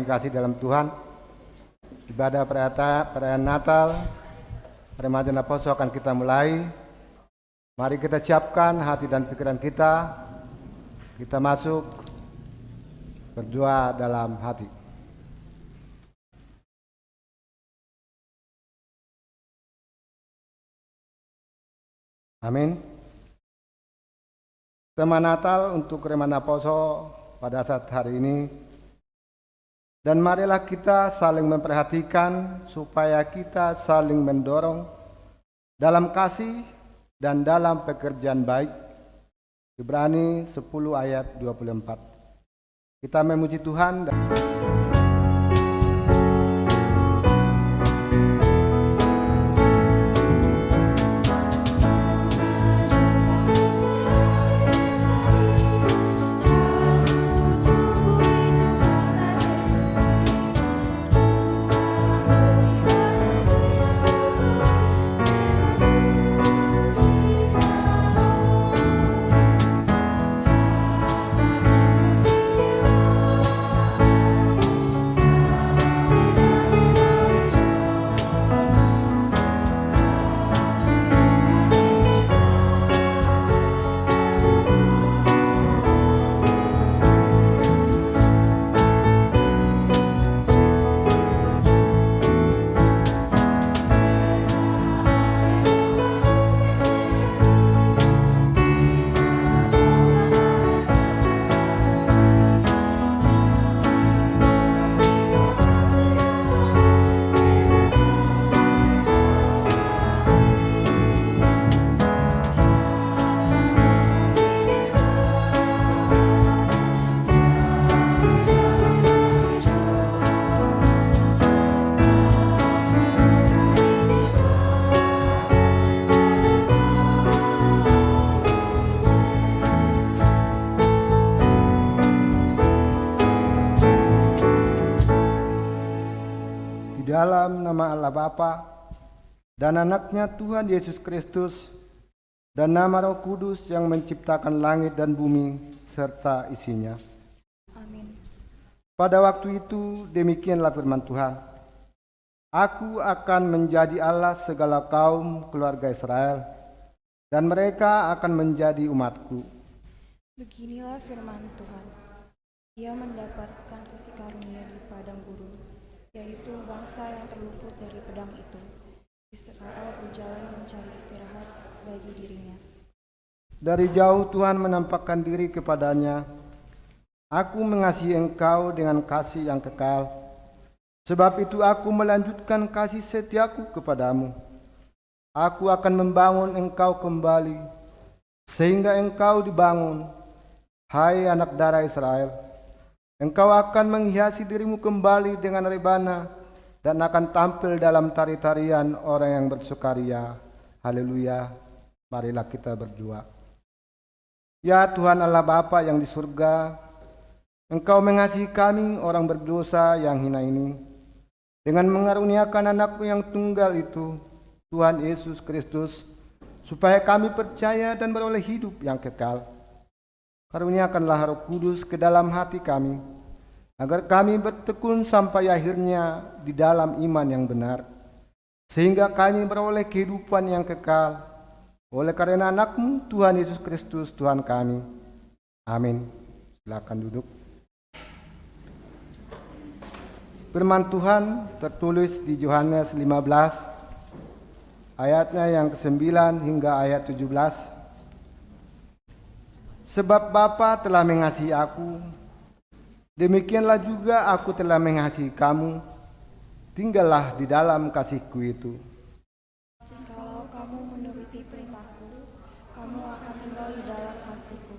Kasih dalam Tuhan, ibadah perayaan Natal Remaja Poso akan kita mulai. Mari kita siapkan hati dan pikiran kita. Kita masuk berdoa dalam hati. Amin. Tema Natal untuk Remaja Poso pada saat hari ini. Dan marilah kita saling memperhatikan supaya kita saling mendorong dalam kasih dan dalam pekerjaan baik. Ibrani 10 ayat 24. Kita memuji Tuhan. Dalam nama Allah Bapa dan anaknya Tuhan Yesus Kristus dan nama Roh Kudus yang menciptakan langit dan bumi serta isinya. Amin. Pada waktu itu demikianlah firman Tuhan. Aku akan menjadi Allah segala kaum keluarga Israel dan mereka akan menjadi umatku. Beginilah firman Tuhan. Ia mendapatkan kasih karunia di padang gurun, yaitu bangsa yang terluput dari pedang itu. Israel berjalan mencari istirahat bagi dirinya. Dari jauh Tuhan menampakkan diri kepadanya. Aku mengasihi engkau dengan kasih yang kekal. Sebab itu aku melanjutkan kasih setiaku kepadamu. Aku akan membangun engkau kembali, sehingga engkau dibangun, hai anak darah Israel. Engkau akan menghiasi dirimu kembali dengan rebana dan akan tampil dalam tari-tarian orang yang bersukaria. Haleluya. Marilah kita berdoa. Ya Tuhan Allah Bapa yang di surga, Engkau mengasihi kami orang berdosa yang hina ini dengan mengaruniakan anakmu yang tunggal itu, Tuhan Yesus Kristus, supaya kami percaya dan beroleh hidup yang kekal. Karuniakanlah Roh Kudus ke dalam hati kami, agar kami bertekun sampai akhirnya di dalam iman yang benar, sehingga kami beroleh kehidupan yang kekal, oleh karena anakmu Tuhan Yesus Kristus Tuhan kami. Amin. Silakan duduk. Firman Tuhan tertulis di Yohanes 15, ayatnya yang ke-9 hingga ayat 17. Sebab Bapa telah mengasihi aku, demikianlah juga aku telah mengasihi kamu. Tinggallah di dalam kasihku itu. Jikalau kamu menuruti perintahku, kamu akan tinggal di dalam kasihku,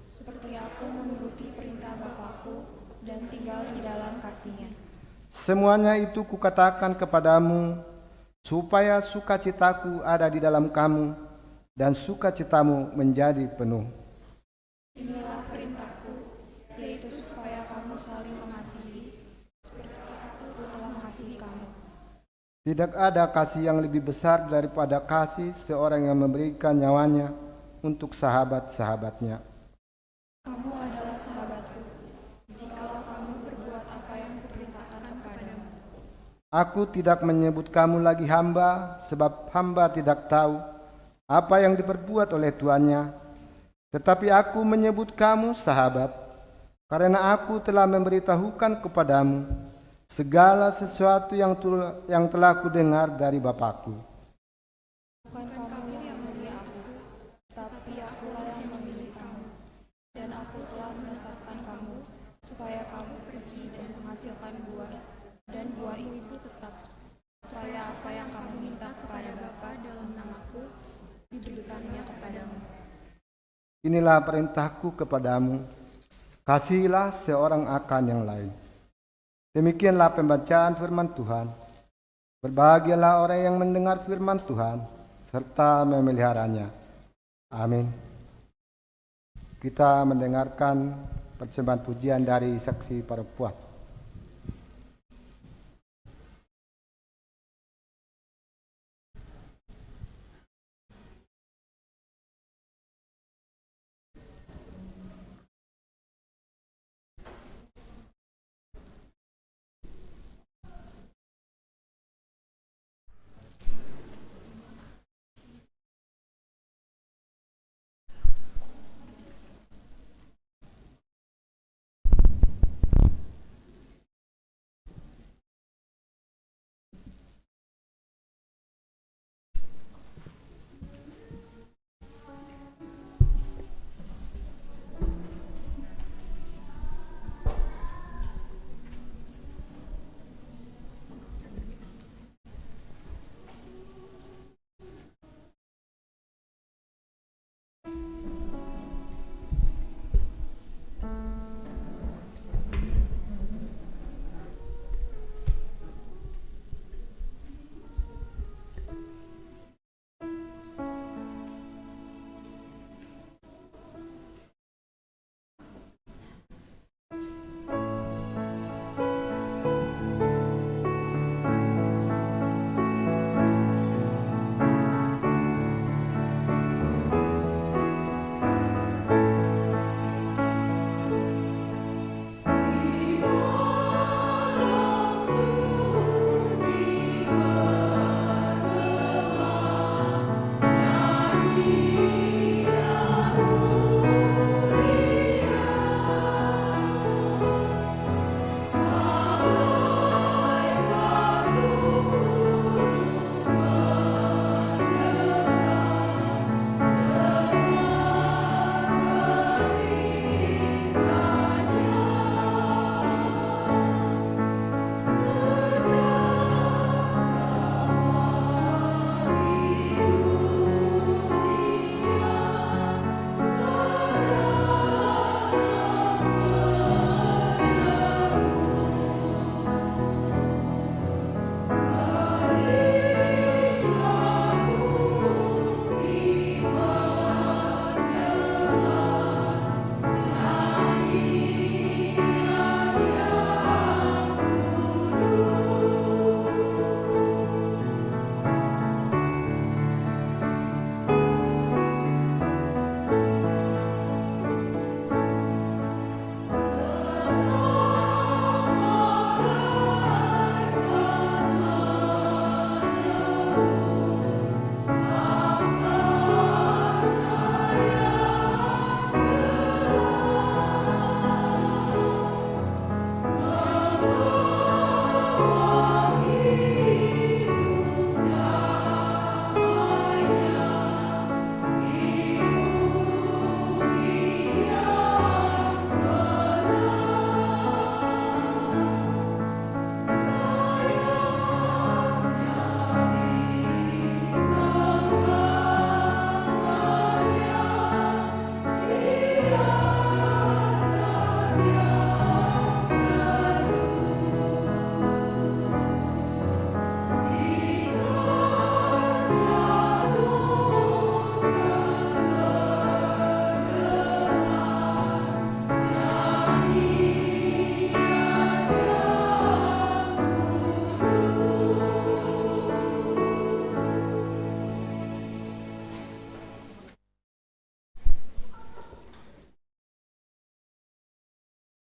seperti aku menuruti perintah Bapakku dan tinggal di dalam kasihnya. Semuanya itu kukatakan kepadamu, supaya sukacitaku ada di dalam kamu, dan sukacitamu menjadi penuh. Inilah perintahku, yaitu supaya kamu saling mengasihi, seperti aku telah mengasihi kamu. Tidak ada kasih yang lebih besar daripada kasih seorang yang memberikan nyawanya untuk sahabat-sahabatnya. Kamu adalah sahabatku, jikalau kamu berbuat apa yang kuperintahkan Aku tidak menyebut kamu lagi hamba, sebab hamba tidak tahu apa yang diperbuat oleh tuannya. Tetapi aku menyebut kamu sahabat, karena aku telah memberitahukan kepadamu segala sesuatu yang telah kudengar dari Bapakku. Bukan kamu yang memilih aku, tetapi akulah yang memilih kamu. Dan aku telah menetapkan kamu, supaya kamu pergi dan menghasilkan buah, dan buah itu tetap, supaya apa yang kamu minta kepada Bapa dalam namaku, diberikannya kepadamu. Inilah perintahku kepadamu, kasihilah seorang akan yang lain. Demikianlah pembacaan firman Tuhan. Berbahagialah orang yang mendengar firman Tuhan, serta memeliharanya. Amin. Kita mendengarkan persembahan pujian dari saksi perempuan.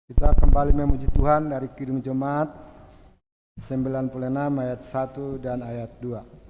Kita kembali memuji Tuhan dari Kidung Jemaat. 96 ayat 1 dan ayat 2.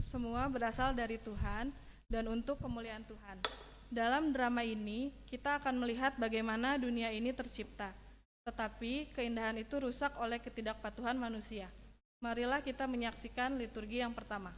Semua berasal dari Tuhan dan untuk kemuliaan Tuhan. Dalam drama ini, kita akan melihat bagaimana dunia ini tercipta, tetapi keindahan itu rusak oleh ketidakpatuhan manusia. Marilah kita menyaksikan liturgi yang pertama.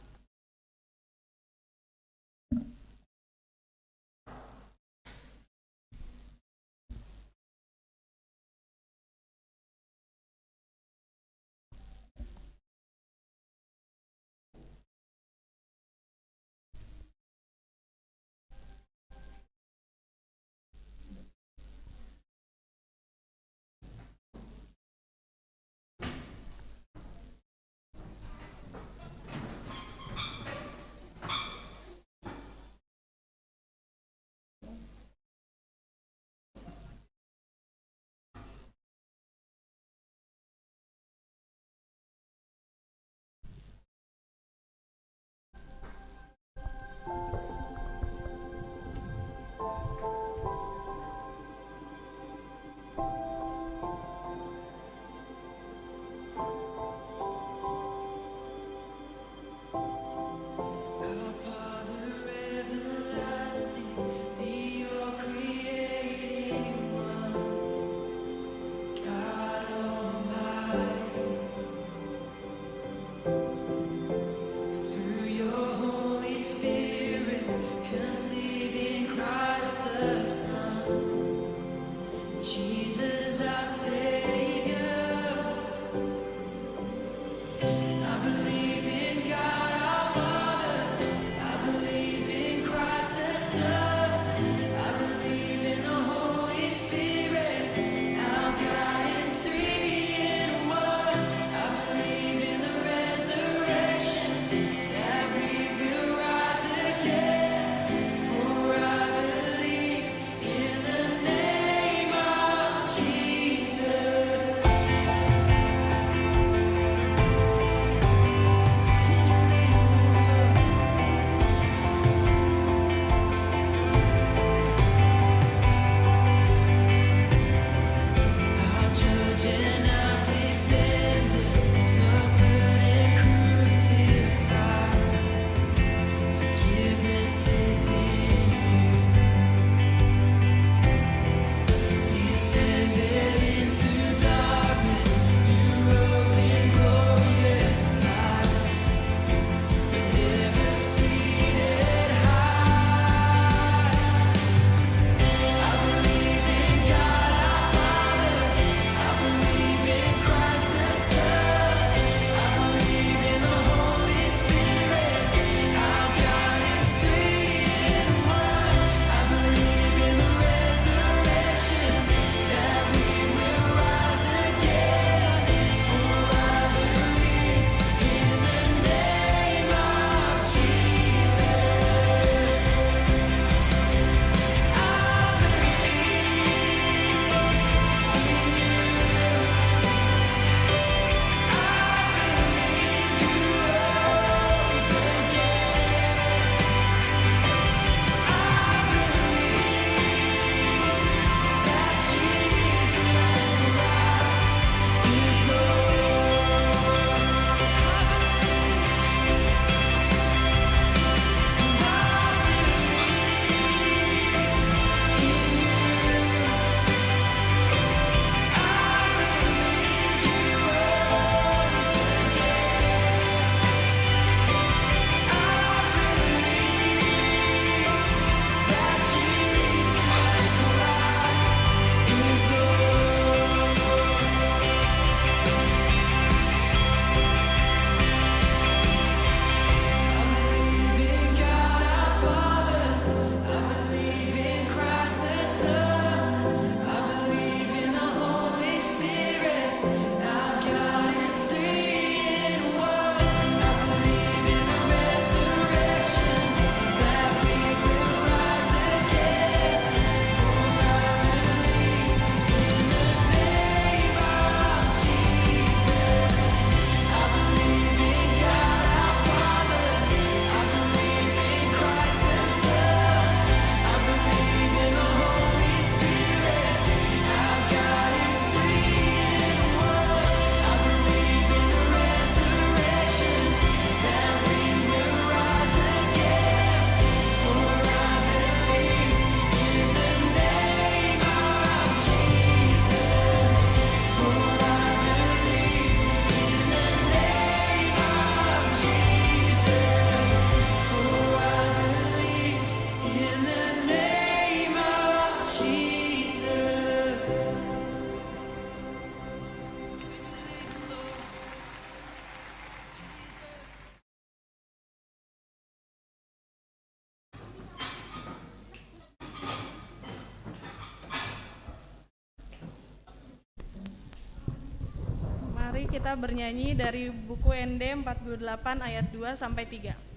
Mari kita bernyanyi dari buku ND 48 ayat 2 sampai 3.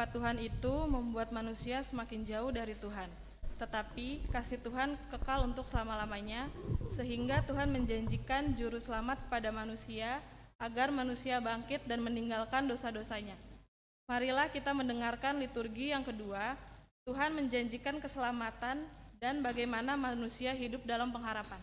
Ketidakpatuhan itu membuat manusia semakin jauh dari Tuhan. Tetapi kasih Tuhan kekal untuk selama-lamanya, sehingga Tuhan menjanjikan juru selamat pada manusia, agar manusia bangkit dan meninggalkan dosa-dosanya. Marilah kita mendengarkan liturgi yang kedua, Tuhan menjanjikan keselamatan dan bagaimana manusia hidup dalam pengharapan.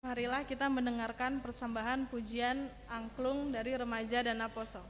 Marilah kita mendengarkan persembahan pujian angklung dari remaja dan Apostle.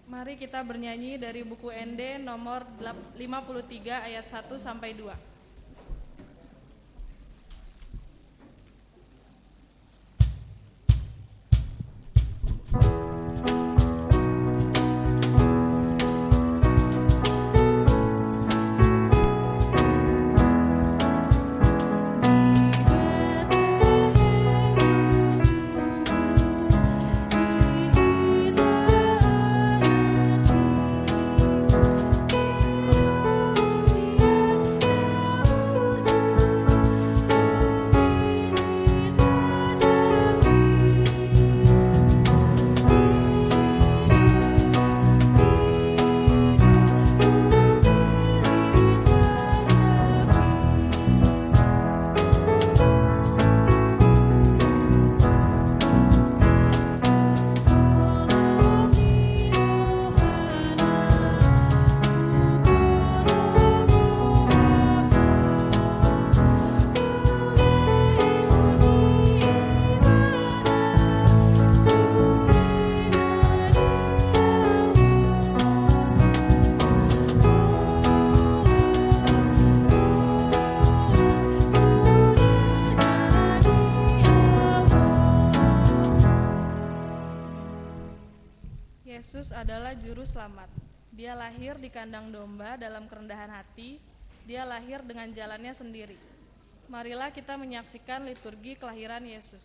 mari kita bernyanyi dari buku ND nomor 53 ayat 1 sampai 2. Yesus adalah juru selamat. Dia lahir di kandang domba dalam kerendahan hati. Dia lahir dengan jalannya sendiri. Marilah kita menyaksikan liturgi kelahiran Yesus.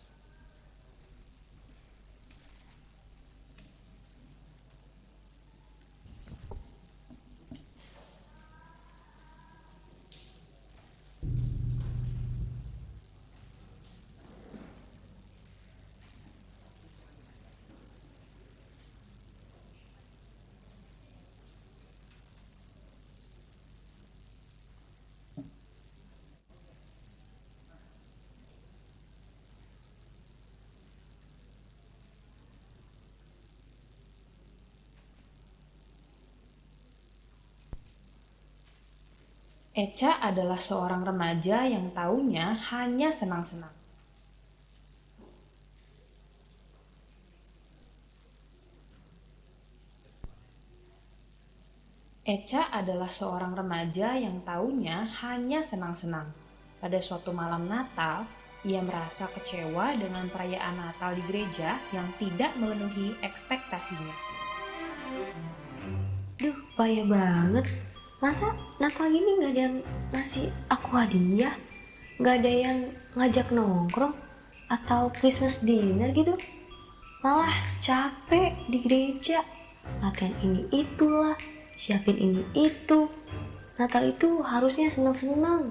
Echa adalah seorang remaja yang taunya hanya senang-senang. Echa adalah seorang remaja yang taunya hanya senang-senang. Pada suatu malam Natal, ia merasa kecewa dengan perayaan Natal di gereja yang tidak memenuhi ekspektasinya. Duh, payah banget. Masa Natal gini gak ada yang ngasih aku hadiah? Gak ada yang ngajak nongkrong? Atau Christmas dinner gitu? Malah capek di gereja. Latihan ini itulah, siapin ini itu. Natal itu harusnya senang-senang,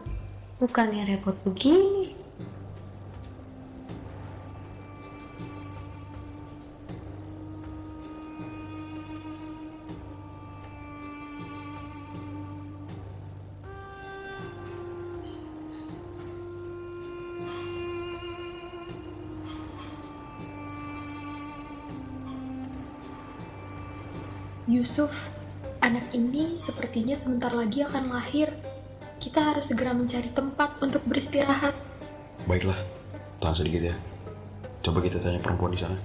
bukannya repot begini. Yusuf, anak ini sepertinya sebentar lagi akan lahir. Kita harus segera mencari tempat untuk beristirahat. Baiklah, tahan sedikit ya. Coba kita tanya perempuan di sana.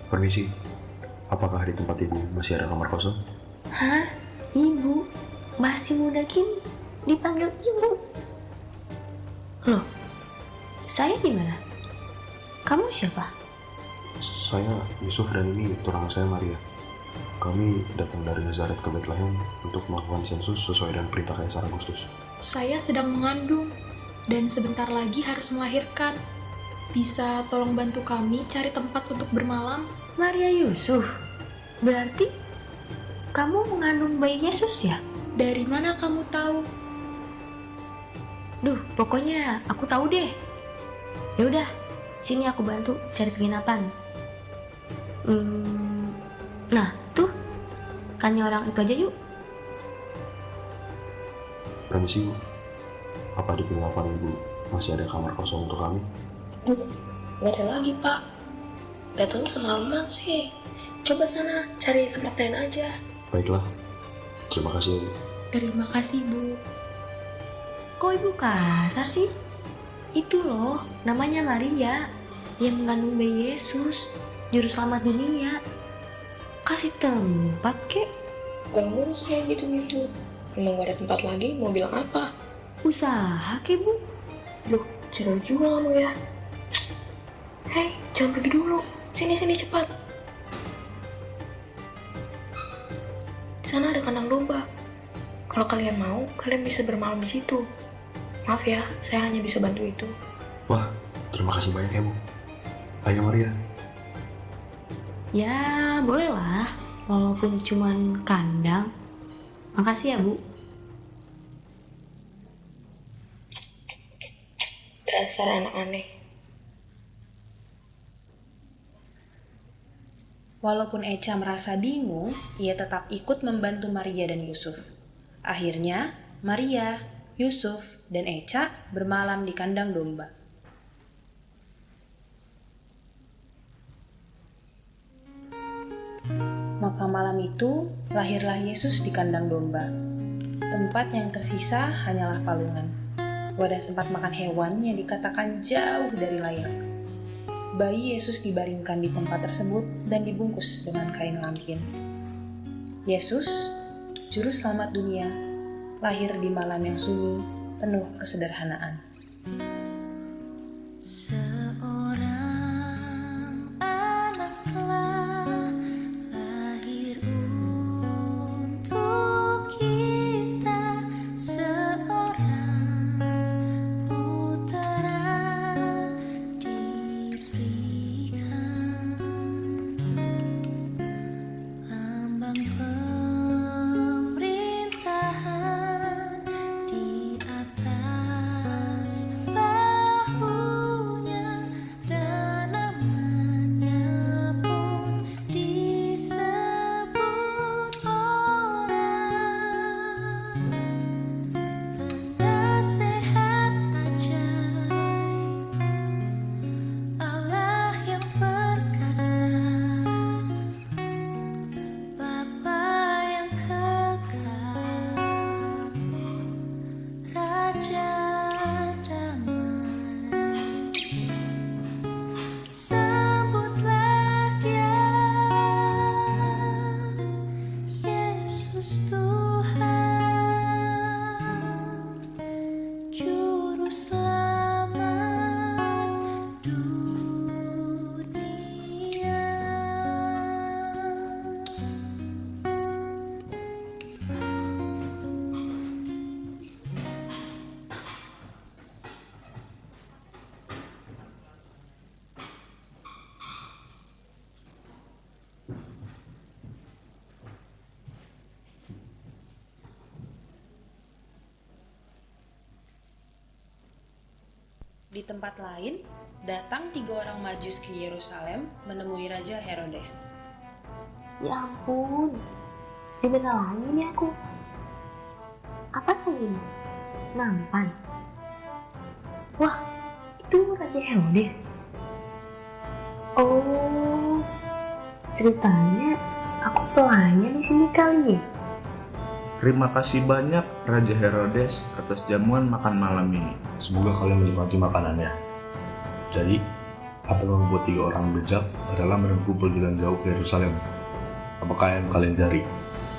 Permisi, apakah di tempat ibu masih ada kamar kosong? Hah? Ibu? Masih muda gini? Dipanggil ibu? Loh, saya di mana? Kamu siapa? Saya Yusuf dan ini tunangan saya Maria. Kami datang dari Nazaret ke Bethlehem untuk melakukan sensus sesuai dengan perintah Kaisar Agustus. Saya sedang mengandung dan sebentar lagi harus melahirkan. Bisa tolong bantu kami cari tempat untuk bermalam? Maria Yusuf? Berarti kamu mengandung bayi Yesus ya? Dari mana kamu tahu? Duh, pokoknya aku tahu deh. Ya udah, sini aku bantu cari penginapan. Nah, tuh, tanya orang itu aja yuk. Permisi, Bu. Apa di penginapan ibu masih ada kamar kosong untuk kami? Gak ada lagi, Pak. Datangnya kemalaman sih. Coba sana cari tempat lain aja. Baiklah, terima kasih, Bu. Terima kasih, Bu. Kok ibu kasar sih? Itu loh, namanya Maria yang mengandung bayi Yesus. juru selamat dunia. Kasih tempat kek. Gak ngurus kayak gitu-gitu. Emang gak ada tempat lagi, mau bilang apa? Usaha kek, Bu. Loh, cerewet juga kamu ya. Hei, jangan pergi dulu. Sini cepat. Di sana ada kandang domba. Kalau kalian mau, kalian bisa bermalam di situ. Maaf ya, saya hanya bisa bantu itu. Wah, terima kasih banyak ya, Bu. Ayo Maria. Ya, boleh lah. Walaupun cuman kandang. Makasih ya, Bu. Dasar anak aneh. Walaupun Echa merasa bingung, ia tetap ikut membantu Maria dan Yusuf. Akhirnya, Maria, Yusuf, dan Echa bermalam di kandang domba. Maka malam itu, lahirlah Yesus di kandang domba. Tempat yang tersisa hanyalah palungan. Wadah tempat makan hewan yang dikatakan jauh dari layak. Bayi Yesus dibaringkan di tempat tersebut dan dibungkus dengan kain lampin. Yesus, juru selamat dunia, lahir di malam yang sunyi, penuh kesederhanaan. Seorang anak telah lahir untuk kita, seorang putera diberikan, lambang pemerintahan di atas bahunya, dan namanya pun disebut orang penasehat ajaib, Allah yang perkasa, Bapa yang kekal, Raja damai. Sambutlah Dia, Yesus Tuhan, Juru Selamat dunia. Di tempat lain, datang 3 orang Majus ke Yerusalem menemui Raja Herodes. Ya ampun. Di mana lagi nih aku? Apa ini? Nampan. Wah, itu Raja Herodes. Oh, ceritanya aku pelayan di sini kali ya. Terima kasih banyak Raja Herodes atas jamuan makan malam ini. Semoga kalian menikmati makanannya. Jadi, apa yang membuat 3 orang bijak adalah menempuh perjalanan jauh ke Yerusalem? Apakah yang kalian cari?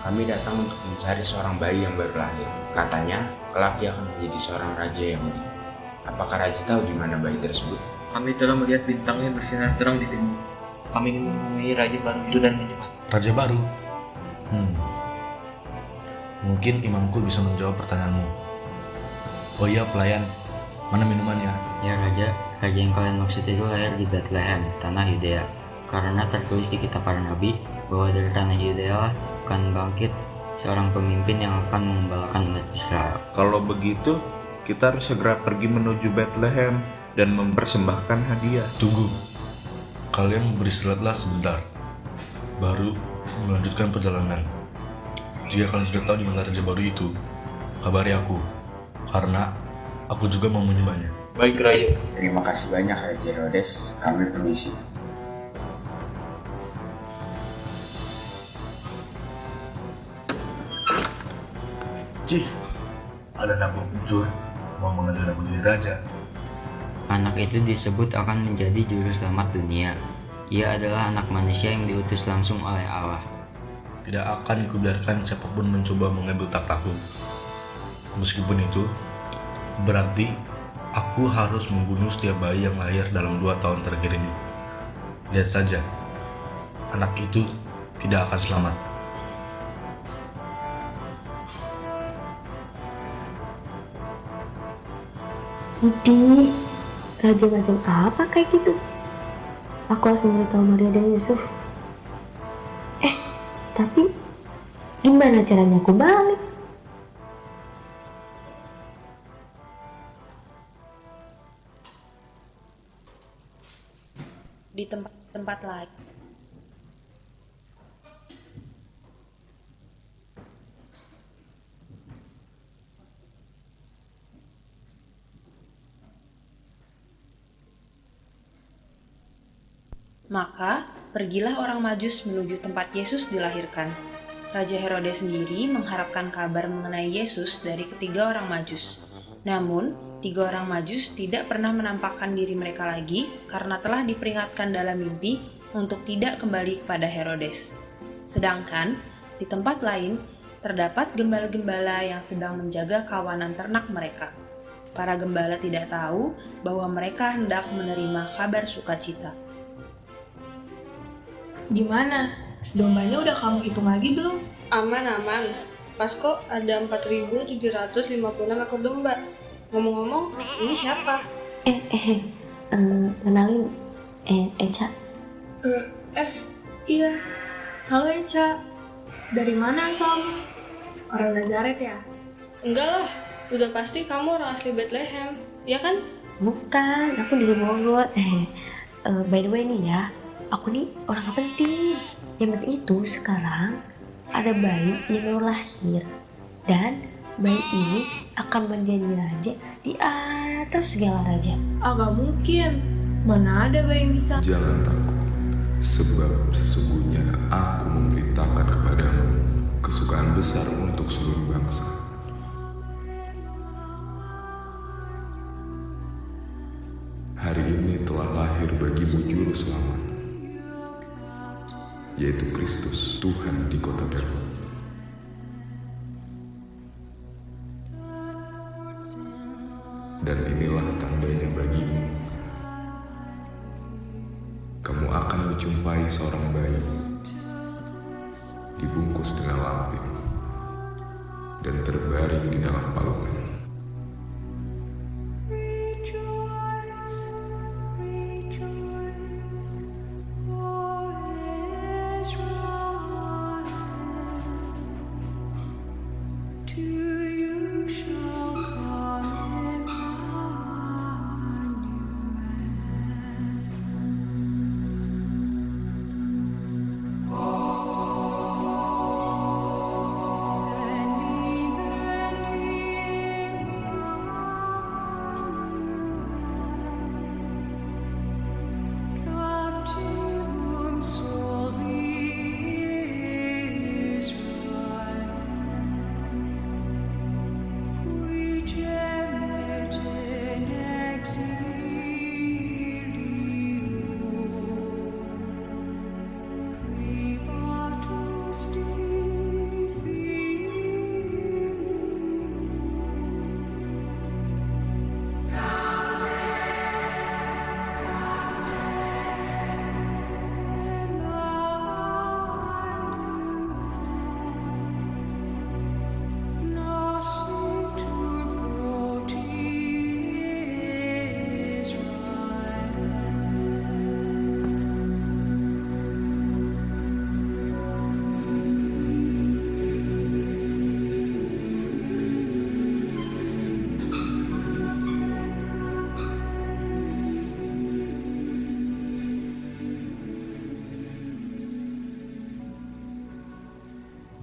Kami datang untuk mencari seorang bayi yang baru lahir. Katanya, kelak dia akan menjadi seorang raja Yahudi. Apakah raja tahu di mana bayi tersebut? Kami telah melihat bintangnya bersinar terang di timur. Kami ingin menemui raja baru itu dan menyembah. Raja baru? Mungkin imamku bisa menjawab pertanyaanmu. Oh iya pelayan, mana minumannya? Ya raja yang kalian maksud itu lahir di Bethlehem, tanah Yudea. Karena tertulis di kitab para nabi bahwa dari tanah Yudea akan bangkit seorang pemimpin yang akan mengembalakan umat Israel. Kalau begitu, kita harus segera pergi menuju Bethlehem dan mempersembahkan hadiah. Tunggu, kalian beristirahatlah sebentar, baru melanjutkan perjalanan. Jika kalian sudah tahu di mana raja baru itu, kabari aku, karena aku juga mau menyembahnya. Baik raja. Terima kasih banyak Raja Herodes. Kami permisi. Cih, ada nama muncul mau mengajar aku jadi raja. Anak itu disebut akan menjadi juru selamat dunia. Ia adalah anak manusia yang diutus langsung oleh Allah. Tidak akan kubiarkan siapapun mencoba mengambil takhtaku. Meskipun itu berarti aku harus membunuh setiap bayi yang lahir dalam 2 tahun terakhir ini. Lihat saja, anak itu tidak akan selamat. Widih, raja macam apa kayak gitu? Aku harus memberitahu Maria dan Yusuf. Tapi gimana caranya aku balik? Di tempat lain, maka pergilah orang Majus menuju tempat Yesus dilahirkan. Raja Herodes sendiri mengharapkan kabar mengenai Yesus dari ketiga orang Majus. Namun, 3 orang Majus tidak pernah menampakkan diri mereka lagi karena telah diperingatkan dalam mimpi untuk tidak kembali kepada Herodes. Sedangkan, di tempat lain, terdapat gembala-gembala yang sedang menjaga kawanan ternak mereka. Para gembala tidak tahu bahwa mereka hendak menerima kabar sukacita. Gimana? Dombanya udah kamu hitung lagi belum? Aman. Pas kok ada 4.756 ekor domba. Ngomong-ngomong, ini siapa? Kenalin, Eca. Iya. Halo Eca. Dari mana asalmu? Orang Nazaret ya? Enggak lah, udah pasti kamu orang asli Bethlehem, ya kan? Bukan, aku dari Bogor. By the way nih ya, aku nih orang gak penting. Yang penting itu sekarang ada bayi yang baru lahir. Dan bayi ini akan menjadi raja di atas segala raja. Agak mungkin. Mana ada bayi yang bisa? Jangan takut, sebab sesungguhnya aku memberitakan kepadamu kesukaan besar untuk seluruh bangsa. Hari ini telah lahir bagimu juru selamat, yaitu Kristus Tuhan di kota Daud. Dan inilah tandanya bagimu. Kamu akan menjumpai seorang bayi dibungkus dengan lampin dan terbaring di dalam palungan.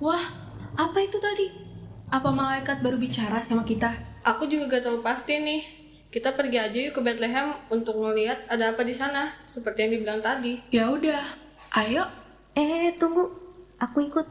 Wah, apa itu tadi? Apa malaikat baru bicara sama kita? Aku juga gak tahu pasti nih. Kita pergi aja yuk ke Bethlehem untuk ngeliat ada apa di sana, seperti yang dibilang tadi. Ya udah, ayo. Tunggu, aku ikut.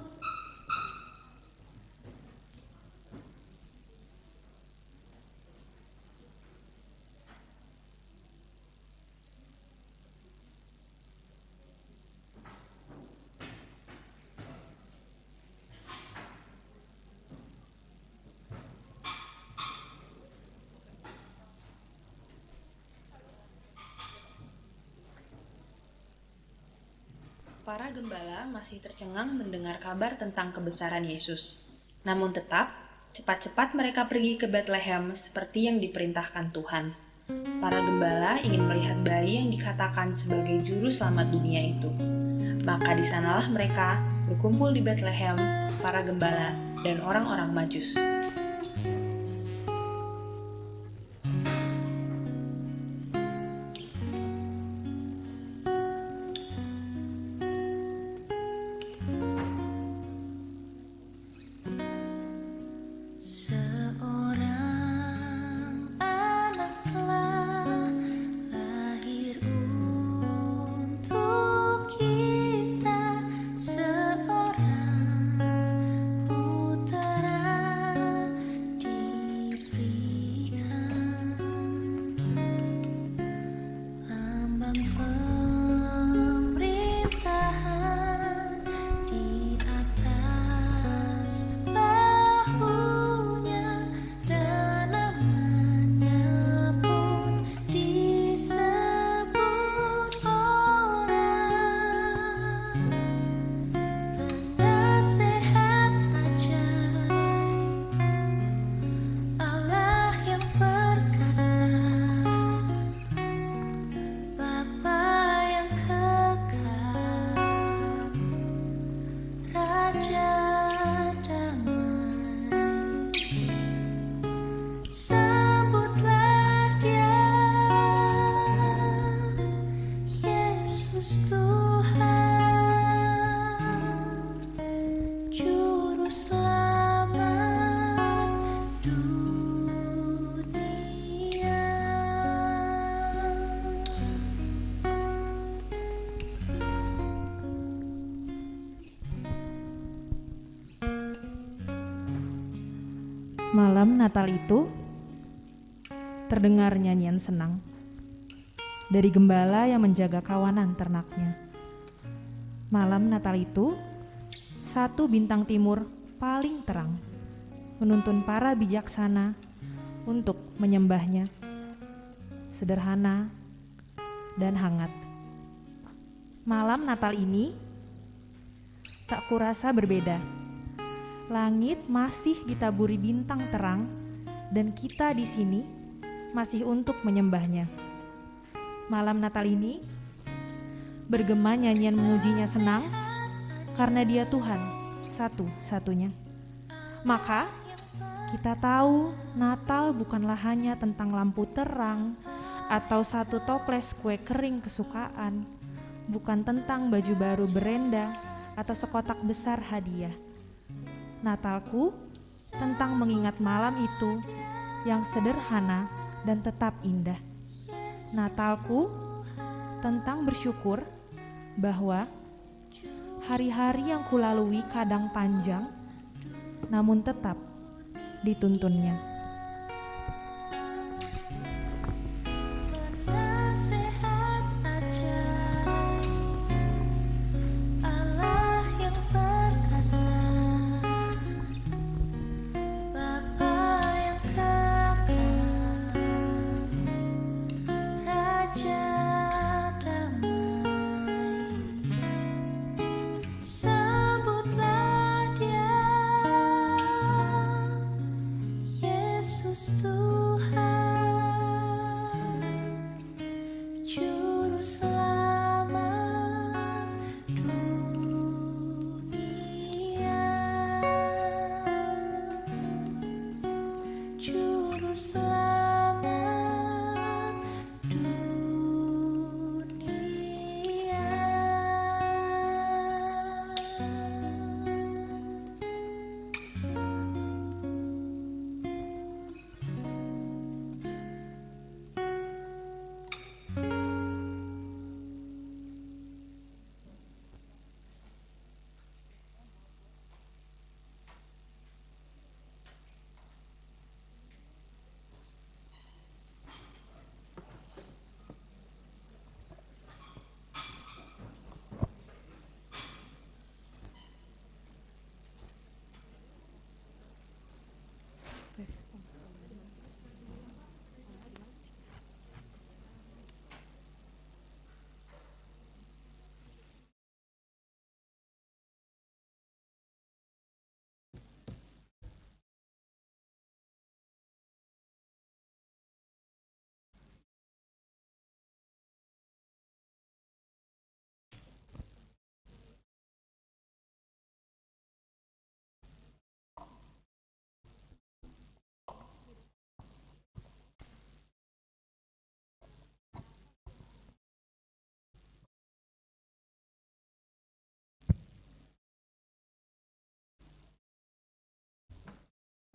para gembala masih tercengang mendengar kabar tentang kebesaran Yesus. Namun tetap, cepat-cepat mereka pergi ke Bethlehem seperti yang diperintahkan Tuhan. Para gembala ingin melihat bayi yang dikatakan sebagai juru selamat dunia itu. Maka di sanalah mereka berkumpul di Bethlehem, para gembala dan orang-orang Majus. Seorang anak telah lahir untuk kita, seorang putera diberikan, lambang pemerintahan di atas bahunya, dan namanya pun disebut orang penasehat ajaib, Allah yang perkasa, Bapa yang kekal, Raja damai. Sambutlah Dia, Yesus Tuhan, Juru Selamat dunia. Malam Natal itu, terdengar nyanyian senang dari gembala yang menjaga kawanan ternaknya. Malam Natal itu, satu bintang timur paling terang menuntun para bijaksana untuk menyembahnya. Sederhana dan hangat. Malam Natal ini tak kurasa berbeda. Langit masih ditaburi bintang terang dan kita di sini masih untuk menyembahnya. Malam Natal ini bergema nyanyian memujinya senang karena Dia Tuhan satu-satunya. Maka kita tahu Natal bukanlah hanya tentang lampu terang atau satu toples kue kering kesukaan, bukan tentang baju baru berenda atau sekotak besar hadiah. Natalku tentang mengingat malam itu yang sederhana dan tetap indah. Natalku tentang bersyukur bahwa hari-hari yang kulalui kadang panjang, namun tetap dituntunnya. Penasehat ajaib, Allah yang perkasa, Bapa yang kekal, Raja damai. Sambutlah Dia,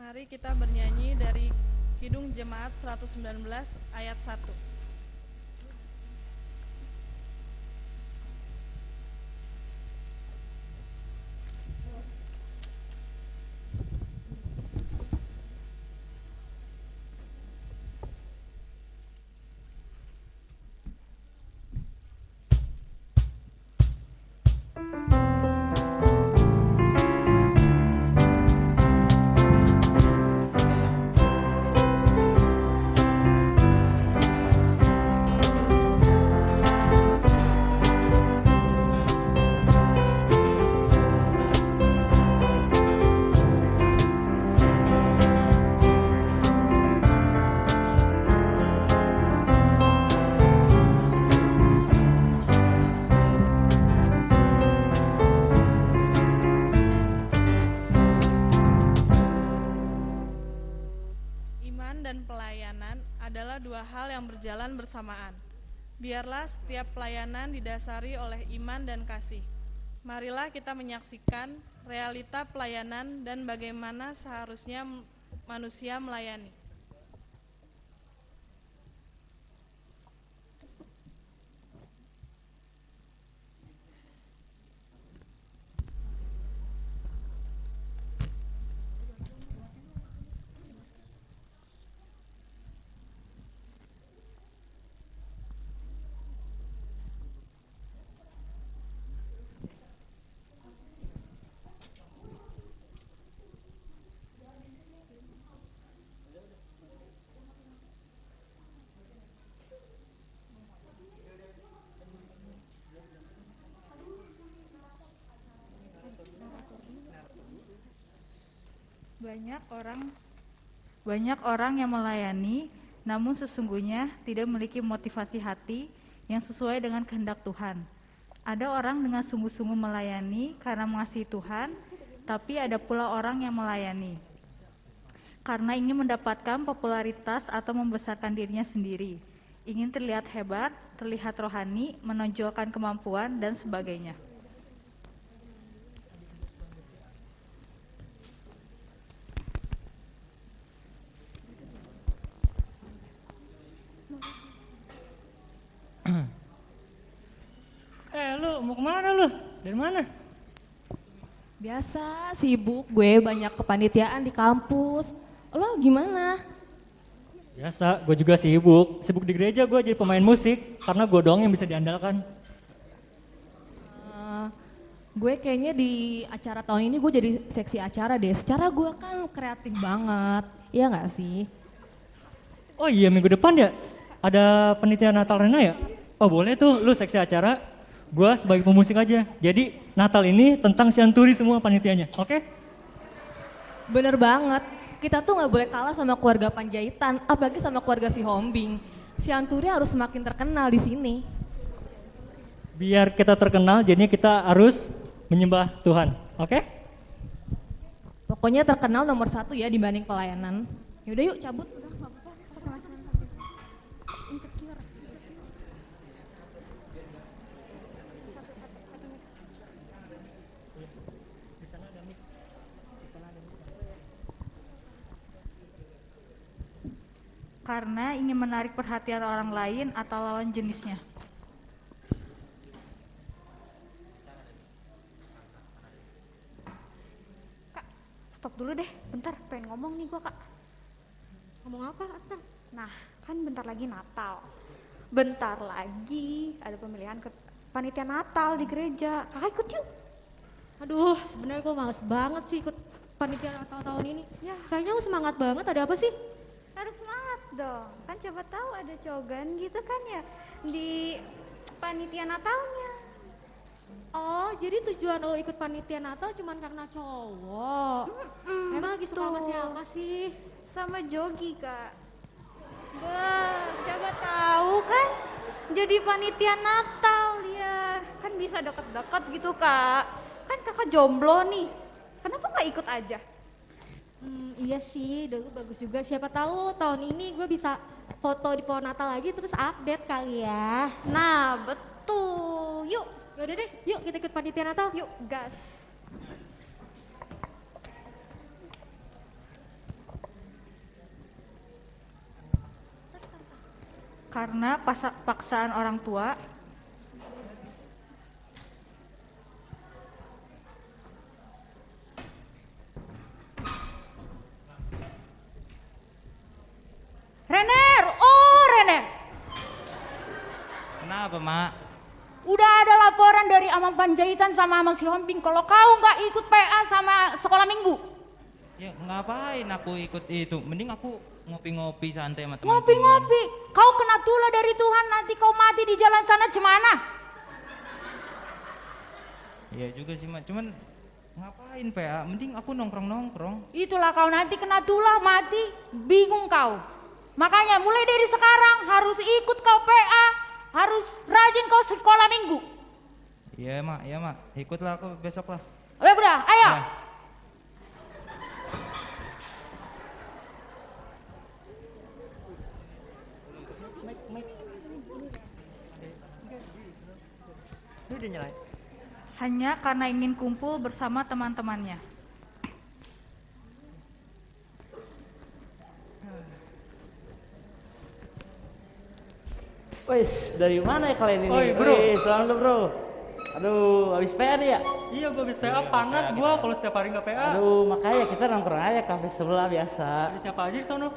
Mari kita bernyanyi dari Kidung Jemaat 119 ayat 1. Dan pelayanan adalah dua hal yang berjalan bersamaan. Biarlah setiap pelayanan didasari oleh iman dan kasih. Marilah kita menyaksikan realita pelayanan dan bagaimana seharusnya manusia melayani. Banyak orang yang melayani, namun sesungguhnya tidak memiliki motivasi hati yang sesuai dengan kehendak Tuhan. Ada orang dengan sungguh-sungguh melayani karena mengasihi Tuhan, tapi ada pula orang yang melayani karena ingin mendapatkan popularitas atau membesarkan dirinya sendiri, ingin terlihat hebat, terlihat rohani, menonjolkan kemampuan, dan sebagainya. Lu mau kemana lu? Dari mana? Biasa, sibuk gue banyak kepanitiaan di kampus. Lo gimana? Biasa, gue juga sibuk. Sibuk di gereja gue jadi pemain musik karena gue doang yang bisa diandalkan. Gue kayaknya di acara tahun ini gue jadi seksi acara deh. Secara gue kan kreatif banget, iya gak sih? Oh iya, minggu depan ya? Ada panitia Natal Rena ya? Oh boleh tuh, lu seksi acara. Gue sebagai pemusik aja. Jadi Natal ini tentang Sianturi semua panitianya, oke? Bener banget. Kita tuh gak boleh kalah sama keluarga Panjaitan, apalagi sama keluarga si Hombing. Sianturi harus semakin terkenal di sini. Biar kita terkenal, jadinya kita harus menyembah Tuhan, oke? Pokoknya terkenal nomor 1 ya dibanding pelayanan. Yaudah yuk cabut. Karena ingin menarik perhatian orang lain atau lawan jenisnya. Kak, stop dulu deh, bentar pengen ngomong nih gua Kak. Ngomong apa, Asta? Nah, kan bentar lagi Natal. Bentar lagi ada pemilihan panitia Natal di gereja. Kakak ikut yuk. Aduh, sebenarnya gue males banget sih ikut panitia Natal tahun ini. Ya, kayaknya lu semangat banget, ada apa sih? Harus semangat dong, kan coba tahu ada cogan gitu kan ya di panitia Natalnya. Oh, jadi tujuan lo ikut panitia Natal cuman karena cowok? Emang lagi suka sama siapa sih? Sama Jogi Kak. Siapa tahu kan jadi panitia Natal dia. Kan bisa deket-deket gitu Kak. Kan kakak jomblo nih, kenapa gak ikut aja? Iya sih, dulu bagus juga. Siapa tahu tahun ini gue bisa foto di pohon Natal lagi terus update kali ya. Nah betul, yuk. Yaudah deh, yuk kita ikut panitia Natal. Yuk, gas. karena paksaan orang tua. Renner, oh Renner, Kenapa, Mak? udah ada laporan dari Amang Panjaitan sama Amang si Homping kalau kau nggak ikut PA sama sekolah minggu. Ya ngapain aku ikut itu? Mending aku ngopi-ngopi santai sama teman-teman. Ngopi-ngopi, kau kena tulah dari Tuhan, nanti kau mati di jalan sana gimana? Iya juga sih, Mak. Cuman ngapain PA? Mending aku nongkrong-nongkrong. Itulah kau nanti kena tulah mati, bingung kau. Makanya mulai dari sekarang harus ikut kau PA, harus rajin kau sekolah minggu. Iya, Mak. Iya, Mak. Ikutlah aku besok lah. Oke, udah, ayo. Ya. Hanya karena ingin kumpul bersama teman-temannya. Wes, dari mana ya kalian ini? Oi, bro. Wih, selamat bro. Aduh, habis PA nih ya? Iya, gua habis PA panas gua kalau setiap hari nggak PA. Aduh, makanya kita nongkrong aja kafe sebelah biasa. Ada siapa aja di sono?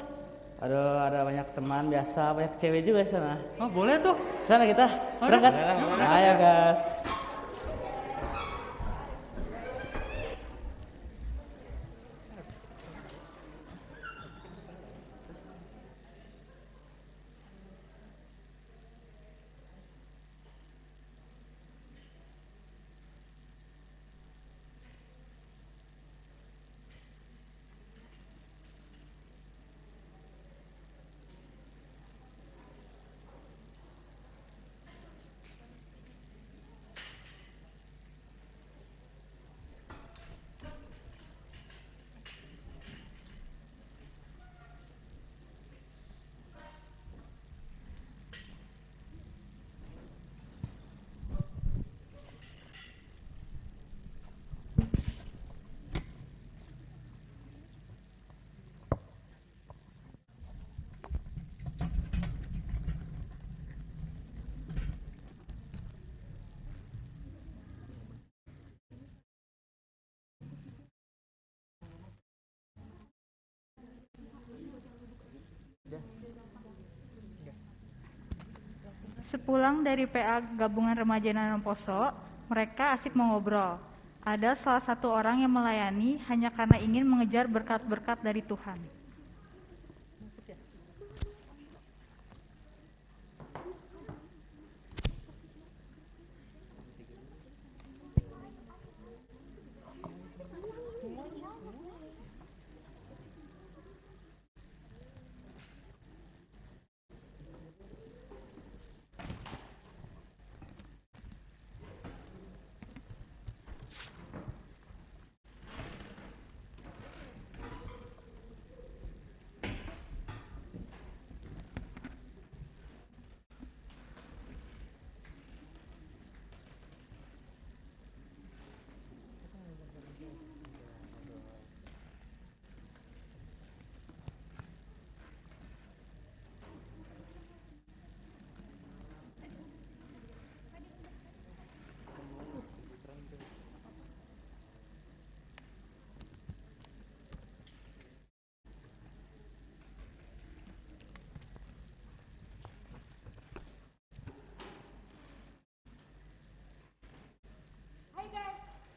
Aduh, ada banyak teman biasa, banyak cewek juga di sana. Oh, boleh tuh. Sana kita berangkat. Ayo, guys. Sepulang dari PA Gabungan Remaja Nanonposo, mereka asik mengobrol. Ada salah satu orang yang melayani hanya karena ingin mengejar berkat-berkat dari Tuhan.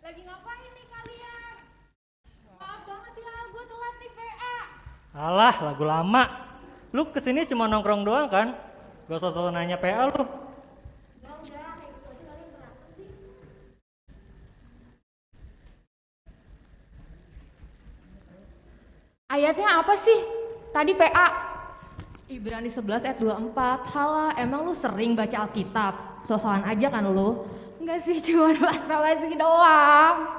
Lagi ngapain nih kalian? Maaf banget ya, gue telat nih PA. Alah, lagu lama. Lu kesini cuma nongkrong doang kan? Gak usah nanya PA lu. Ayatnya apa sih? Tadi PA. Ibrani 11 ayat 24. Halah, emang lu sering baca Alkitab? Sosokan aja kan lu? Enggak sih, cuma basa-basi doang.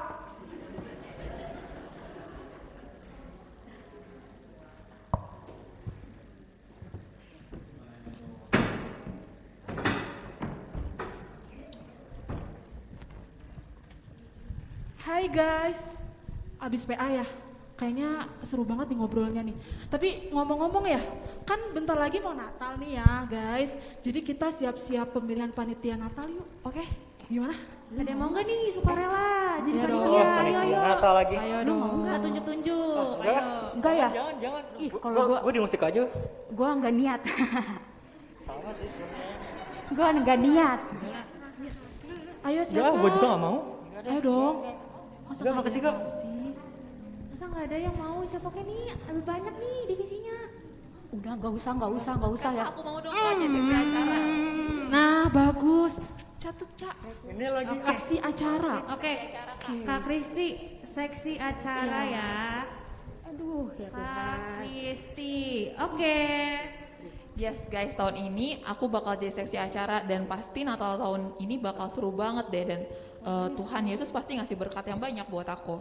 Hai guys, abis PA ya? Kayaknya seru banget nih ngobrolnya nih. Tapi ngomong-ngomong ya, kan bentar lagi mau Natal nih ya guys. Jadi kita siap-siap pemilihan panitia Natal yuk, oke? Gimana? Ada yang mau nggak nih sukarela jadi Ayo panitia? dong, Ayo. Natal lagi. Ayo Lu dong. mau nggak tunjuk-tunjuk? Enggak. Ayo. Enggak ya? Jangan. Ih, kalau Gue di musik aja. gua enggak niat. Sama sih sebenarnya. Gua enggak niat. Ayo siapa? Gue juga gak mau. Ayo dong. Masa Enggak, nggak makasih, ada yang Kak. mau sih? Masa nggak ada yang mau? Siapa kayak nih? Lebih banyak nih divisinya. Udah enggak usah ya. Aku mau dong aja seksi acara. Nah, bagus. Catet, Cak. Ini lagi. Seksi acara. Oke, Kak Kristi, seksi acara ya. Aduh, ya Kak Tuhan. Kristi, oke. Yes guys, tahun ini aku bakal jadi seksi acara dan pasti Natal tahun ini bakal seru banget deh dan Tuhan Yesus pasti ngasih berkat yang banyak buat aku.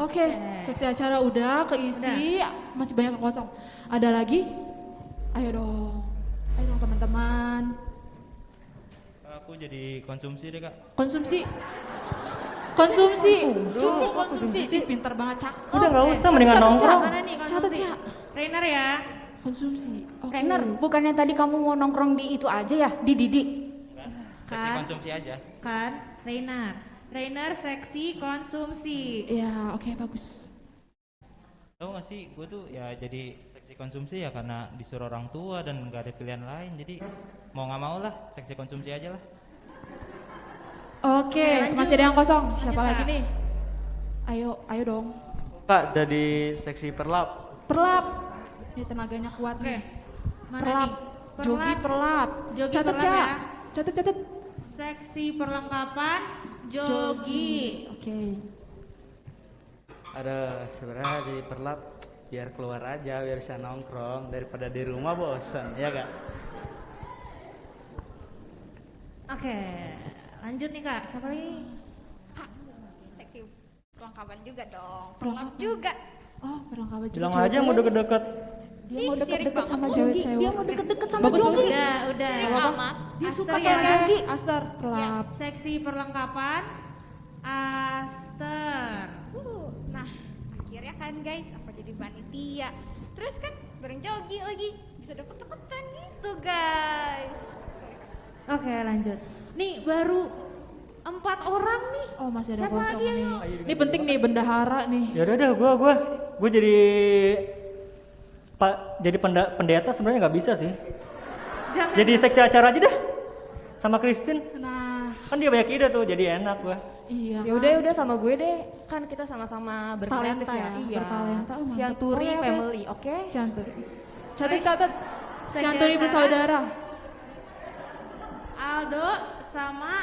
Oke, seksi acara udah keisi, masih banyak yang kosong. Ada lagi? Ayo dong teman-teman. Aku jadi konsumsi deh, Kak. Konsumsi. Cukup konsumsi. Ih, pinter banget, cakep. Udah nggak usah, mendingan nongkrong. Mana nih Catat, konsumsi? Cak. Rainer ya. Konsumsi. Oke. Rainer, bukannya tadi kamu mau nongkrong di itu aja ya, di Didi? Seksi konsumsi aja. Kan, Rainer seksi konsumsi. Iya, oke bagus. Tahu gak sih, gue tuh ya jadi seksi konsumsi ya karena disuruh orang tua dan nggak ada pilihan lain. Jadi mau nggak mau lah seksi konsumsi aja lah. Oke, lanjut. masih ada yang kosong. Siapa Lanjut, lagi Kak. nih? Ayo dong. Kak, jadi seksi perlap. Perlap. Ini tenaganya kuat nih. Mana Perlap. nih? Jogi perlap. Jogi Catet, perlap Cak. ya. Catet. Seksi perlengkapan jogi. Oke. Ada sebenarnya di perlap biar keluar aja, biar bisa nongkrong daripada di rumah bosan, ya Kak? Oke, lanjut nih Kak. Siapa lagi? Seksi perlengkapan juga dong. Perlengkapan. Perlap juga. Oh, perlengkapan juga. Bilang aja mau deket-deket. Dia mau deket-deket sama cewek-cewek. Dia mau deket-deket sama Bagus, Jogi. bagus. Udah. Sirik apa? amat. Dia Aster suka ya. sama Jogi. Aster, perlap. Seksi perlengkapan Aster. Nah, akhirnya kan guys, aku jadi panitia. Terus kan bareng Jogi lagi. Bisa deket-deketan gitu guys. Oke, lanjut. Nih baru 4 orang nih. Oh, masih ada Siapa kosong lagi nih. ayo? Ini penting nih bendahara nih. Ya udah, gue jadi pendeta sebenarnya nggak bisa sih. Jangan. Jadi seksi acara aja dah sama Christine. Nah, Kan dia banyak ide tuh, jadi enak gue. iya. Ya udah sama gue deh. Kan kita sama-sama berkreatif Talenta ya. ya, Iya. bertalenta. Oh, mantap. Sianturi Oke. family, oke? Cianturi. Catet. Seksi Cianturi acara. bersaudara. Aldo sama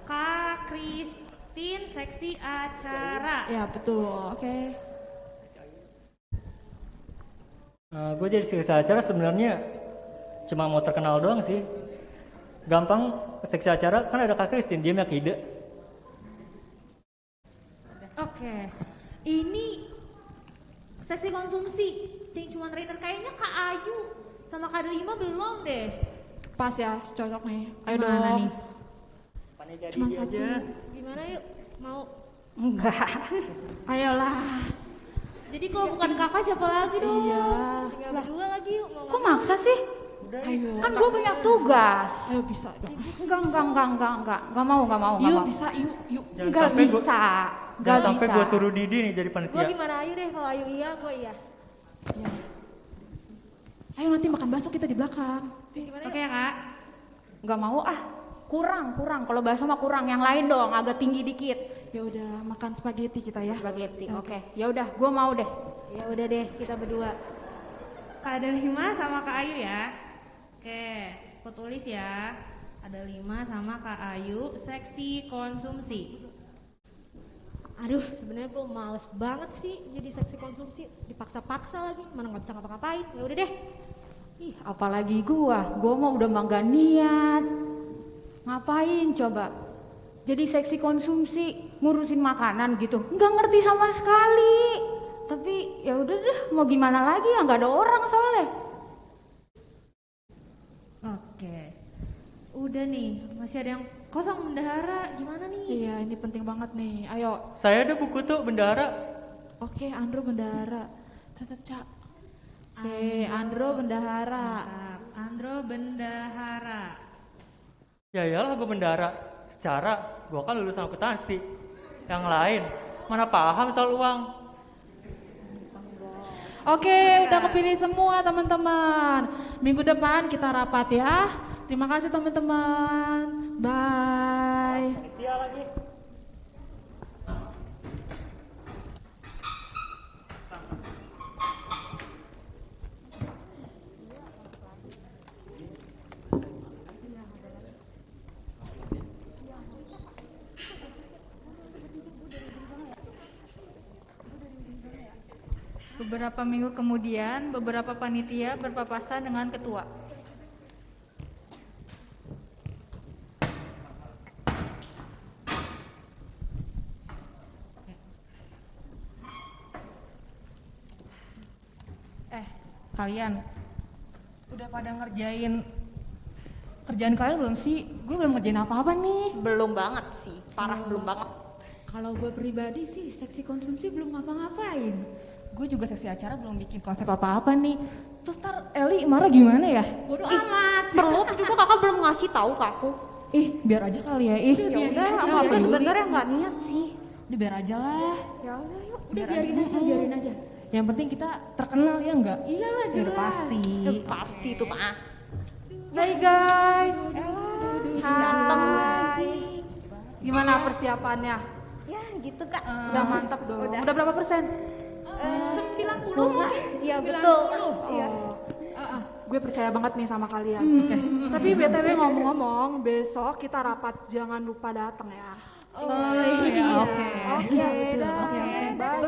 Kak Christine seksi acara. Ya, betul. Oke. Gue jadi seksi acara sebenarnya cuma mau terkenal doang sih. Gampang seksi acara kan ada Kak Christine, dia banyak ide. Oke. Ini seksi konsumsi. Ting cuman Rainer kayaknya Kak Ayu sama Kak Delima belum deh. Pas ya, cocok nih. Ayo Gimana dong. nih? Cuma satu. Gimana yuk? Mau? Enggak. Ayolah. Jadi kalau bukan kakak siapa lagi dong? Iya. Tinggal berdua lagi yuk. Mau Kok maksa sih? Ayo. Kan gue banyak tugas. Ayo bisa dong. Enggak mau. Yuk bisa, yuk. Enggak bisa. Jangan sampai gue suruh Didi nih jadi Gue panitia. gimana Ayu deh, kalau Ayu iya, gue iya. Ayo nanti makan bakso kita di belakang. Oke ya Kak. Enggak mau ah. Kurang. Kalau bahasa mah kurang. Yang lain dong, agak tinggi dikit. Ya udah makan spaghetti kita ya. Spaghetti. Oke. Ya udah, gue mau deh. Ya udah deh, kita berdua. Kak Delima sama Kak Ayu ya. Oke, aku tulis ya. Ada 5 sama Kak Ayu, seksi konsumsi. Aduh, sebenarnya gue males banget sih jadi seksi konsumsi, dipaksa-paksa lagi, mana nggak bisa ngapa-ngapain. Ya udah deh. Ih, apalagi gua mau udah mah niat. Ngapain coba? Jadi seksi konsumsi, ngurusin makanan gitu. Nggak ngerti sama sekali. Tapi ya udah deh, mau gimana lagi ya nggak ada orang soalnya. Oke. Udah nih, masih ada yang kosong bendahara. Gimana nih? Iya, ini penting banget nih. Ayo. Saya ada buku tuh bendahara. Oke, Andro bendahara. Tante Ca. Oke, Andro bendahara. Mantap. Andro bendahara. Ya iyalah gue bendahara. Secara gue kan lulusan akuntansi. Yang lain mana paham soal uang. Oke, udah kepilih semua teman-teman. Minggu depan kita rapat ya. Terima kasih teman-teman. Bye. Iya lagi. Beberapa minggu kemudian, beberapa panitia berpapasan dengan ketua. Kalian udah pada ngerjain kerjaan kalian belum sih? Gue belum ngerjain apa-apa nih. Belum banget sih, parah belum banget. Kalau gue pribadi sih seksi konsumsi belum ngapa-ngapain. Gue juga seksi acara belum bikin konsep apa-apa nih. Terus ntar Eli marah gimana ya? Bodoh amat. Perlu juga kakak belum ngasih tahu ke aku. Ih, biar aja kali ya. Ih, Ya udah, aku juga sebenarnya nggak niat sih. Udah biar aja lah. Ya udah yuk. Udah biarin aja. Yang penting kita terkenal ya enggak? Iyalah Udah jelas. pasti. Pasti itu mah. Hai guys. Hai. Gimana persiapannya? Ya gitu kak. Udah mantap dong. Udah berapa persen? 90 lah. Iya betul. Iya. Gue percaya banget nih sama kalian. Tapi BTW ngomong-ngomong, besok kita rapat, jangan lupa datang ya. iya. Oke. Betul. Oke. Bye.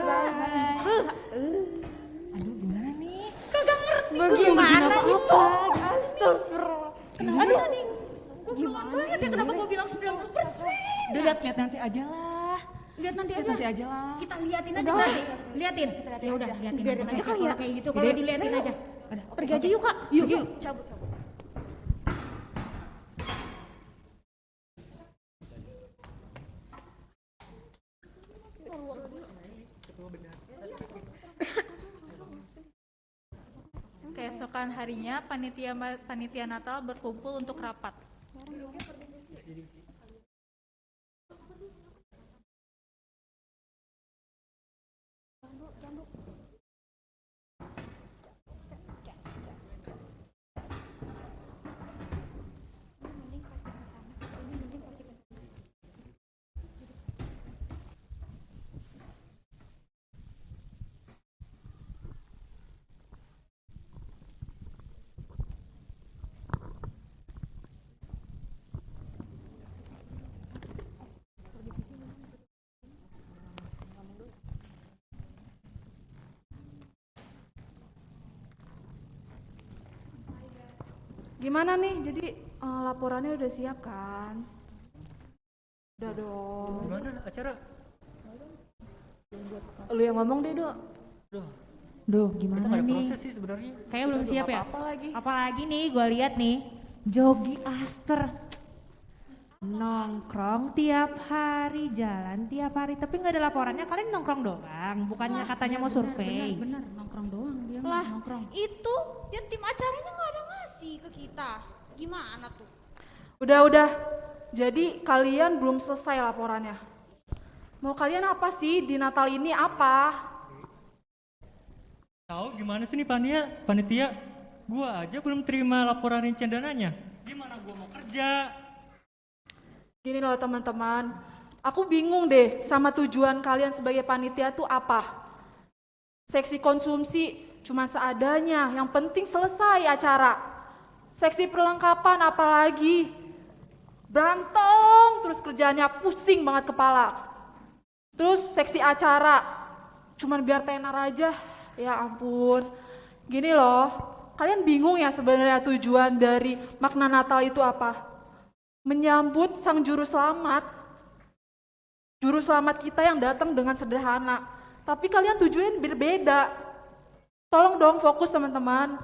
Aduh, gimana nih? Kagak ngerti Gimana gitu. Astagfirullah. Kenapa nih? Gimana ya? Kenapa gue bilang 90%? Udah lihat nanti aja lah. Lihat nanti Lihat aja. nanti aja lah. Kita liatin aja nanti. Liatin. Ya udah, liatin Biarin aja. aja kali ya. Kalau kayak gitu, kalau diliatin aja. Pergi aja yuk kak. Yuk. Cabut. Keesokan harinya, panitia Natal berkumpul untuk rapat. Gimana nih? Jadi laporannya udah siap kan? Udah dong. Gimana acara? Lu yang ngomong deh, Dok. Duh, Kita gimana nggak ada nih? proses sih sebenarnya. Kayaknya belum siap ya. Apa lagi? Apalagi nih, gue lihat nih, Jogi Aster nongkrong tiap hari, jalan tiap hari, tapi nggak ada laporannya. Kalian nongkrong doang, bukannya katanya mau survei. Bener, nongkrong doang dia Lah, nongkrong. itu yang tim acaranya nggak ada ngasih ke kita. Gimana tuh? Udah. Jadi kalian belum selesai laporannya. Mau kalian apa sih di Natal ini apa? Tahu gimana sih nih panitia? Gua aja belum terima laporan rincian dananya. Gimana gua mau kerja? Gini loh teman-teman, aku bingung deh sama tujuan kalian sebagai panitia tuh apa? Seksi konsumsi cuma seadanya, yang penting selesai acara. Seksi perlengkapan apalagi? Berantem terus kerjaannya pusing banget kepala. Terus seksi acara, cuman biar tenar aja. Ya ampun, gini loh, kalian bingung ya sebenarnya tujuan dari makna Natal itu apa? Menyambut sang juru selamat kita yang datang dengan sederhana. Tapi kalian tujuannya berbeda. Tolong dong fokus teman-teman.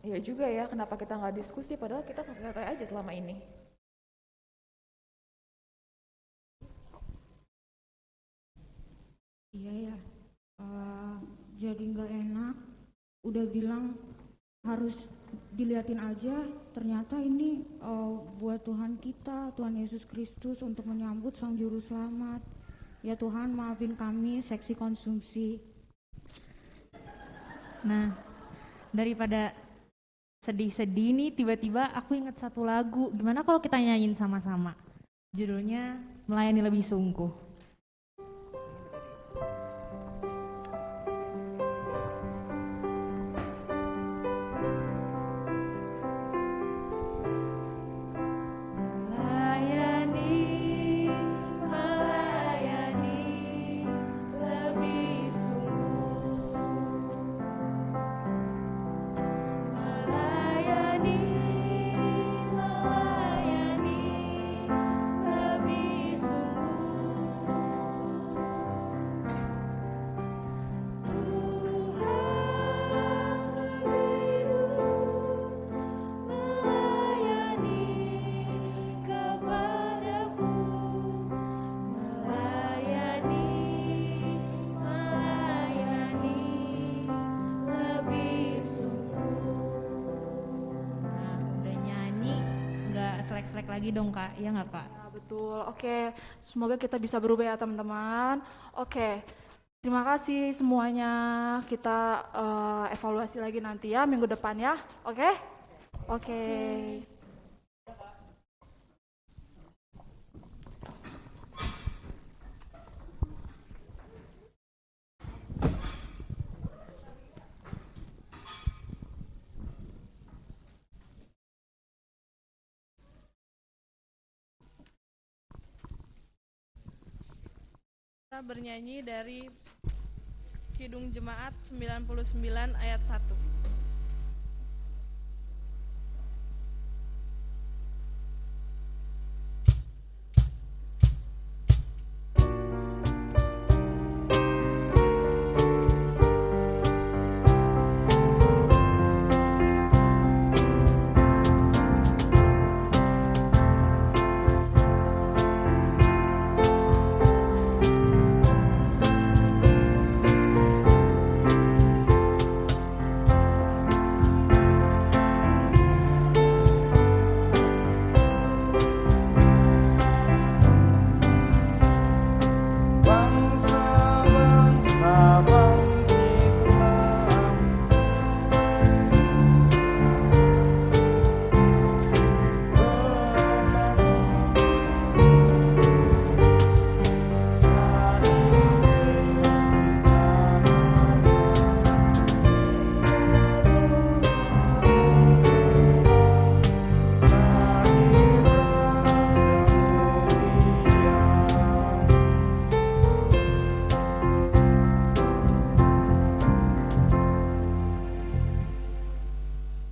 Ya juga ya, kenapa kita nggak diskusi padahal kita santai-santai aja selama ini. jadi nggak enak. Udah bilang harus diliatin aja, ternyata ini buat Tuhan kita, Tuhan Yesus Kristus, untuk menyambut Sang Juru Selamat. Ya Tuhan, maafin kami seksi konsumsi. Nah, daripada sedih-sedih nih, tiba-tiba aku ingat satu lagu. Gimana kalau kita nyanyiin sama-sama? Judulnya Melayani Lebih Sungguh. Selek-selek lagi dong Kak, ya nggak Kak? Ya, betul, oke. Semoga kita bisa berubah ya teman-teman. Oke, terima kasih semuanya. Kita evaluasi lagi nanti ya minggu depan ya, oke? Oke. Kita bernyanyi dari Kidung Jemaat 99 ayat 1.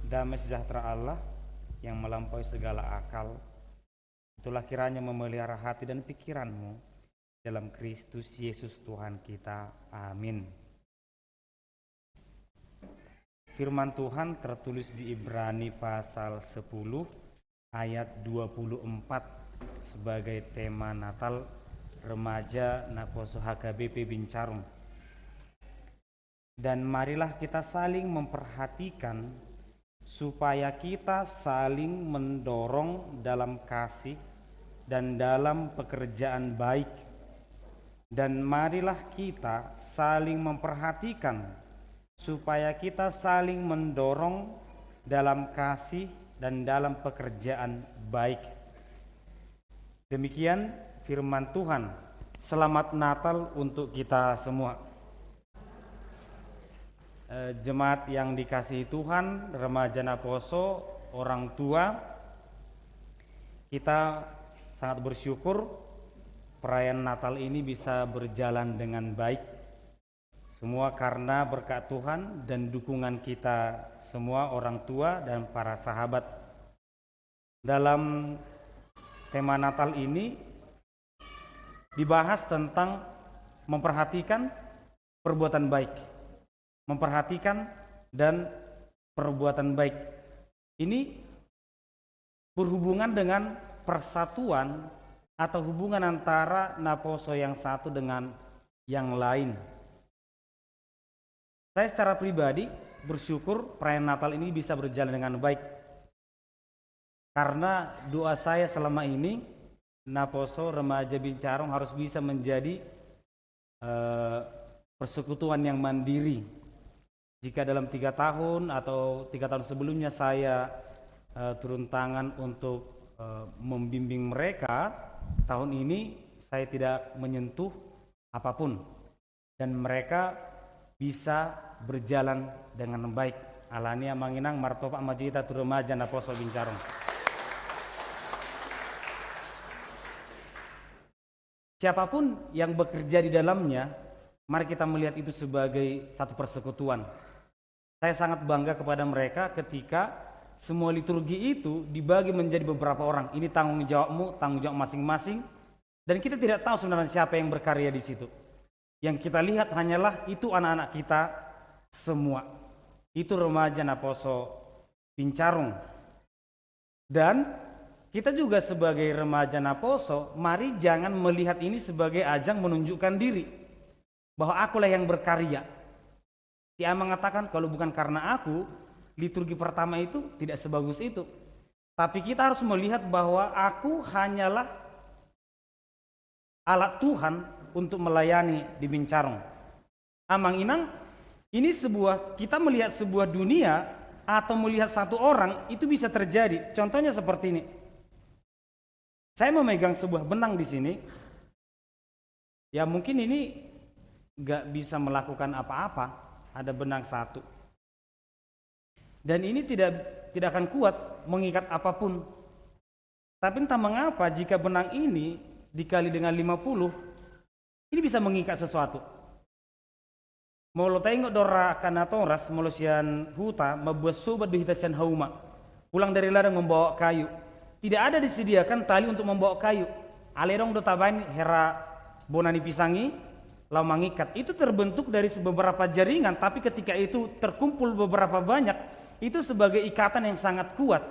Damai sejahtera Allah yang melampaui segala akal, itulah kiranya memelihara hati dan pikiranmu dalam Kristus Yesus Tuhan kita. Amin. Firman Tuhan tertulis di Ibrani pasal 10 ayat 24 sebagai tema Natal Remaja Naposo HKBP Bincarung. Dan marilah kita saling memperhatikan supaya kita saling mendorong dalam kasih dan dalam pekerjaan baik. Dan marilah kita saling memperhatikan supaya kita saling mendorong dalam kasih dan dalam pekerjaan baik. Demikian firman Tuhan. Selamat Natal untuk kita semua. Jemaat yang dikasihi Tuhan, remaja Naposo, orang tua, kita sangat bersyukur perayaan Natal ini bisa berjalan dengan baik. Semua karena berkat Tuhan dan dukungan kita semua orang tua dan para sahabat. Dalam tema Natal ini dibahas tentang memperhatikan perbuatan baik. Memperhatikan dan perbuatan baik. Ini berhubungan dengan persatuan atau hubungan antara Naposo yang satu dengan yang lain. Saya secara pribadi bersyukur perayaan Natal ini bisa berjalan dengan baik. Karena doa saya selama ini, Naposo Remaja Bincarong harus bisa menjadi persekutuan yang mandiri. Jika dalam 3 tahun atau 3 tahun sebelumnya saya turun tangan untuk membimbing mereka, tahun ini saya tidak menyentuh apapun dan mereka bisa berjalan dengan baik. Alania Manginang Martopa Majita Tu Remaja Naposo Bincarong. Siapapun yang bekerja di dalamnya, mari kita melihat itu sebagai satu persekutuan. Saya sangat bangga kepada mereka ketika semua liturgi itu dibagi menjadi beberapa orang. Ini tanggung jawabmu, tanggung jawab masing-masing. Dan kita tidak tahu sebenarnya siapa yang berkarya di situ. Yang kita lihat hanyalah itu anak-anak kita semua. Itu remaja Naposo Bincarong. Dan kita juga sebagai remaja Naposo, mari jangan melihat ini sebagai ajang menunjukkan diri. Bahwa akulah yang berkarya. Dia mengatakan kalau bukan karena aku, liturgi pertama itu tidak sebagus itu. Tapi kita harus melihat bahwa aku hanyalah alat Tuhan untuk melayani di Bincarong. Amang Inang, ini kita melihat sebuah dunia atau melihat satu orang itu bisa terjadi. Contohnya seperti ini. Saya memegang sebuah benang di sini. Ya mungkin ini nggak bisa melakukan apa-apa. Ada benang satu. Dan ini tidak akan kuat mengikat apapun. Tapi entah mengapa jika benang ini dikali dengan 50, ini bisa mengikat sesuatu. Mau lo tengok dora kanatoras, mau lo sian huta, membuat sobat behitasian hauma. Pulang dari ladang membawa kayu. Tidak ada disediakan tali untuk membawa kayu. Alerong do tabain hera bonani pisangi, lau mengikat. Itu terbentuk dari beberapa jaringan, tapi ketika itu terkumpul beberapa banyak, itu sebagai ikatan yang sangat kuat.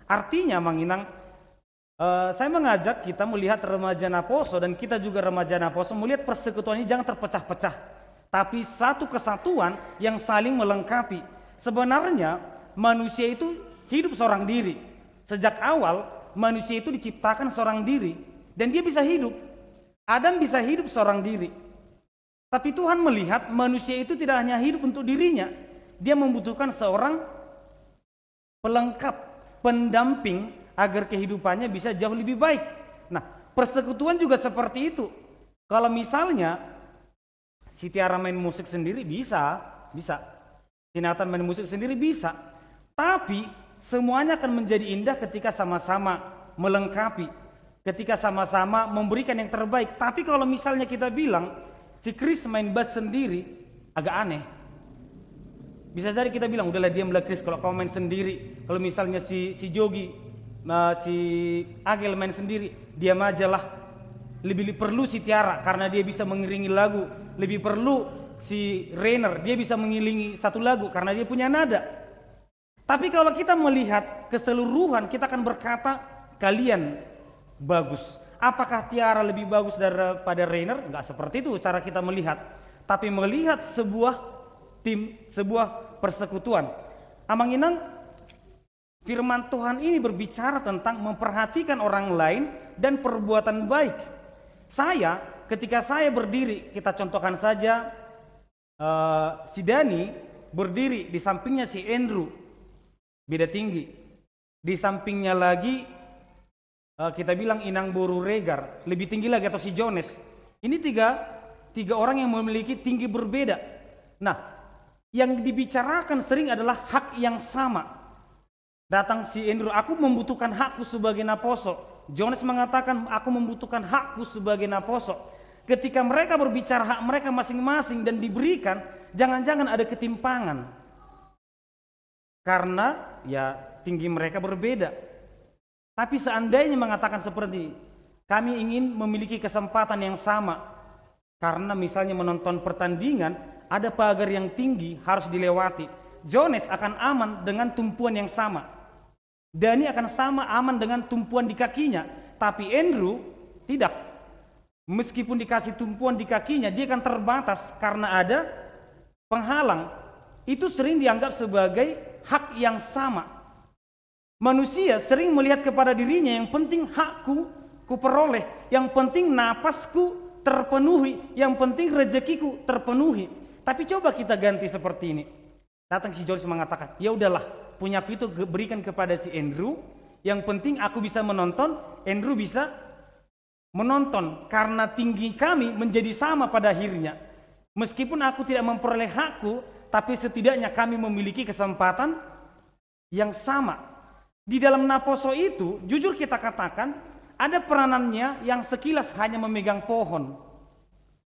Artinya Manginang, saya mengajak kita melihat remaja Naposo dan kita juga remaja Naposo melihat persekutuan ini jangan terpecah-pecah, tapi satu kesatuan yang saling melengkapi. Sebenarnya manusia itu hidup seorang diri. Sejak awal manusia itu diciptakan seorang diri dan dia bisa hidup. Adam bisa hidup seorang diri. Tapi Tuhan melihat manusia itu tidak hanya hidup untuk dirinya, dia membutuhkan seorang pelengkap, pendamping agar kehidupannya bisa jauh lebih baik. Nah, persekutuan juga seperti itu. Kalau misalnya si Tiara main musik sendiri bisa. Si Nathan main musik sendiri bisa. Tapi semuanya akan menjadi indah ketika sama-sama melengkapi, ketika sama-sama memberikan yang terbaik. Tapi kalau misalnya kita bilang si Chris main bass sendiri, agak aneh. Bisa jadi kita bilang, udahlah diamlah Chris kalau kau main sendiri. Kalau misalnya si Jogi, si Agel main sendiri, diam aja lah. Lebih perlu si Tiara karena dia bisa mengiringi lagu. Lebih perlu si Rainer, dia bisa mengiringi satu lagu karena dia punya nada. Tapi kalau kita melihat keseluruhan, kita akan berkata, kalian bagus. Apakah Tiara lebih bagus daripada Rainer? Enggak seperti itu cara kita melihat. Tapi melihat sebuah tim, sebuah persekutuan. Amang Inang, firman Tuhan ini berbicara tentang memperhatikan orang lain dan perbuatan baik. Ketika saya berdiri, kita contohkan saja si Dani berdiri, di sampingnya si Andrew, beda tinggi. Di sampingnya lagi kita bilang Inang Boru Regar, lebih tinggi lagi, atau si Jones. Ini tiga orang yang memiliki tinggi berbeda. Nah, yang dibicarakan sering adalah hak yang sama. Datang si Andrew, aku membutuhkan hakku sebagai Naposo. Jones mengatakan, aku membutuhkan hakku sebagai Naposo. Ketika mereka berbicara hak mereka masing-masing dan diberikan, jangan-jangan ada ketimpangan. Karena ya tinggi mereka berbeda. Tapi seandainya mengatakan seperti kami ingin memiliki kesempatan yang sama, karena misalnya menonton pertandingan ada pagar yang tinggi harus dilewati. Jones akan aman dengan tumpuan yang sama. Dani akan sama aman dengan tumpuan di kakinya. Tapi Andrew tidak. Meskipun dikasih tumpuan di kakinya, dia akan terbatas karena ada penghalang, itu sering dianggap sebagai hak yang sama. Manusia sering melihat kepada dirinya, yang penting hakku kuperoleh, yang penting napasku terpenuhi, yang penting rezekiku terpenuhi. Tapi coba kita ganti seperti ini. Datang si Joyce mengatakan, ya udahlah, punyaku itu berikan kepada si Andrew, yang penting aku bisa menonton, Andrew bisa menonton, karena tinggi kami menjadi sama pada akhirnya. Meskipun aku tidak memperoleh hakku, tapi setidaknya kami memiliki kesempatan yang sama. Di dalam naposo itu, jujur kita katakan, ada peranannya yang sekilas hanya memegang pohon.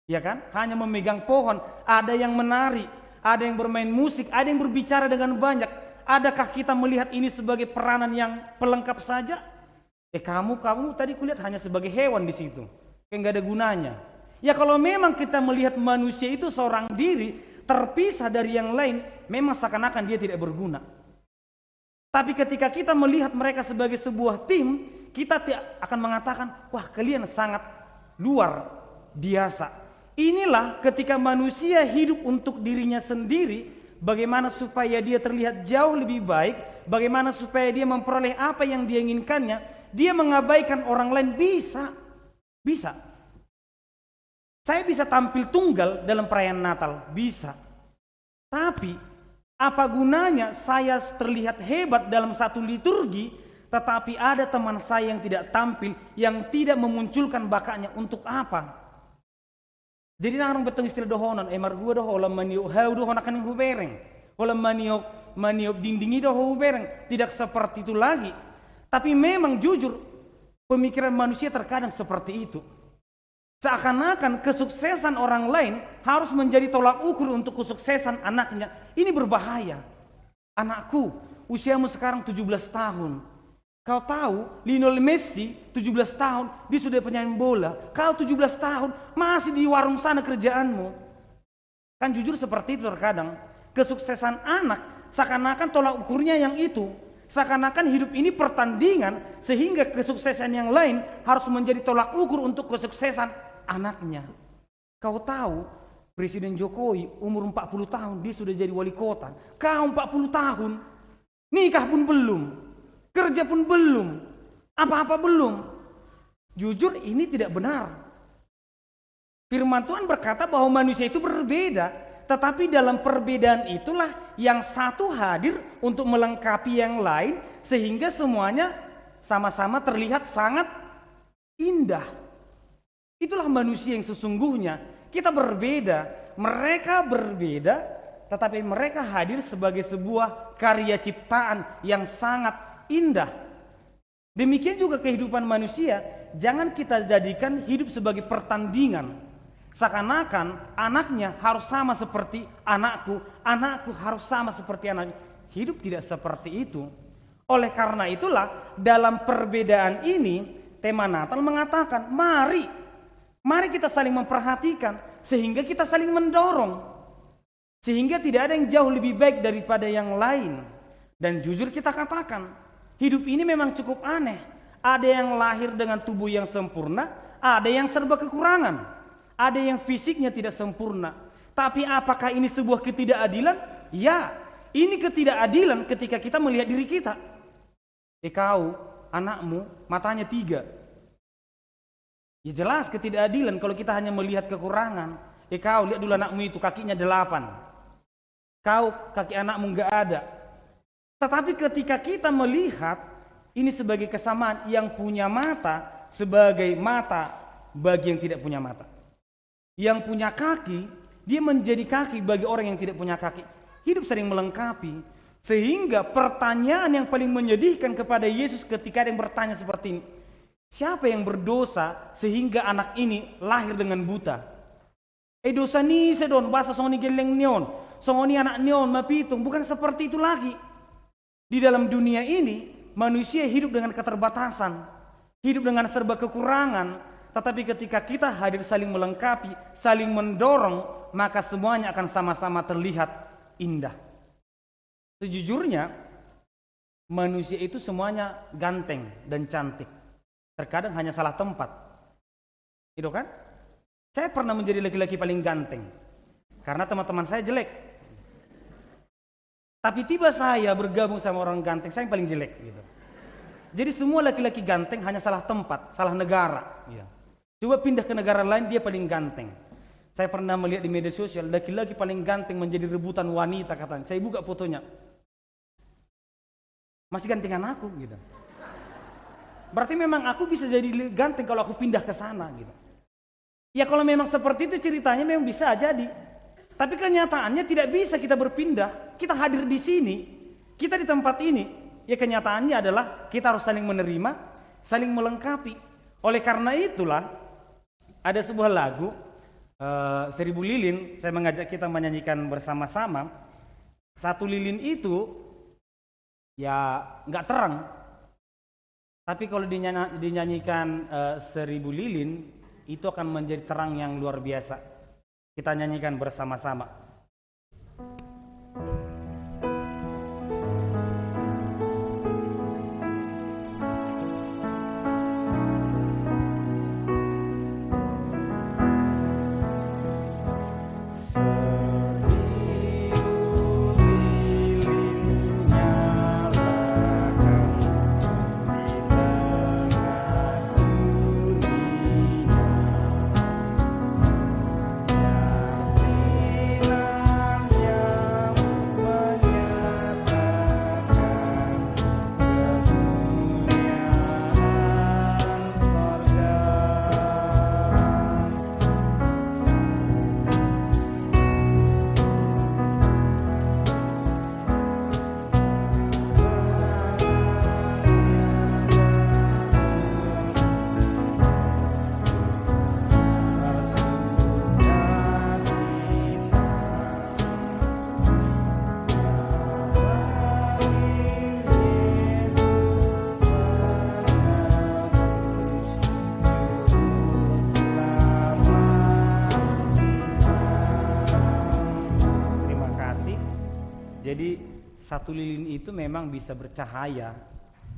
Ya kan? Hanya memegang pohon. Ada yang menari, ada yang bermain musik, ada yang berbicara dengan banyak. Adakah kita melihat ini sebagai peranan yang pelengkap saja? Kamu tadi kulihat hanya sebagai hewan di situ. Kayak nggak ada gunanya. Ya kalau memang kita melihat manusia itu seorang diri, terpisah dari yang lain, memang seakan-akan dia tidak berguna. Tapi ketika kita melihat mereka sebagai sebuah tim, kita akan mengatakan, wah kalian sangat luar biasa. Inilah ketika manusia hidup untuk dirinya sendiri, bagaimana supaya dia terlihat jauh lebih baik, bagaimana supaya dia memperoleh apa yang dia inginkannya, dia mengabaikan orang lain. Bisa. Saya bisa tampil tunggal dalam perayaan Natal, bisa. Tapi apa gunanya saya terlihat hebat dalam satu liturgi, tetapi ada teman saya yang tidak tampil, yang tidak memunculkan bakatnya? Untuk apa? Jadi orang beteng istilah dohonan, emar gua doh olam maniok hau dohon akan hubereng, olam maniok dindingi doh hubereng. Tidak seperti itu lagi. Tapi memang jujur, pemikiran manusia terkadang seperti itu. Seakan-akan kesuksesan orang lain harus menjadi tolak ukur untuk kesuksesan anaknya. Ini berbahaya. Anakku, usiamu sekarang 17 tahun. Kau tahu Lionel Messi 17 tahun, dia sudah penyanyi bola. Kau 17 tahun, masih di warung sana kerjaanmu. Kan jujur seperti itu terkadang. Kesuksesan anak seakan-akan tolak ukurnya yang itu. Seakan-akan hidup ini pertandingan, sehingga kesuksesan yang lain harus menjadi tolak ukur untuk kesuksesan anaknya. Kau tahu Presiden Jokowi umur 40 tahun dia sudah jadi wali kota. Kau 40 tahun, nikah pun belum, kerja pun belum, apa-apa belum. Jujur ini tidak benar. Firman Tuhan berkata bahwa manusia itu berbeda, tetapi dalam perbedaan itulah yang satu hadir untuk melengkapi yang lain, sehingga semuanya sama-sama terlihat sangat indah. Itulah manusia yang sesungguhnya. Kita berbeda, mereka berbeda, tetapi mereka hadir sebagai sebuah karya ciptaan yang sangat indah. Demikian juga kehidupan manusia, jangan kita jadikan hidup sebagai pertandingan. Seakan-akan anaknya harus sama seperti anakku, anakku harus sama seperti anaknya. Hidup tidak seperti itu. Oleh karena itulah dalam perbedaan ini, tema Natal mengatakan, mari kita saling memperhatikan, sehingga kita saling mendorong, sehingga tidak ada yang jauh lebih baik daripada yang lain. Dan jujur kita katakan, hidup ini memang cukup aneh. Ada yang lahir dengan tubuh yang sempurna, ada yang serba kekurangan, ada yang fisiknya tidak sempurna. Tapi apakah ini sebuah ketidakadilan? Ya, ini ketidakadilan ketika kita melihat diri kita. Kau, anakmu, matanya 3. Ya jelas ketidakadilan kalau kita hanya melihat kekurangan. Kau lihat dulu anakmu itu kakinya 8. Kau kaki anakmu enggak ada. Tetapi ketika kita melihat ini sebagai kesamaan, yang punya mata sebagai mata bagi yang tidak punya mata. Yang punya kaki, dia menjadi kaki bagi orang yang tidak punya kaki. Hidup sering melengkapi. Sehingga pertanyaan yang paling menyedihkan kepada Yesus ketika ada yang bertanya seperti ini. Siapa yang berdosa sehingga anak ini lahir dengan buta? Dosa ni sedon bahasa songoni geleng neon, songoni anak neon mapitung. Bukan seperti itu lagi. Di dalam dunia ini manusia hidup dengan keterbatasan, hidup dengan serba kekurangan. Tetapi ketika kita hadir saling melengkapi, saling mendorong, maka semuanya akan sama-sama terlihat indah. Sejujurnya manusia itu semuanya ganteng dan cantik. Terkadang hanya salah tempat. Itu kan? Saya pernah menjadi laki-laki paling ganteng. Karena teman-teman saya jelek. Tapi tiba saya bergabung sama orang ganteng, saya yang paling jelek gitu. Jadi semua laki-laki ganteng hanya salah tempat, salah negara. Ya. Coba pindah ke negara lain, dia paling ganteng. Saya pernah melihat di media sosial, laki-laki paling ganteng menjadi rebutan wanita katanya. Saya buka fotonya, masih gantengan aku gitu. Berarti memang aku bisa jadi ganteng kalau aku pindah ke sana gitu. Ya kalau memang seperti itu ceritanya memang bisa jadi. Tapi kenyataannya tidak bisa kita berpindah. Kita hadir di sini, kita di tempat ini. Ya kenyataannya adalah kita harus saling menerima, saling melengkapi. Oleh karena itulah ada sebuah lagu 1000 lilin, saya mengajak kita menyanyikan bersama-sama. 1 lilin itu ya nggak terang, tapi kalau dinyanyikan 1000 lilin itu akan menjadi terang yang luar biasa. Kita nyanyikan bersama-sama. Jadi 1 lilin itu memang bisa bercahaya,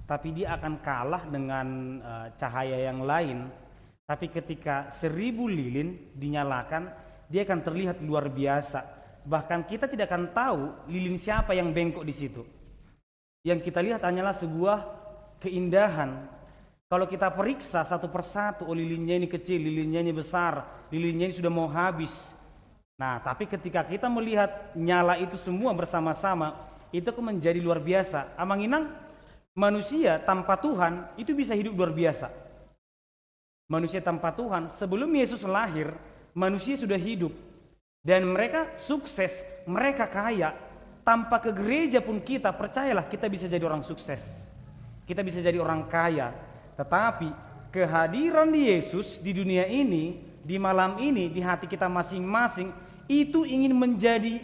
tapi dia akan kalah dengan cahaya yang lain. Tapi ketika 1000 lilin dinyalakan, dia akan terlihat luar biasa. Bahkan kita tidak akan tahu lilin siapa yang bengkok di situ. Yang kita lihat hanyalah sebuah keindahan. Kalau kita periksa satu persatu, oh lilinnya ini kecil, lilinnya ini besar, lilinnya ini sudah mau habis. Nah, tapi ketika kita melihat nyala itu semua bersama-sama, itu akan menjadi luar biasa. Amanginang, manusia tanpa Tuhan itu bisa hidup luar biasa. Manusia tanpa Tuhan, sebelum Yesus lahir, manusia sudah hidup. Dan mereka sukses, mereka kaya. Tanpa ke gereja pun kita, percayalah kita bisa jadi orang sukses. Kita bisa jadi orang kaya. Tetapi kehadiran Yesus di dunia ini, di malam ini, di hati kita masing-masing, itu ingin menjadi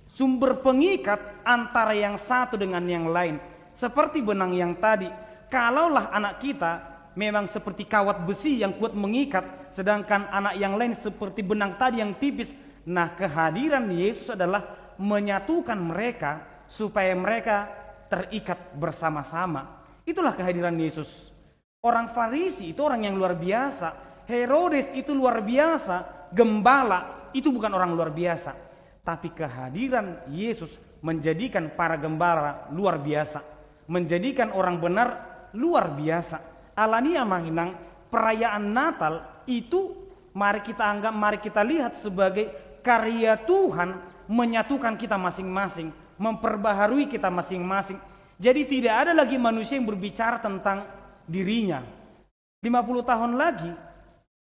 sumber pengikat antara yang satu dengan yang lain. Seperti benang yang tadi, kalaulah anak kita memang seperti kawat besi yang kuat mengikat, sedangkan anak yang lain seperti benang tadi yang tipis. Nah, kehadiran Yesus adalah menyatukan mereka supaya mereka terikat bersama-sama. Itulah kehadiran Yesus. Orang Farisi itu orang yang luar biasa, Herodes itu luar biasa, gembala itu bukan orang luar biasa. Tapi kehadiran Yesus menjadikan para gembala luar biasa, menjadikan orang benar luar biasa. Alania manginang, perayaan Natal itu mari kita anggap, mari kita lihat sebagai karya Tuhan menyatukan kita masing-masing, memperbaharui kita masing-masing. Jadi tidak ada lagi manusia yang berbicara tentang dirinya. 50 tahun lagi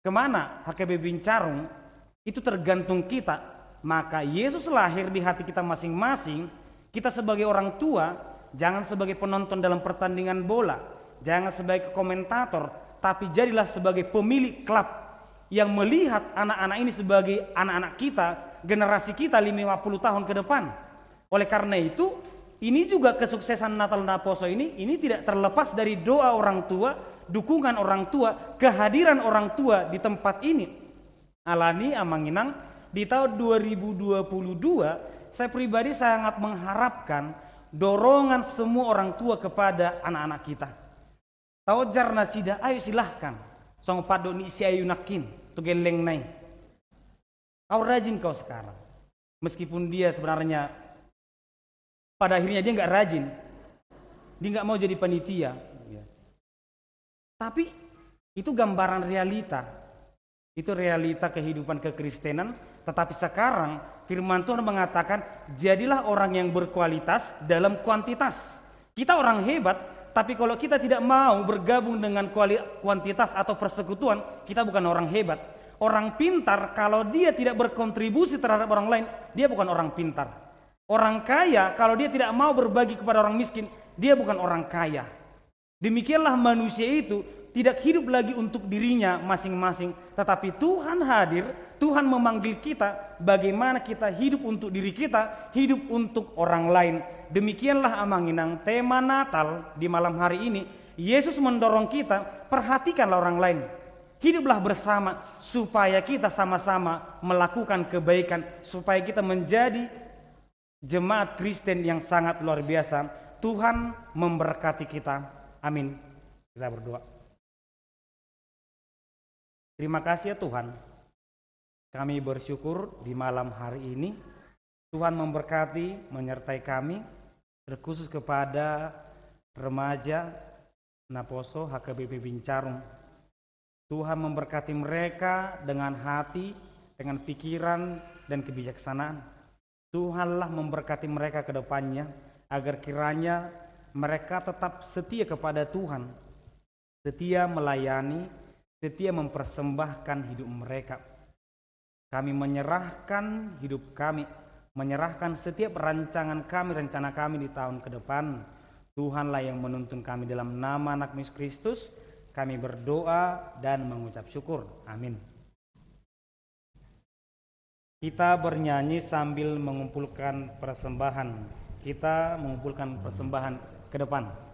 kemana HKB Bincarung itu tergantung kita. Maka Yesus lahir di hati kita masing-masing. Kita sebagai orang tua, jangan sebagai penonton dalam pertandingan bola, jangan sebagai komentator, tapi jadilah sebagai pemilik klub yang melihat anak-anak ini sebagai anak-anak kita, generasi kita 50 tahun ke depan. Oleh karena itu, ini juga kesuksesan Natal dan Poso ini tidak terlepas dari doa orang tua, dukungan orang tua, kehadiran orang tua di tempat ini. Alani amanginang, di tahun 2022 saya pribadi sangat mengharapkan dorongan semua orang tua kepada anak-anak kita. Tahu jarna sida, ayo silahkan. Song pado ni si ayu nakin, tu geleng nai. Kau rajin kau sekarang. Meskipun dia sebenarnya pada akhirnya dia nggak rajin, dia nggak mau jadi panitia. Tapi itu gambaran realita, itu realita kehidupan kekristenan. Tetapi sekarang firman Tuhan mengatakan, jadilah orang yang berkualitas dalam kuantitas. Kita orang hebat, tapi kalau kita tidak mau bergabung dengan kuantitas atau persekutuan, kita bukan orang hebat. Orang pintar kalau dia tidak berkontribusi terhadap orang lain, dia bukan orang pintar. Orang kaya kalau dia tidak mau berbagi kepada orang miskin, dia bukan orang kaya. Demikianlah manusia itu tidak hidup lagi untuk dirinya masing-masing, tetapi Tuhan hadir, Tuhan memanggil kita bagaimana kita hidup untuk diri kita, hidup untuk orang lain. Demikianlah Amanginang tema Natal di malam hari ini. Yesus mendorong kita, perhatikanlah orang lain. Hiduplah bersama supaya kita sama-sama melakukan kebaikan, supaya kita menjadi jemaat Kristen yang sangat luar biasa. Tuhan memberkati kita. Amin. Kita berdoa. Terima kasih ya Tuhan. Kami bersyukur di malam hari ini Tuhan memberkati, menyertai kami, terkhusus kepada remaja Naposo HKBP Bincarung. Tuhan memberkati mereka dengan hati, dengan pikiran dan kebijaksanaan. Tuhanlah memberkati mereka ke depannya, agar kiranya mereka tetap setia kepada Tuhan, setia melayani, setia mempersembahkan hidup mereka. Kami menyerahkan hidup kami, menyerahkan setiap rancangan kami, rencana kami di tahun ke depan. Tuhanlah yang menuntun kami. Dalam nama anak Yesus Kristus kami berdoa dan mengucap syukur. Amin. Kita bernyanyi sambil mengumpulkan persembahan. Kita mengumpulkan persembahan ke depan.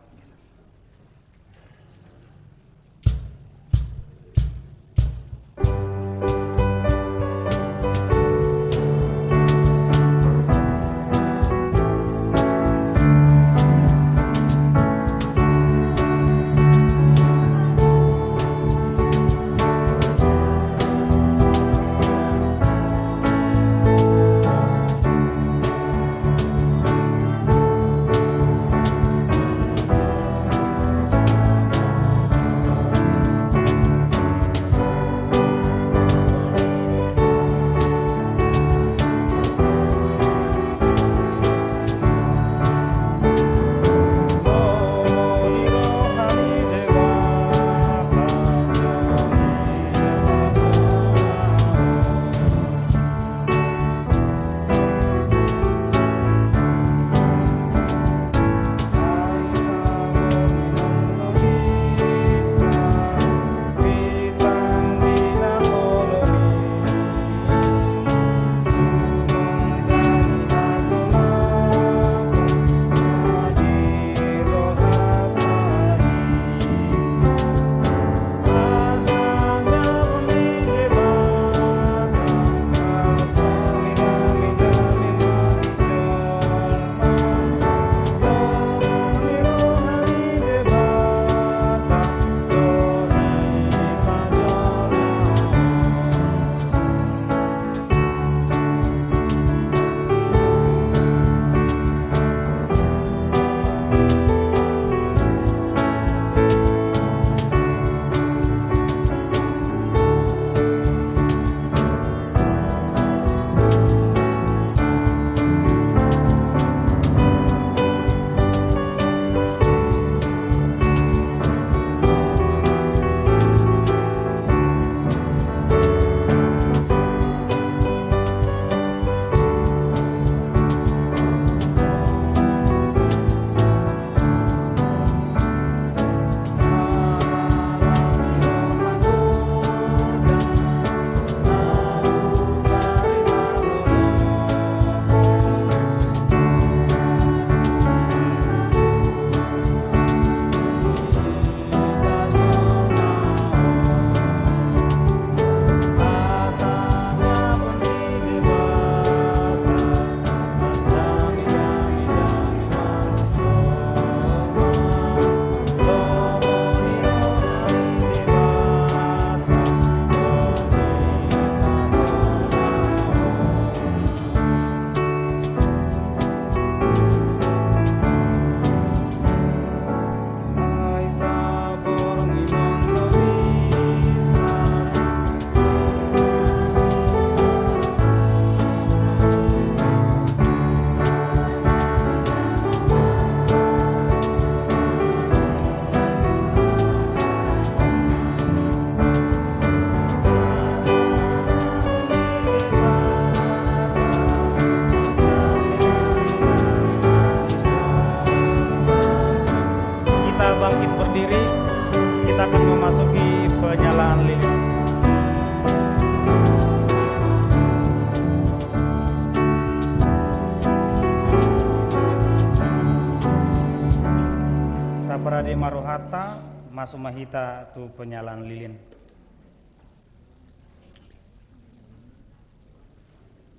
termasuk Mahita tu penyalaan lilin.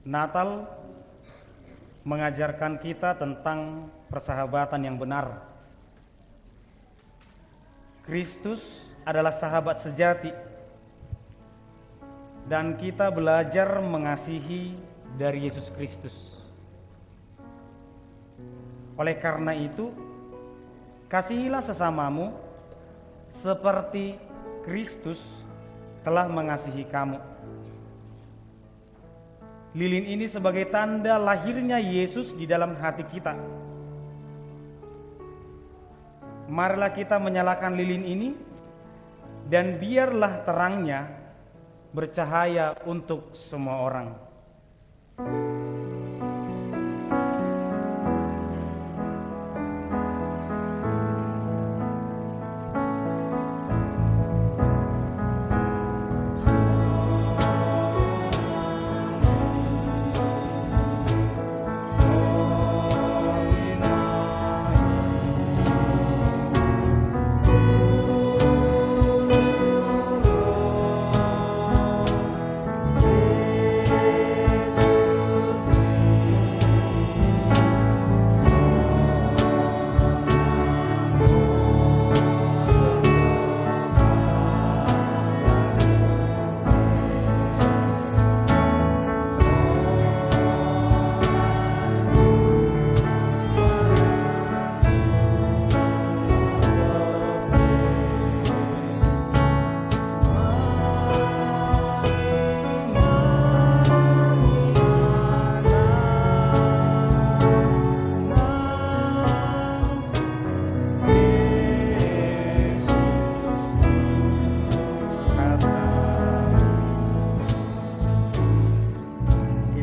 Natal mengajarkan kita tentang persahabatan yang benar. Kristus adalah sahabat sejati dan kita belajar mengasihi dari Yesus Kristus. Oleh karena itu, kasihilah sesamamu seperti Kristus telah mengasihi kamu. Lilin ini sebagai tanda lahirnya Yesus di dalam hati kita. Marilah kita menyalakan lilin ini dan biarlah terangnya bercahaya untuk semua orang.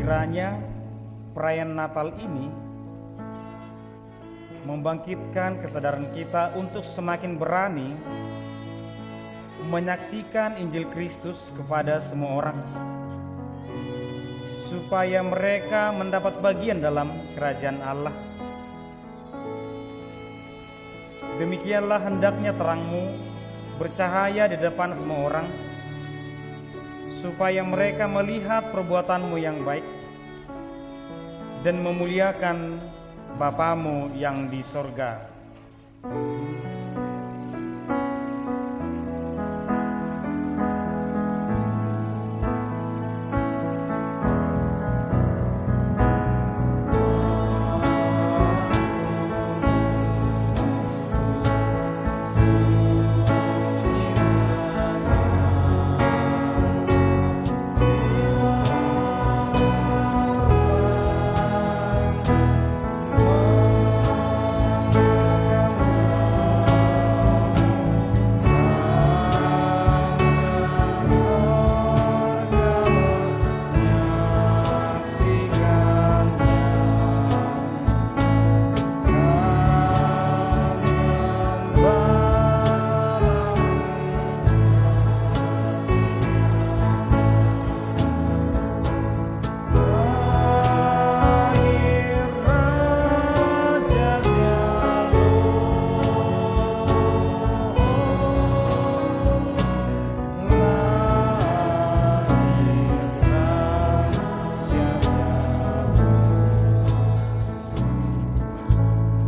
Kiranya perayaan Natal ini membangkitkan kesadaran kita untuk semakin berani menyaksikan Injil Kristus kepada semua orang, supaya mereka mendapat bagian dalam kerajaan Allah. Demikianlah hendaknya terangmu bercahaya di depan semua orang, supaya mereka melihat perbuatanmu yang baik dan memuliakan Bapamu yang di sorga.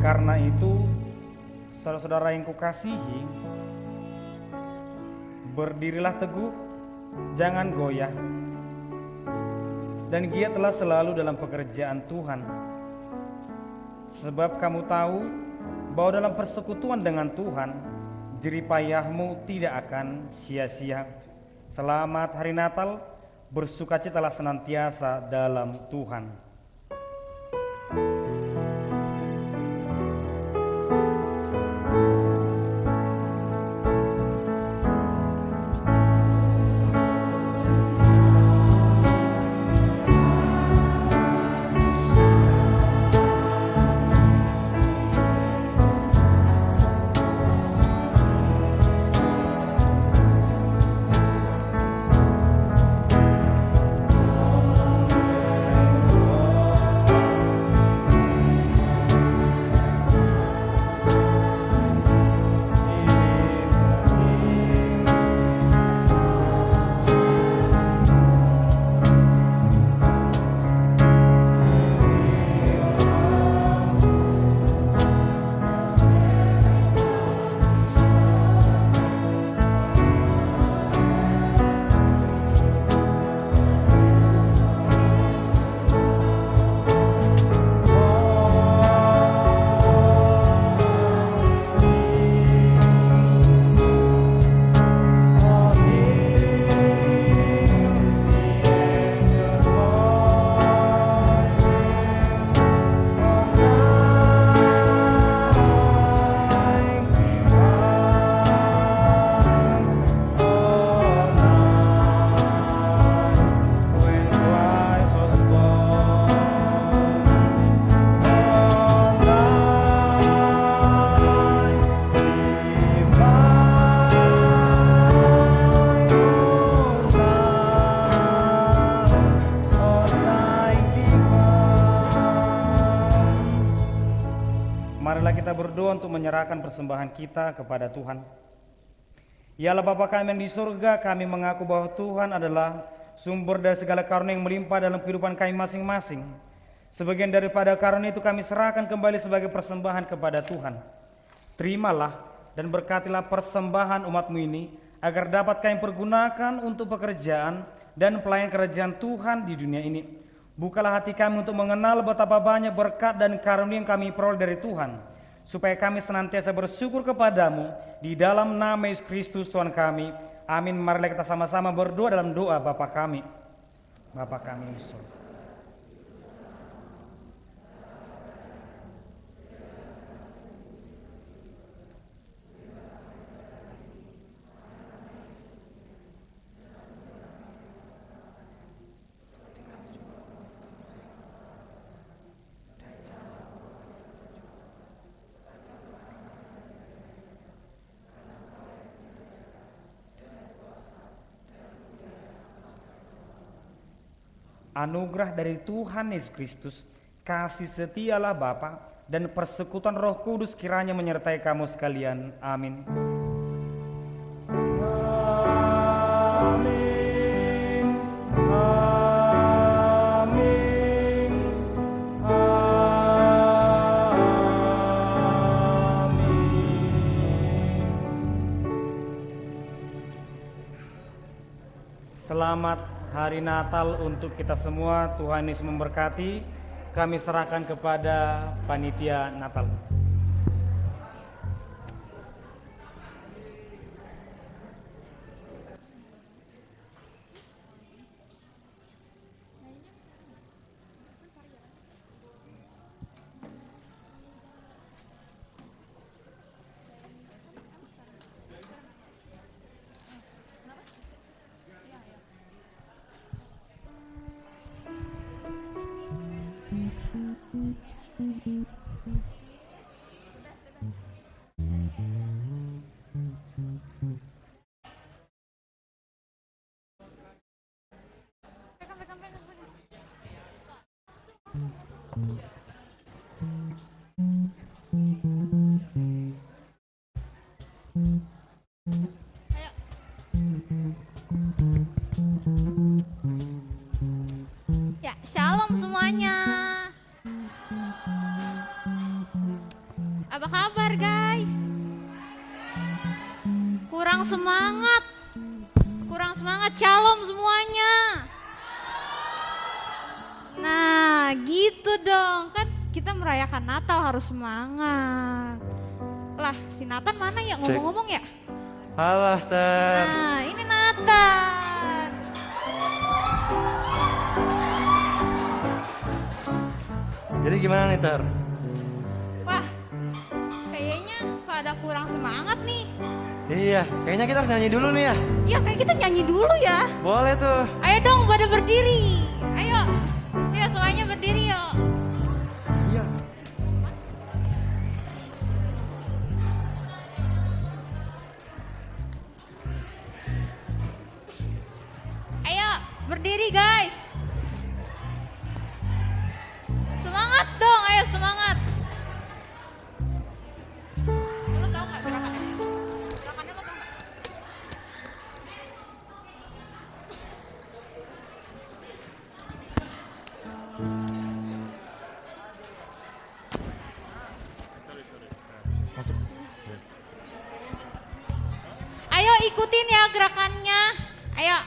Karena itu, saudara-saudara yang kukasihi, berdirilah teguh, jangan goyah, dan giatlah selalu dalam pekerjaan Tuhan. Sebab kamu tahu bahwa dalam persekutuan dengan Tuhan, jerih payahmu tidak akan sia-sia. Selamat Hari Natal, bersukacitalah senantiasa dalam Tuhan. berdoa untuk menyerahkan persembahan kita kepada Tuhan. Ya Allah Bapa kami yang di surga, kami mengaku bahwa Tuhan adalah sumber dari segala karunia yang melimpah dalam kehidupan kami masing-masing. Sebagian daripada karunia itu kami serahkan kembali sebagai persembahan kepada Tuhan. Terimalah dan berkatilah persembahan umat-Mu ini, agar dapat kami pergunakan untuk pekerjaan dan pelayan kerajaan Tuhan di dunia ini. Bukalah hati kami untuk mengenal betapa banyak berkat dan karunia yang kami peroleh dari Tuhan, supaya kami senantiasa bersyukur kepadamu di dalam nama Yesus Kristus Tuhan kami. Amin. Marilah kita sama-sama berdoa dalam doa Bapa kami. Bapa kami di surga. Anugerah dari Tuhan Yesus Kristus, kasih setialah Bapa, dan persekutuan Roh Kudus kiranya menyertai kamu sekalian. Amin. Selamat Hari Natal untuk kita semua. Tuhan Yesus memberkati. Kami serahkan kepada panitia Natal. Ya, shalom semuanya. Apa kabar guys? Kurang semangat. Shalom semuanya. Nah, gitu dong. Kan kita merayakan Natal harus semangat. Lah, si Nathan mana ya ngomong-ngomong ya? Halo, Aster. Nah, ini Nathan. Jadi gimana nih, Ter? Wah, kayaknya pada kurang semangat nih. Iya, kayaknya kita harus nyanyi dulu nih ya. Iya, kayak kita nyanyi dulu ya. Boleh tuh. Ayo dong pada berdiri. Ayo. Ayo semuanya berdiri yuk. Iya. Ayo berdiri guys. Semangat dong, ayo semangat. Lo tau gak gerakannya? Gerakannya lo tau gak? Ayo ikutin ya gerakannya. Ayo.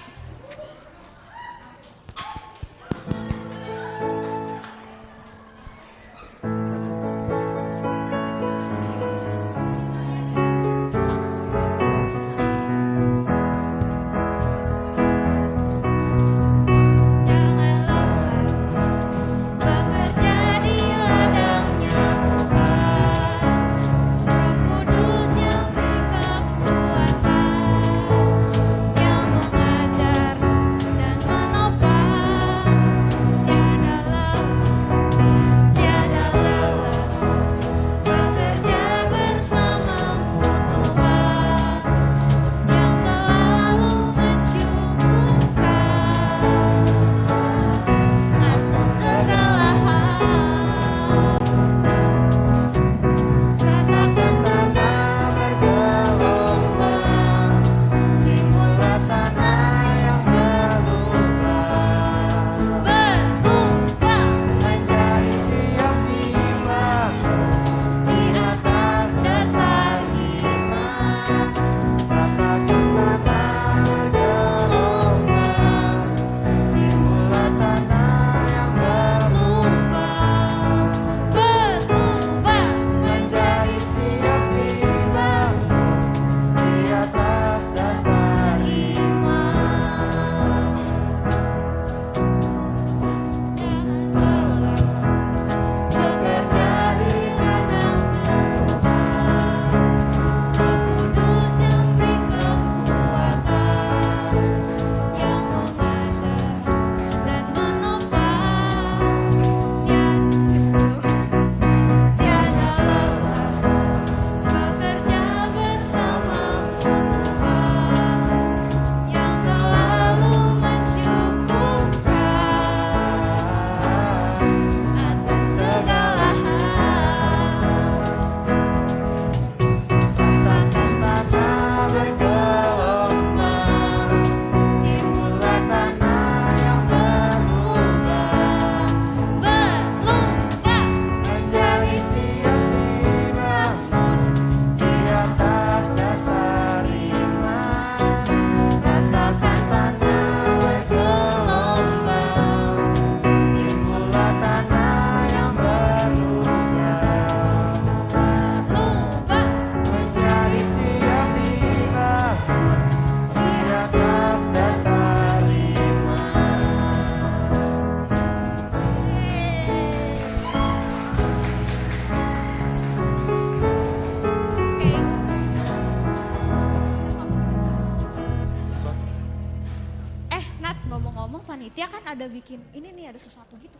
ngomong-ngomong panitia kan ada bikin ini nih, ada sesuatu gitu.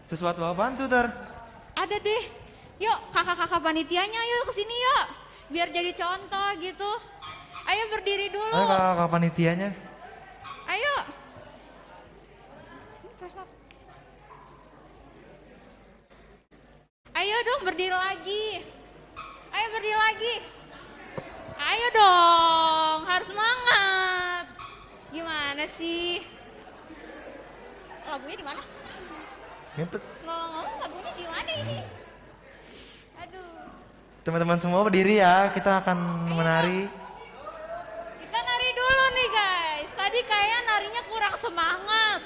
Sesuatu apaan tuh, Tar? Ada deh. Yuk kakak-kakak panitianya yuk kesini yuk. Biar jadi contoh gitu. Ayo berdiri dulu. Ayo kakak panitianya. Ayo. Ayo dong berdiri lagi. Ayo berdiri lagi. Ayo dong, harus semangat. Gimana sih? Lagunya di mana? Ngintip. Ngomong-ngomong lagunya di mana ini? Aduh. Teman-teman semua berdiri ya, kita akan menari. Kita nari dulu nih guys. Tadi kayak narinya kurang semangat.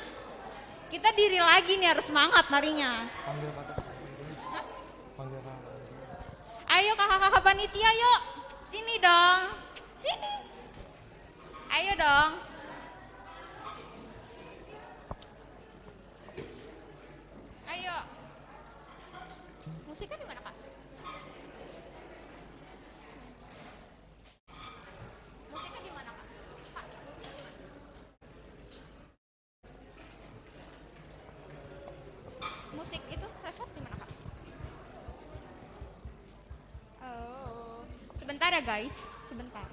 Kita diri lagi nih, harus semangat narinya. Ayo kakak-kakak panitia yuk. Sini dong. Sini. Ayo dong. Ayo. Musiknya di mana, Kak? Musiknya di mana, Kak? Kak, musiknya di mana? Musik itu respon di mana, Kak? Oh. Sebentar ya, guys. Sebentar.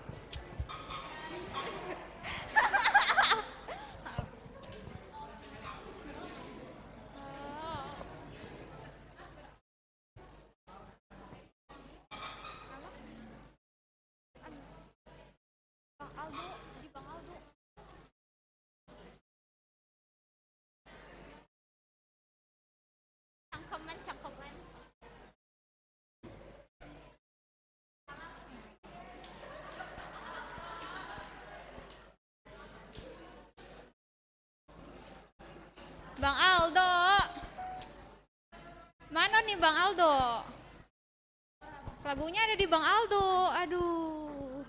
Bang Aldo, di Bang Aldo. Cangkeman, cangkeman. Bang Aldo. Mana nih Bang Aldo? Lagunya ada di Bang Aldo. Aduh.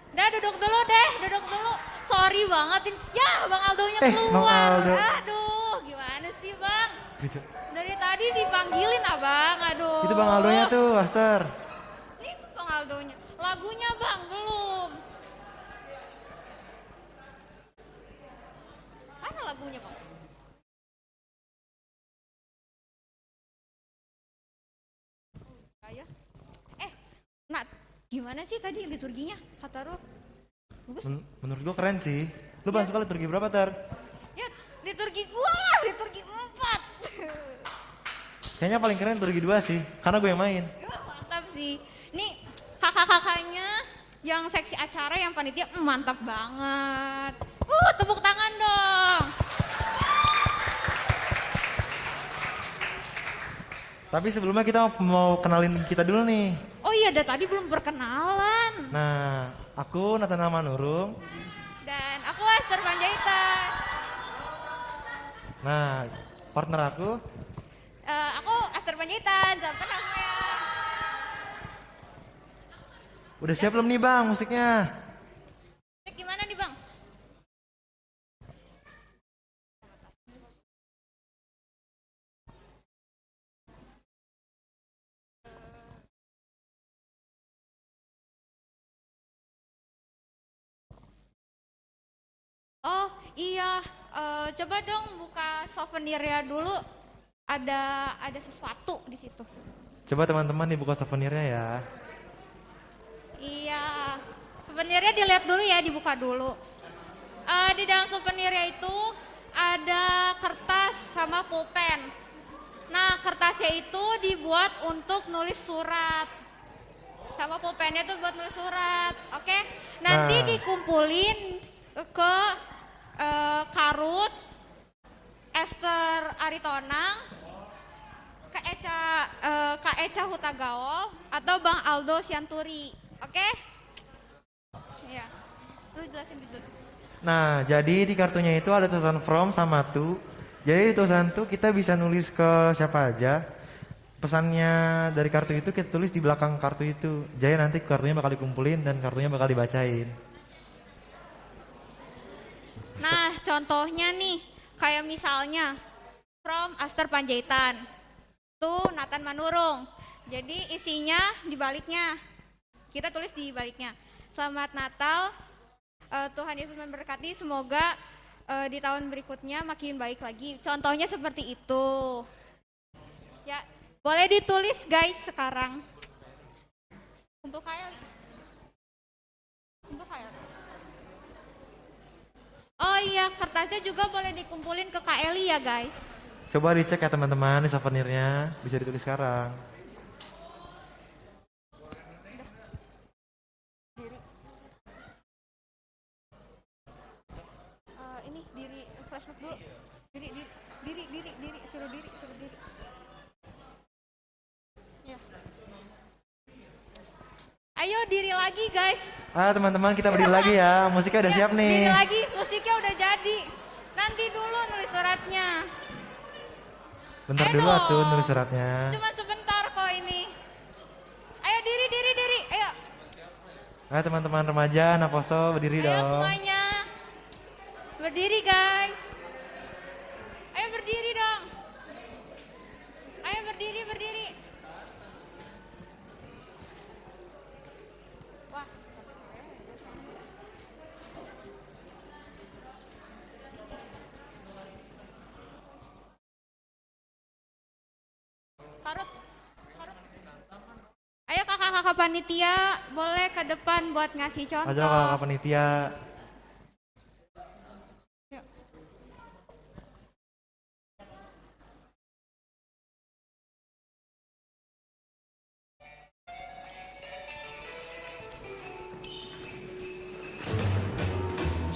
Udah duduk dulu deh, duduk dulu. Sorry banget ini. Ya, Bang Aldonya keluar. Bang Aldo. Aduh, gimana sih, Bang? Gitu. Dari tadi dipanggilin, Abang. Aduh. Itu Bang Aldonya tuh, Aster. Ini Bang Aldonya. Lagunya, Bang, belum. Mana lagunya, Bang? Kayak. Nat, gimana sih tadi liturginya? Kata Ruh. Bagus. Menurut gua keren sih. Lu paling suka liturgi berapa, Tar? Ya, liturgi gua lah, liturgi 4. Kayaknya paling keren liturgi 2 sih, karena gue yang main. Mantap sih. Nih, kakak-kakaknya yang seksi acara, yang panitia, mantap banget. Tepuk tangan dong. Tapi sebelumnya kita mau kenalin kita dulu nih. Oh iya, dari tadi belum perkenalan. Nah, aku Nathanael Manurung. Dan aku Esther Panjaitan. Nah, partner aku. Aku Esther Panjaitan, salam kenal semua. Udah siap belum nih Bang musiknya? Gimana nih Bang? Oh iya, coba dong buka souvenirnya dulu. Ada sesuatu di situ. Coba teman-teman dibuka souvenirnya ya. Iya, souvenirnya dilihat dulu ya, dibuka dulu. Di dalam souvenirnya itu ada kertas sama pulpen. Nah, kertasnya itu dibuat untuk nulis surat. Sama pulpennya itu buat nulis surat, oke? Nanti dikumpulin ke Karut, Esther Aritonang, Kak Eca Hutagaol, atau Bang Aldo Sianturi, oke? Iya, lu jelasin. Nah, jadi di kartunya itu ada tulisan from sama to. Jadi di tulisan to kita bisa nulis ke siapa aja. Pesannya dari kartu itu kita tulis di belakang kartu itu. Jadi nanti kartunya bakal dikumpulin dan kartunya bakal dibacain. Nah, contohnya nih, kayak misalnya from Esther Panjaitan to Nathan Manurung. Jadi isinya di baliknya. Kita tulis di baliknya. Selamat Natal Tuhan Yesus memberkati, semoga di tahun berikutnya makin baik lagi. Contohnya seperti itu. Ya, boleh ditulis guys sekarang. Kumpul KL. Kumpul KL. Oh iya, kertasnya juga boleh dikumpulin ke KLI ya guys. Coba dicek ya teman-teman di souvenirnya, bisa ditulis sekarang. Ini diri flashback dulu. Diri, suruh diri. Ya. Ayo diri lagi guys. Teman-teman kita berdiri lagi ya, musiknya udah siap nih. Diri lagi, musiknya udah jadi. Nanti dulu nulis suratnya. Bentar dulu atuh nulis suratnya. Cuma sebentar kok ini. Ayo diri. Ayo. Ayo teman-teman remaja, anak poso berdiri Ayo dong. semuanya. Berdiri guys. Ayo berdiri dong. Ayo berdiri. Wah. Karut. Ayo kakak-kakak panitia, boleh ke depan buat ngasih contoh. Ayo kakak panitia.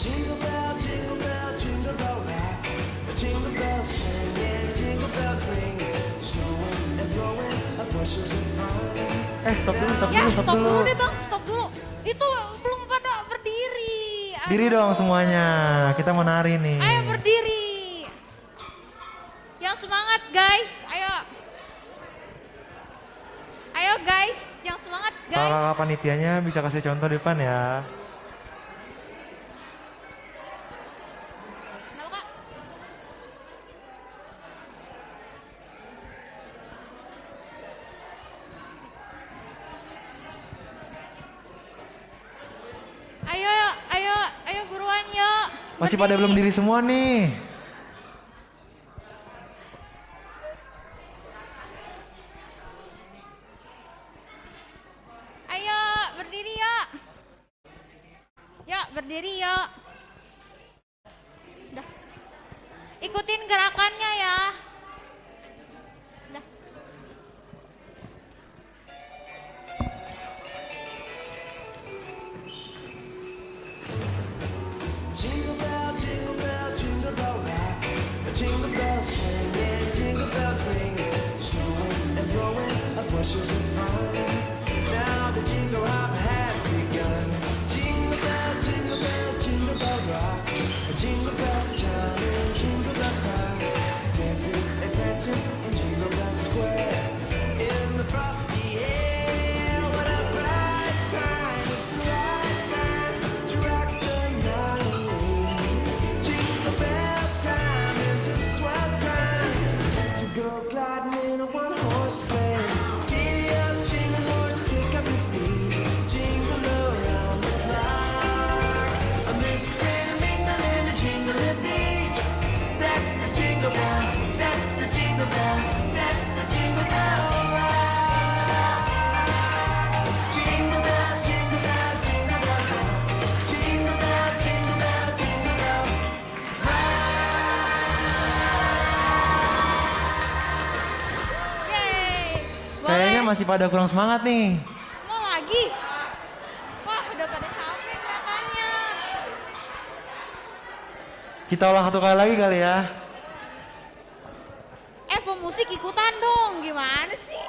Jingle bell, jingle bell, jingle bell rock. Jingle bells swinging, jingle bells ringing, snowing and blowing up bushels of fun. Stop dulu. Stop dulu deh bang, stop dulu. Itu belum pada berdiri. Diri dong semuanya, kita mau nari nih. Ayo berdiri. Yang semangat guys, ayo. Ayo guys, yang semangat guys. Kakak panitianya bisa kasih contoh di depan ya. Ayo buruan yuk. Masih pada belum diri semua nih. Ayo berdiri yuk. Yuk berdiri yuk. Udah. Ikutin gerakannya ya. Udah. Jingle bell, jingle bell, jingle bell rock. Jingle bells swinging, jingle bells ringing, snowing and blowing up bushels of fun. Now the jingle hop has begun. Jingle bell, jingle bell, jingle bell rock. Jingle bells chiming, jingle bell time, dancing and prancing in Jingle Bell Square. In the frosty air, what a bright time! It's the right time to rock the night away. Jingle bell time is a swell time to go gliding in a one-horse sleigh. Giddy up, jingle horse, pick up your feet, jingle around the clock. A mix and a mingle and a jingling beat. That's the jingle bell, that's the jingle bell, that's the jingle bell rock. Jingle bell, jingle bell, jingle bell rock. Jingle bell, jingle bell, jingle bell Kayaknya masih pada kurang semangat nih. Mau lagi? Wah udah pada capek kelihatannya. Kita ulang satu kali lagi kali ya. Pemusik ikutan dong, gimana sih?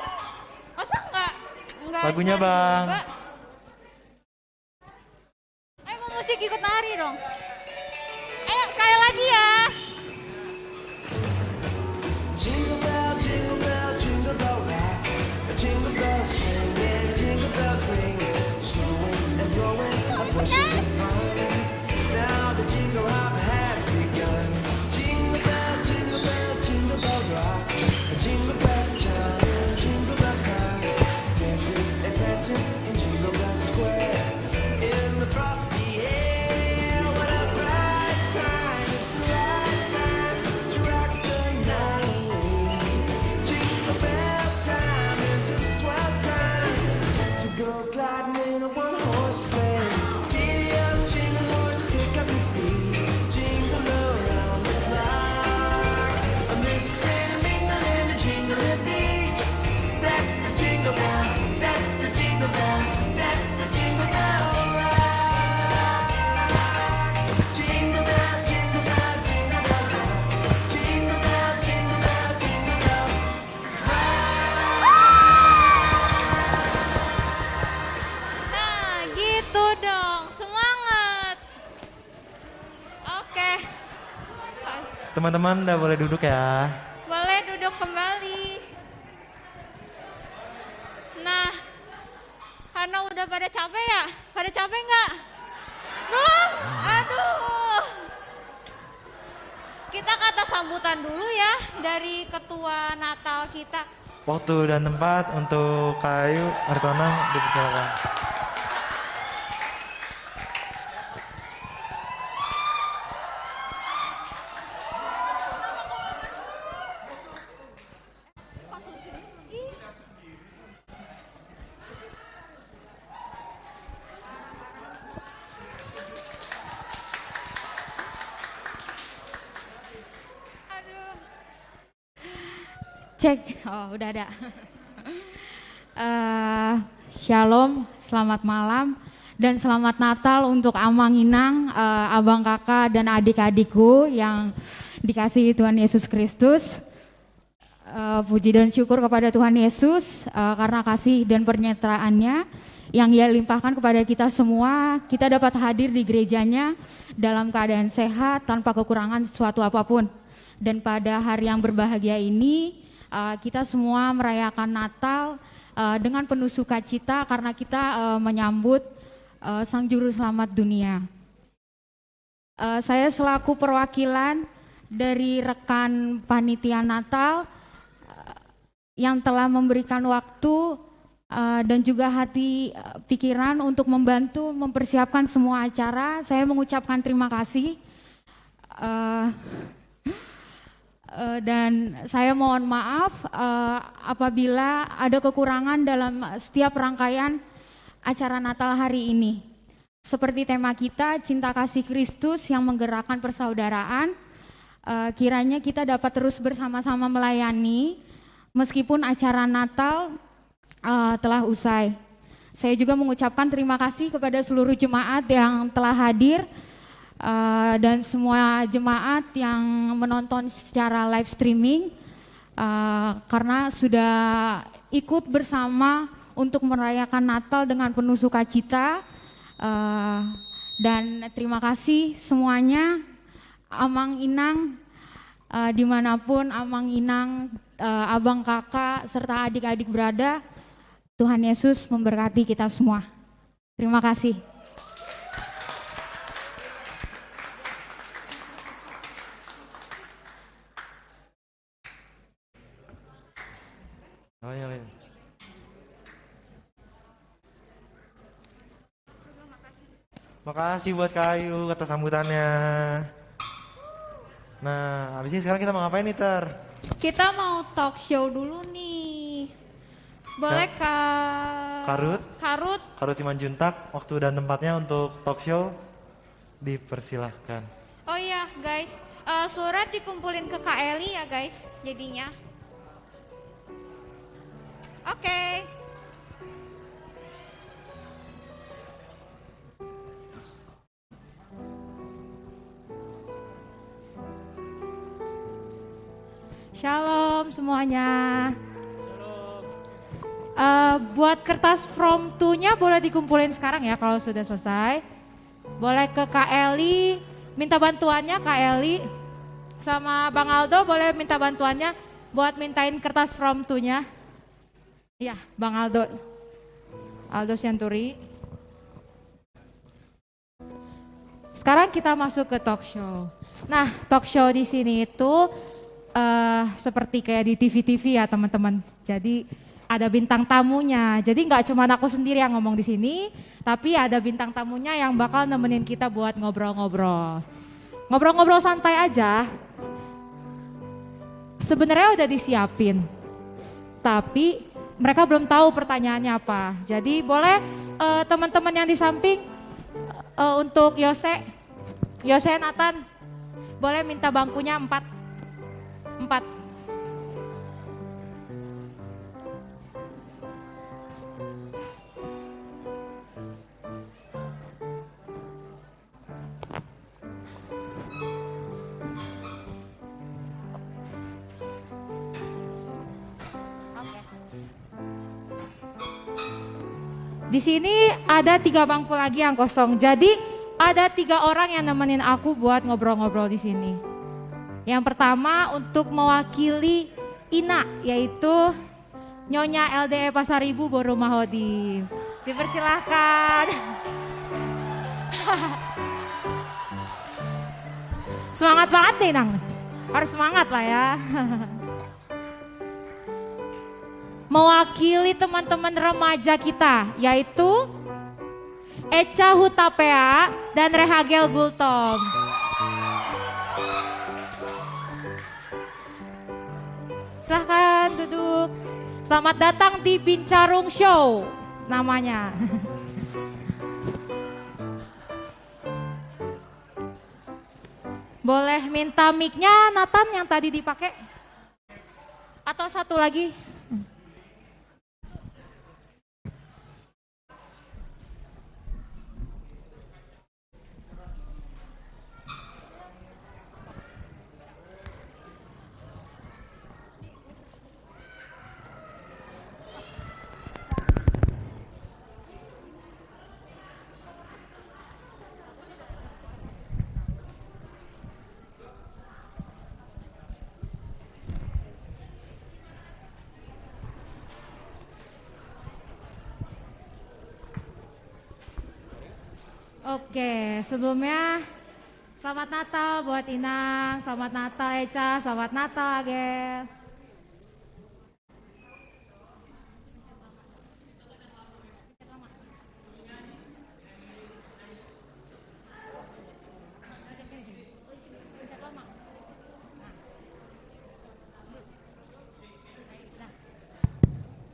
Masa enggak Lagunya nari bang. juga? Ayo pemusik ikut nari dong. Ayo sekali lagi ya. Jingle bell, jingle bell, jingle bell rock. Jingle bells swinging, jingle bells ringing, snowing and blowing up bushels of fun. Now the jingle hop has begun. Jingle bell, jingle bell, jingle bell rock. Jingle bells chiming, jingle bell time, dancing and prancing in Jingle Bell Square. In the frosty air, Teman-teman udah boleh duduk ya. Boleh duduk kembali. Nah, karena udah pada capek ya? Pada capek nggak? Belum? Aduh. Kita kata sambutan dulu ya dari ketua Natal kita. Waktu dan tempat untuk Kayu Artonang dipersilakan. Cek, oh udah ada. Shalom, selamat malam dan selamat Natal untuk Amang Inang, abang kakak dan adik-adikku yang dikasihi Tuhan Yesus Kristus. Puji dan syukur kepada Tuhan Yesus karena kasih dan pernyataannya yang Ia limpahkan kepada kita semua. Kita dapat hadir di gerejanya dalam keadaan sehat tanpa kekurangan sesuatu apapun. Dan pada hari yang berbahagia ini, kita semua merayakan Natal dengan penuh sukacita karena kita menyambut Sang Juru Selamat dunia. Saya selaku perwakilan dari rekan panitia Natal yang telah memberikan waktu dan juga hati pikiran untuk membantu mempersiapkan semua acara, saya mengucapkan terima kasih. Dan saya mohon maaf apabila ada kekurangan dalam setiap rangkaian acara Natal hari ini. Seperti tema kita, Cinta Kasih Kristus yang menggerakkan persaudaraan, kiranya kita dapat terus bersama-sama melayani meskipun acara Natal telah usai. Saya juga mengucapkan terima kasih kepada seluruh jemaat yang telah hadir, dan semua jemaat yang menonton secara live streaming karena sudah ikut bersama untuk merayakan Natal dengan penuh sukacita, dan terima kasih semuanya. Amang Inang, dimanapun Amang Inang, abang kakak serta adik-adik berada, Tuhan Yesus memberkati kita semua. Terima kasih. Makasih buat Kayu atas sambutannya. Nah, habis ini sekarang kita mau ngapain nih, Ter? Kita mau talk show dulu nih. Boleh Kak? Karut Simanjuntak, waktu dan tempatnya untuk talk show dipersilahkan. Oh iya guys, surat dikumpulin ke Kak Eli ya guys jadinya. Oke. Shalom semuanya. Buat kertas from to-nya boleh dikumpulin sekarang ya kalau sudah selesai. Boleh ke Kak Eli, minta bantuannya Kak Eli. Sama Bang Aldo boleh minta bantuannya buat mintain kertas from to-nya. Iya, Bang Aldo. Aldo Sianturi. Sekarang kita masuk ke talk show. Nah, talk show di sini itu seperti kayak di TV-TV ya teman-teman. Jadi ada bintang tamunya. Jadi nggak cuma aku sendiri yang ngomong di sini, tapi ada bintang tamunya yang bakal nemenin kita buat ngobrol-ngobrol. Ngobrol-ngobrol santai aja. Sebenarnya udah disiapin, tapi mereka belum tahu pertanyaannya apa. Jadi boleh teman-teman yang di samping untuk Yose Nathan, boleh minta bangkunya 4. Di sini ada 3 bangku lagi yang kosong. Jadi ada 3 orang yang nemenin aku buat ngobrol-ngobrol di sini. Yang pertama untuk mewakili Ina, yaitu Nyonya LDE Pasaribu Boru Mahodim. Dipersilahkan. Semangat banget nih Nang. Harus semangat lah ya. Mewakili teman-teman remaja kita, yaitu Echa Hutapea dan Rehagel Gultom. Silahkan duduk. Selamat datang di Bincarung Show namanya. Boleh minta mic-nya Nathan yang tadi dipakai? Atau satu lagi? Oke, sebelumnya selamat Natal buat Inang, selamat Natal Echa, selamat Natal Agel.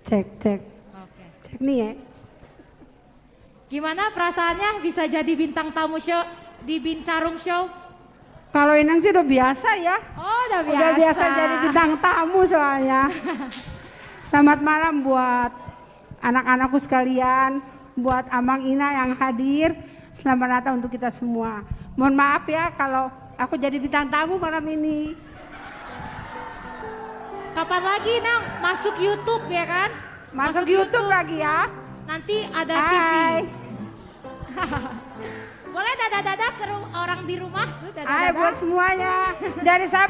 Cek. Oke. Cek nih ya. Gimana perasaannya bisa jadi bintang tamu show di Bincarung Show? Kalau Inang sih udah biasa ya. Oh, udah biasa. Udah biasa jadi bintang tamu soalnya. Selamat malam buat anak-anakku sekalian, buat Amang Ina yang hadir. Selamat Natal untuk kita semua. Mohon maaf ya kalau aku jadi bintang tamu malam ini. Kapan lagi Nang masuk YouTube ya kan? Masuk YouTube lagi ya. Nanti ada Hai. TV. Boleh dadah-dadah ke orang di rumah? Hai buat semuanya. Dari saya.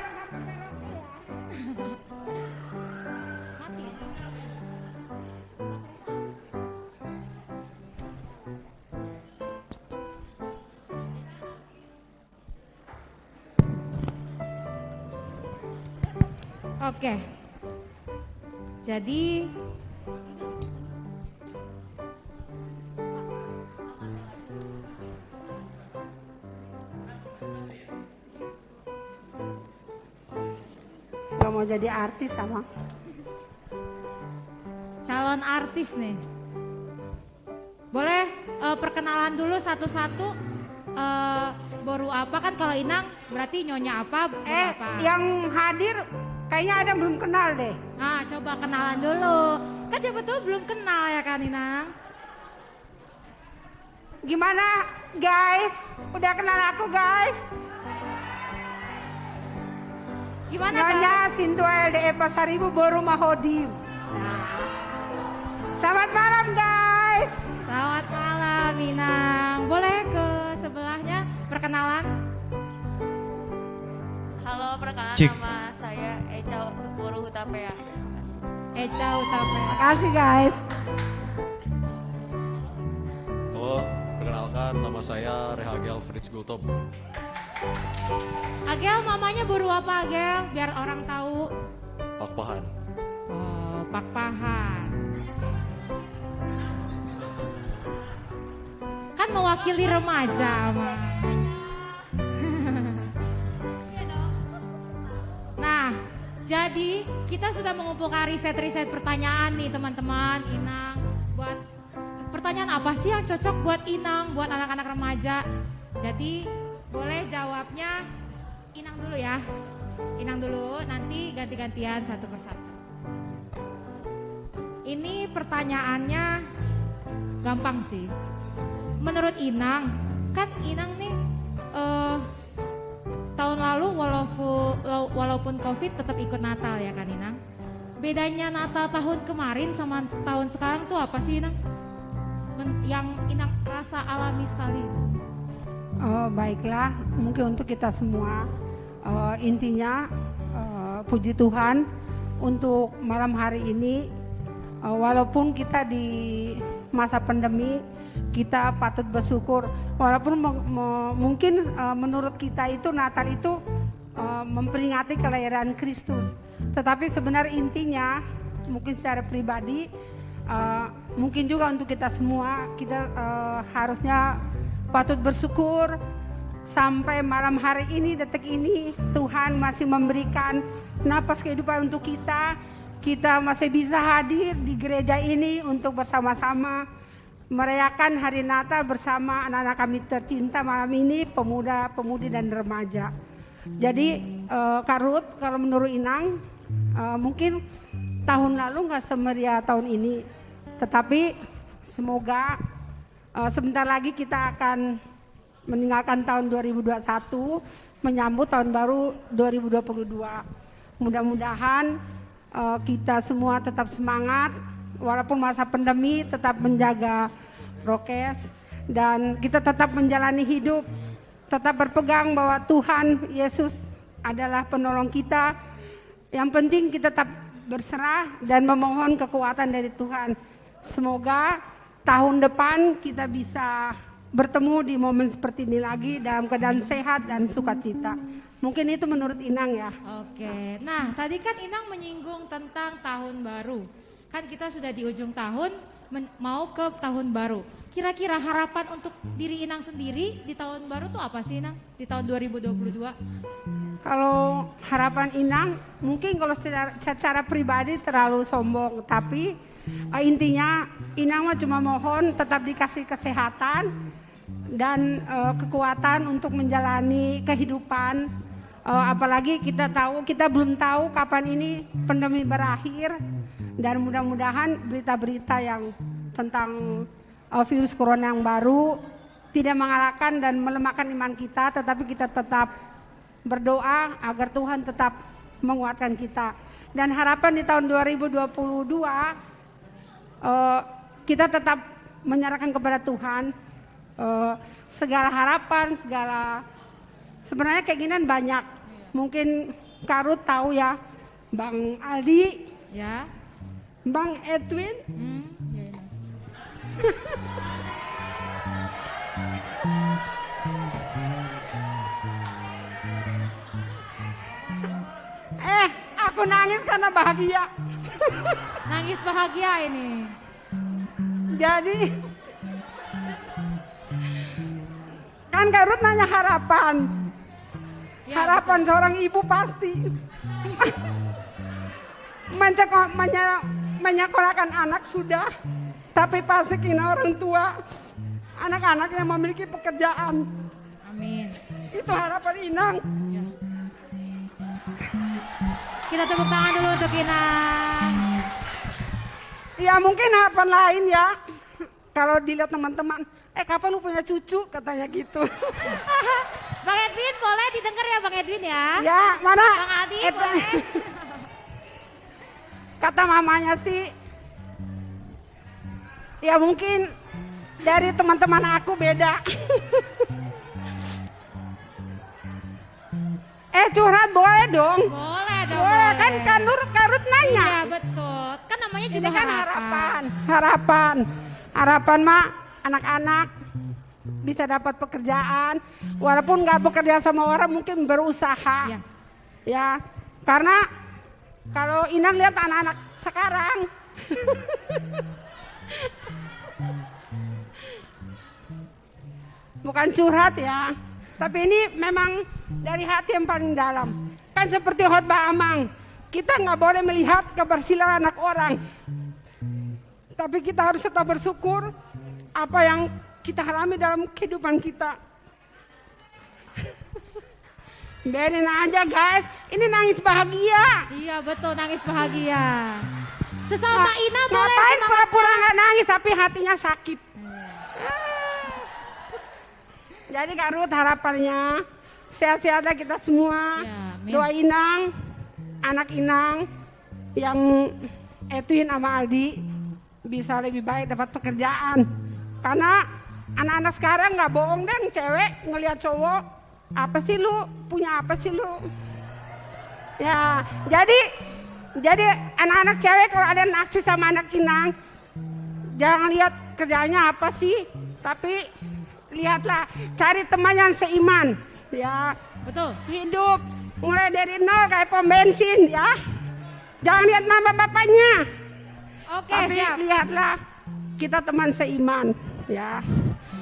Oke. Jadi Gak mau jadi artis sama. calon artis nih. Boleh perkenalan dulu satu-satu. Boru apa kan kalau Inang berarti nyonya apa? Boru apa? Yang hadir kayaknya ada yang belum kenal deh. Nah, coba kenalan dulu. Kan siapa tuh belum kenal ya kan Inang? Gimana guys? Udah kenal aku guys? Gimana Nyonya Sintua LDE Pasaribu Boru Mahodim. Selamat malam guys. Selamat malam Inang. Boleh ke sebelahnya perkenalan? Halo, perkenalkan Cik. nama saya Echa Boru Hutapea. Echa Hutapea. Makasih guys. Halo, perkenalkan nama saya Rehagel Fritz Gultom. Agel, mamanya Boru apa Agel? Biar orang tahu. Pak Pahan. Oh, Pak Pahan. Kan mewakili remaja, Mang. Nah, jadi kita sudah mengumpulkan riset-riset pertanyaan nih teman-teman, Inang. Buat pertanyaan apa sih yang cocok buat Inang, buat anak-anak remaja? Jadi boleh jawabnya Inang dulu ya. Inang dulu, nanti ganti-gantian satu persatu. Ini pertanyaannya gampang sih. Menurut Inang, kan Inang nih tahun lalu walaupun COVID tetap ikut Natal ya kan Inang? Bedanya Natal tahun kemarin sama tahun sekarang tuh apa sih Inang? Yang Inang rasa alami sekali. Oh baiklah, mungkin untuk kita semua Intinya puji Tuhan untuk malam hari ini, walaupun kita di masa pandemi, kita patut bersyukur. Walaupun mungkin menurut kita itu Natal itu memperingati kelahiran Kristus, tetapi sebenarnya intinya mungkin secara pribadi, mungkin juga untuk kita semua, kita harusnya patut bersyukur sampai malam hari ini, detik ini Tuhan masih memberikan napas kehidupan untuk kita. Kita masih bisa hadir di gereja ini untuk bersama-sama merayakan hari Natal bersama anak-anak kami tercinta malam ini, pemuda-pemudi dan remaja. Jadi Kak Ruth, kalau menurut Inang mungkin tahun lalu nggak semeriah tahun ini, tetapi semoga sebentar lagi kita akan meninggalkan tahun 2021, menyambut tahun baru 2022. Mudah-mudahan kita semua tetap semangat, walaupun masa pandemi tetap menjaga prokes, dan kita tetap menjalani hidup, tetap berpegang bahwa Tuhan Yesus adalah penolong kita. Yang penting kita tetap berserah dan memohon kekuatan dari Tuhan. Semoga tahun depan kita bisa bertemu di momen seperti ini lagi dalam keadaan sehat dan sukacita. Mungkin itu menurut Inang ya. Oke, nah tadi kan Inang menyinggung tentang tahun baru. Kan kita sudah di ujung tahun, mau ke tahun baru. Kira-kira harapan untuk diri Inang sendiri di tahun baru tuh apa sih Inang? Di tahun 2022? Kalau harapan Inang, mungkin kalau secara pribadi terlalu sombong, tapi intinya Inang mah cuma mohon tetap dikasih kesehatan dan kekuatan untuk menjalani kehidupan. Apalagi kita belum tahu kapan ini pandemi berakhir, dan mudah-mudahan berita-berita yang tentang virus corona yang baru tidak mengalahkan dan melemahkan iman kita, tetapi kita tetap berdoa agar Tuhan tetap menguatkan kita. Dan harapan di tahun 2022 kita tetap menyerahkan kepada Tuhan segala harapan, sebenarnya keinginan banyak. Mungkin Kak Ruth tahu ya, Bang Aldi, ya, Bang Edwin, aku nangis karena bahagia. Nangis bahagia ini. Jadi kan Kak Ruth nanya harapan. Ya, Harapan seorang ibu pasti menyekolahkan anak sudah, tapi pasti kena orang tua anak-anak yang memiliki pekerjaan. Amin. Itu harapan Inang. Ya. Kita tepuk tangan dulu untuk Inang. Ya mungkin harapan lain ya, kalau dilihat teman-teman, kapan lu punya cucu, katanya gitu. Bang Edwin boleh didengar ya Bang Edwin ya? Ya, mana? Bang Aldi boleh. Kata mamanya sih, ya mungkin dari teman-teman aku beda. Curhat boleh dong? Boleh dong. Boleh kan Karut nanya. Iya betul, kan namanya juga Ini kan harapan. Harapan mak anak-anak bisa dapat pekerjaan, walaupun nggak bekerja sama orang mungkin berusaha. Yes. Ya, karena kalau Inang lihat anak-anak sekarang bukan curhat ya, tapi ini memang dari hati yang paling dalam. Kan seperti khotbah Amang, kita nggak boleh melihat kebersihan anak orang, tapi kita harus tetap bersyukur apa yang kita alami dalam kehidupan kita. Biarin aja guys, ini nangis bahagia. Iya betul, nangis bahagia. Sesama Ina boleh ngapain semangat. pura-pura nggak nangis tapi hatinya sakit. Jadi Kak Ruth harapannya sehat-sehatlah kita semua. Ya, Doa Inang, anak Inang yang Edwin sama Aldi bisa lebih baik dapat pekerjaan. Karena anak-anak sekarang nggak bohong deh, cewek ngelihat cowok Apa sih lu? Punya apa sih lu? Ya, jadi anak-anak cewek kalau ada naksir sama anak Inang, jangan lihat kerjanya apa sih, tapi lihatlah cari teman yang seiman, ya. Betul. Hidup mulai dari nol kayak pom bensin, ya. Jangan lihat mama bapaknya. Oke, tapi siap. lihatlah kita teman seiman, ya.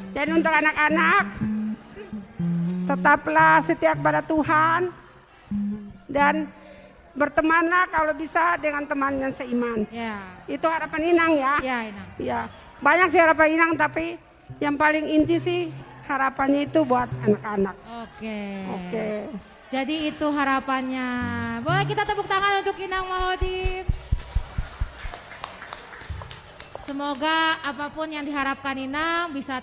Dan untuk anak-anak, tetaplah setia kepada Tuhan dan bertemanlah kalau bisa dengan teman yang seiman. Ya. Itu harapan Inang ya. Ya, Inang. Ya. Banyak sih harapan Inang, tapi yang paling inti sih harapannya itu buat anak-anak. Oke. Oke. Jadi itu harapannya. Boleh kita tepuk tangan untuk Inang Mahodip. Semoga apapun yang diharapkan Inang bisa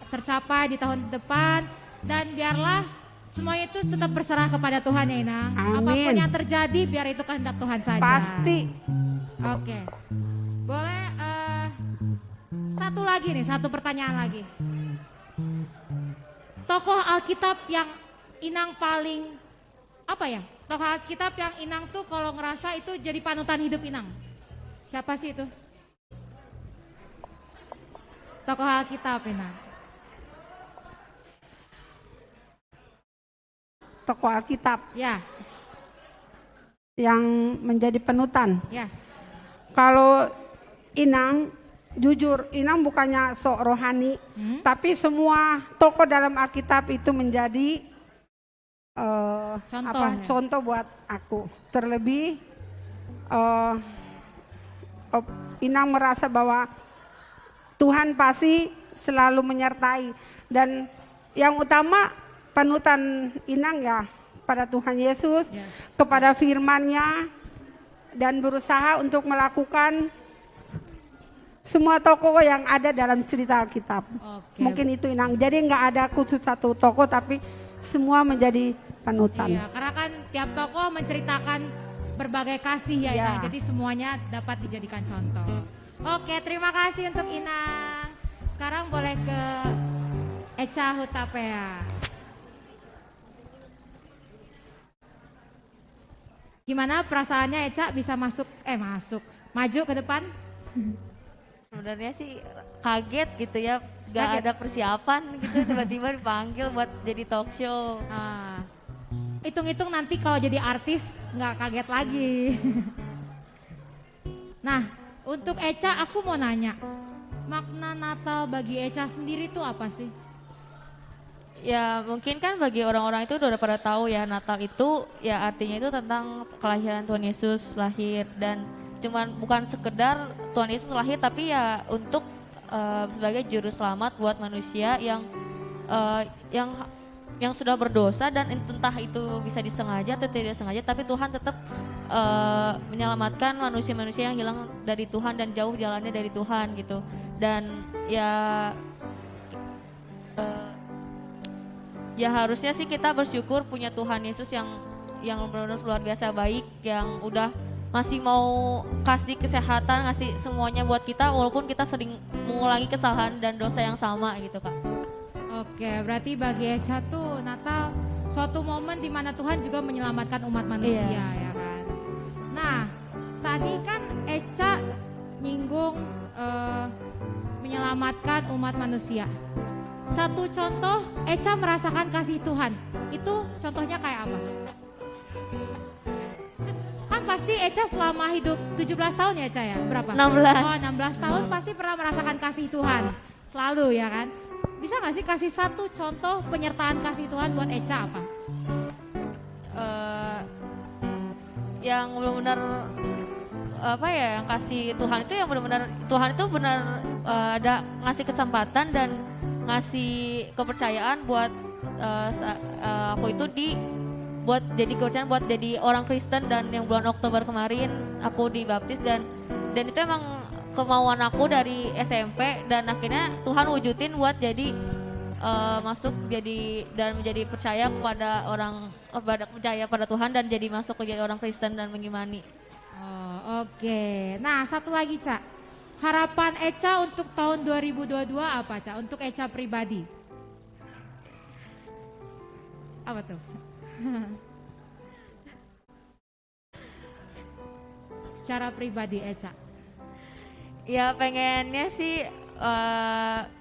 tercapai di tahun depan. Dan biarlah semuanya itu tetap berserah kepada Tuhan ya Inang. Amin. Apapun yang terjadi biar itu kehendak Tuhan saja. Pasti. Oke. Boleh satu lagi nih, satu pertanyaan lagi. Tokoh Alkitab yang Inang paling apa ya? Tokoh Alkitab yang Inang tuh kalau ngerasa itu jadi panutan hidup Inang. Siapa sih itu? Tokoh Alkitab Inang. Tokoh Alkitab. Ya. Yang menjadi panutan. Yes. Kalau Inang, jujur Inang bukannya sok rohani, tapi semua tokoh dalam Alkitab itu menjadi Contoh, ya? contoh buat aku. Terlebih Inang merasa bahwa Tuhan pasti selalu menyertai, dan yang utama panutan Inang ya pada Tuhan Yesus, kepada firman-Nya, dan berusaha untuk melakukan semua tokoh yang ada dalam cerita Alkitab. Mungkin itu Inang. Jadi nggak ada khusus satu tokoh, tapi semua menjadi panutan. Iya, karena kan tiap tokoh menceritakan berbagai kasih ya Inang. Jadi semuanya dapat dijadikan contoh. Oke, terima kasih untuk Inang. Sekarang boleh ke Echa Hutapea. Gimana perasaannya Echa bisa maju ke depan? Sebenarnya sih kaget gitu ya, gak Kaget. ada persiapan gitu, tiba-tiba dipanggil buat jadi talk show. Hitung-hitung nanti kalau jadi artis nggak kaget lagi. Nah, untuk Echa aku mau nanya, makna Natal bagi Echa sendiri itu apa sih? Ya mungkin kan bagi orang-orang itu udah pada tahu ya, Natal itu ya artinya itu tentang kelahiran Tuhan Yesus lahir, dan cuman bukan sekedar Tuhan Yesus lahir, tapi ya untuk sebagai juru selamat buat manusia yang sudah berdosa, dan entah itu bisa disengaja atau tidak disengaja, tapi Tuhan tetap menyelamatkan manusia-manusia yang hilang dari Tuhan dan jauh jalannya dari Tuhan gitu. Dan ya harusnya sih kita bersyukur punya Tuhan Yesus yang benar-benar luar biasa baik, yang udah masih mau kasih kesehatan, ngasih semuanya buat kita walaupun kita sering mengulangi kesalahan dan dosa yang sama gitu Kak. Oke, berarti bagi Echa tuh Natal suatu momen di mana Tuhan juga menyelamatkan umat manusia ya kan. Nah, tadi kan Echa nyinggung menyelamatkan umat manusia. Satu contoh Echa merasakan kasih Tuhan, itu contohnya kayak apa? Kan pasti Echa selama hidup 17 tahun ya Echa ya? Berapa? 16. Oh 16 tahun pasti pernah merasakan kasih Tuhan, selalu ya kan? Bisa gak sih kasih satu contoh penyertaan kasih Tuhan buat Echa apa? Yang benar-benar apa ya, yang kasih Tuhan itu yang benar-benar Tuhan itu benar ada ngasih kesempatan dan ngasih kepercayaan buat aku itu buat jadi kepercayaan buat jadi orang Kristen, dan yang bulan Oktober kemarin aku dibaptis, dan itu emang kemauan aku dari SMP, dan akhirnya Tuhan wujudin buat jadi masuk jadi dan menjadi percaya kepada percaya pada Tuhan dan jadi masuk ke jadi orang Kristen dan mengimani. Oh, oke. Nah, satu lagi, Ca. Harapan Echa untuk tahun 2022 apa, Ca? Untuk Echa pribadi. Apa tuh? Secara pribadi Eca. Ya pengennya sih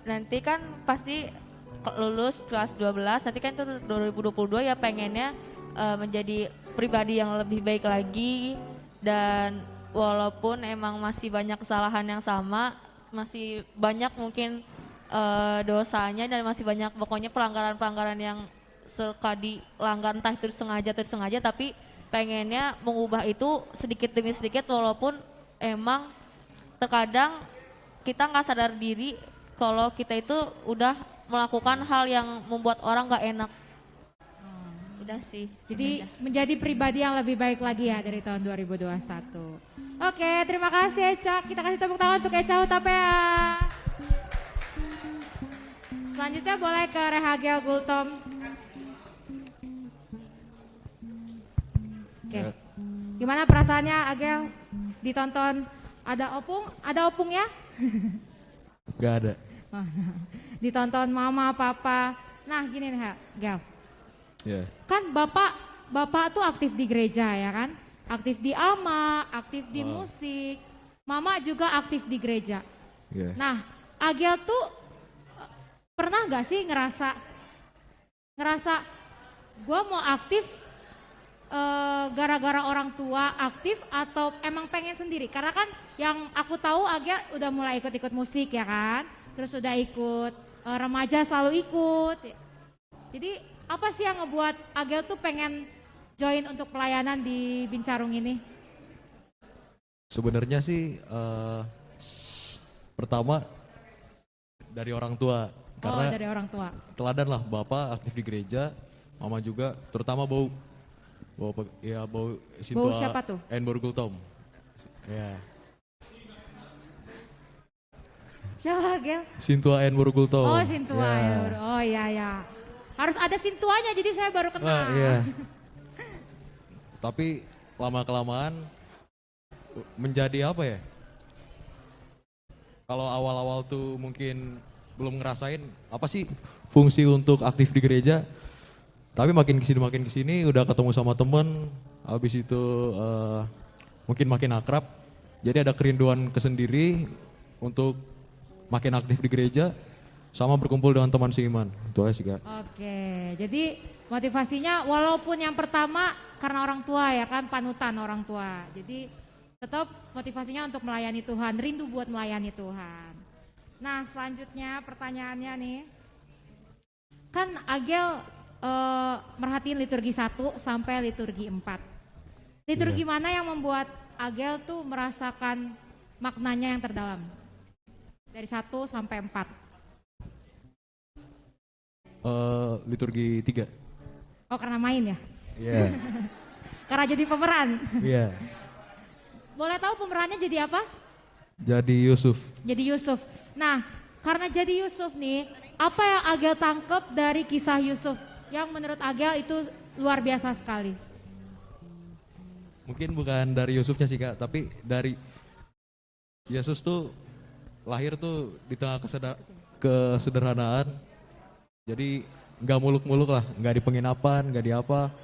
nanti kan pasti lulus kelas 12, nanti kan itu 2022 ya pengennya menjadi pribadi yang lebih baik lagi, dan walaupun emang masih banyak kesalahan yang sama, masih banyak mungkin dosanya dan masih banyak pokoknya pelanggaran-pelanggaran yang suka dilanggar entah itu sengaja, tapi pengennya mengubah itu sedikit demi sedikit, walaupun emang terkadang kita nggak sadar diri kalau kita itu udah melakukan hal yang membuat orang nggak enak. Udah sih. Jadi menjadi pribadi yang lebih baik lagi ya dari tahun 2021. Oke, terima kasih Eca. Kita kasih tepuk tangan untuk Eca Hutapea. Selanjutnya boleh ke Rehagel Gultom. Oke. Gimana perasaannya Agel? Ditonton ada opung ya? Gak ada. Ditonton mama, papa. Nah gini nih Gel. Ya. Kan bapak tuh aktif di gereja ya kan? Aktif di AMA, aktif di musik. Mama juga aktif di gereja. Yeah. Nah Agel tuh pernah gak sih ngerasa gue mau aktif gara-gara orang tua aktif atau emang pengen sendiri? Karena kan yang aku tahu Agel udah mulai ikut-ikut musik ya kan, terus udah ikut remaja selalu ikut. Jadi apa sih yang ngebuat Agel tuh pengen join untuk pelayanan di Bincarung ini? Sebenarnya sih pertama dari orang tua. Karena dari orang tua. Teladan lah, bapak aktif di gereja, mama juga, terutama bau Bau siapa tuh? Enbor Gultom. Ya. Siapa Gel? Sintua Enbor Gultom. Oh Sintua Ya. Enbor. Oh iya. Harus ada Sintuanya jadi saya baru kenal. Iya. Tapi lama-kelamaan menjadi apa ya? Kalau awal-awal tuh mungkin belum ngerasain apa sih fungsi untuk aktif di gereja. Tapi makin kesini udah ketemu sama temen, habis itu mungkin makin akrab. Jadi ada kerinduan kesendiri untuk makin aktif di gereja sama berkumpul dengan teman seiman. Itu aja sih Kak. Oke, jadi motivasinya walaupun yang pertama karena orang tua ya kan, panutan orang tua. Jadi tetap motivasinya untuk melayani Tuhan, rindu buat melayani Tuhan. Nah selanjutnya pertanyaannya nih, kan Agel merhatiin liturgi 1 sampai liturgi 4. Liturgi mana yang membuat Agel tuh merasakan maknanya yang terdalam? Dari 1 sampai 4. Liturgi 3. Oh karena main ya? Iya. Karena jadi pemeran? Iya. Boleh tahu pemerannya jadi apa? Jadi Yusuf. Jadi Yusuf. Nah karena jadi Yusuf nih, apa yang Agel tangkep dari kisah Yusuf yang menurut Agel itu luar biasa sekali? Mungkin bukan dari Yusufnya sih Kak, tapi dari Yesus tuh lahir tuh di tengah kesederhanaan. Jadi nggak muluk-muluk lah, nggak di penginapan, nggak di apa,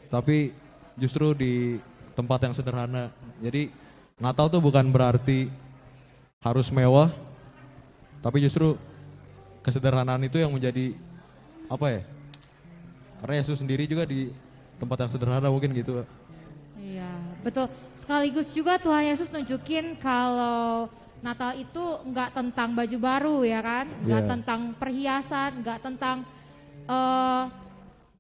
tapi justru di tempat yang sederhana. Jadi Natal tuh bukan berarti harus mewah, tapi justru kesederhanaan itu yang menjadi apa ya? Karena Yesus sendiri juga di tempat yang sederhana mungkin gitu. Iya, betul. Sekaligus juga Tuhan Yesus nunjukin kalau Natal itu nggak tentang baju baru ya kan, nggak tentang perhiasan, nggak tentang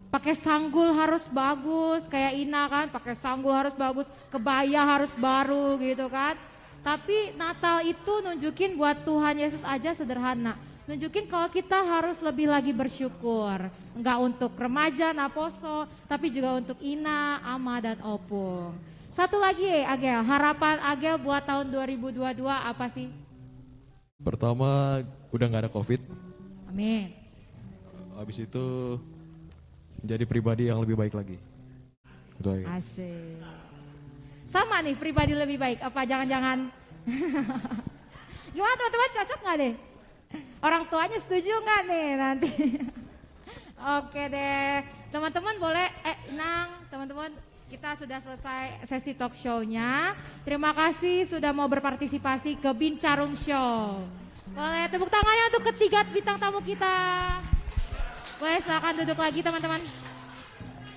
pakai sanggul harus bagus kayak Ina kan, pakai sanggul harus bagus, kebaya harus baru gitu kan. Tapi Natal itu nunjukin buat Tuhan Yesus aja sederhana. Nunjukin kalau kita harus lebih lagi bersyukur. Enggak untuk remaja, Naposo, tapi juga untuk Ina, Ama, dan Opung. Satu lagi Agel, harapan Agel buat tahun 2022 apa sih? Pertama udah nggak ada COVID. Amin. Habis itu menjadi pribadi yang lebih baik lagi. Itu aja. Asik. Sama nih pribadi lebih baik, apa jangan-jangan? Gimana teman-teman, cocok nggak deh? Orang tuanya setuju nggak nih nanti? Oke deh, teman-teman boleh, Inang, teman-teman kita sudah selesai sesi talk show-nya. Terima kasih sudah mau berpartisipasi ke Bincarum Show. Boleh tepuk tangannya untuk ketiga bintang tamu kita. Boleh silakan duduk lagi teman-teman.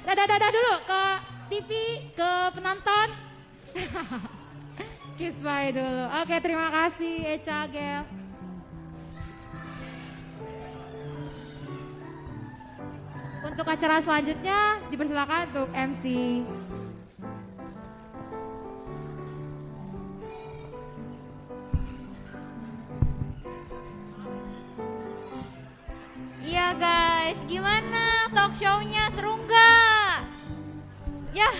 Dadah dulu ke TV, ke penonton. Kiss bye dulu. Oke, terima kasih Eca, Gel. Untuk acara selanjutnya dipersilakan untuk MC. Iya guys, gimana talk show-nya, seru nggak? Yah,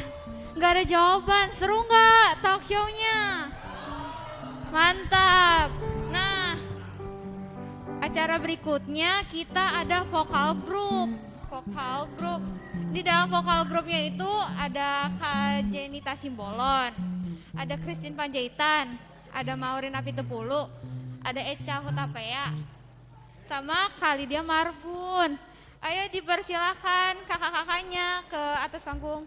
nggak ada jawaban, seru nggak talk show-nya? Mantap. Nah, acara berikutnya kita ada vokal group. Di dalam vokal grupnya itu ada Kak Jenita Simbolon, ada Christine Panjaitan, ada Maureen Apitepulu, ada Eca Hutapea, sama Kak Lydia Marbun. Ayo dipersilakan kakak-kakaknya ke atas panggung.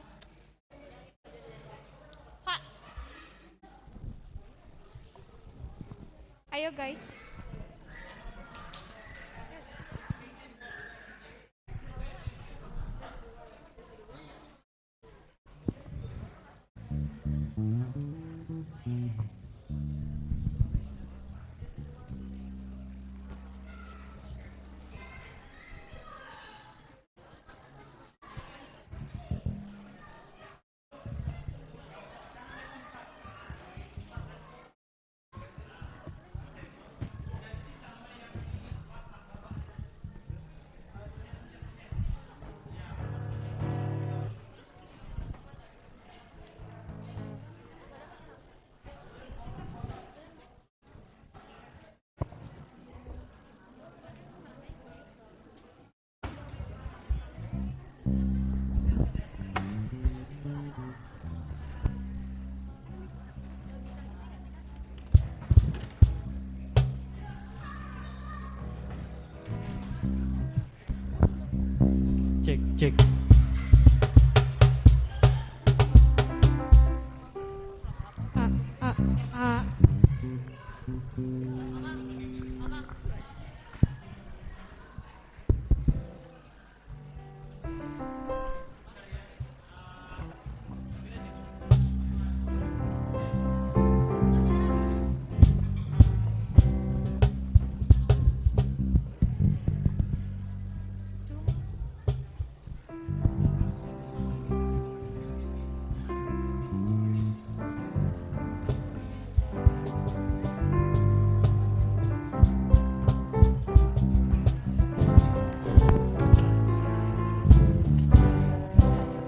Kak. Ayo guys. Cek.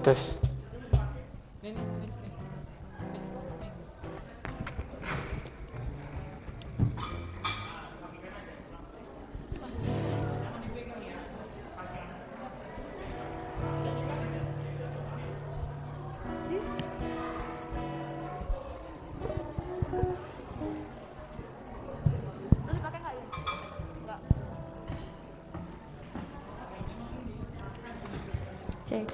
Tes. Cek.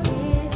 Is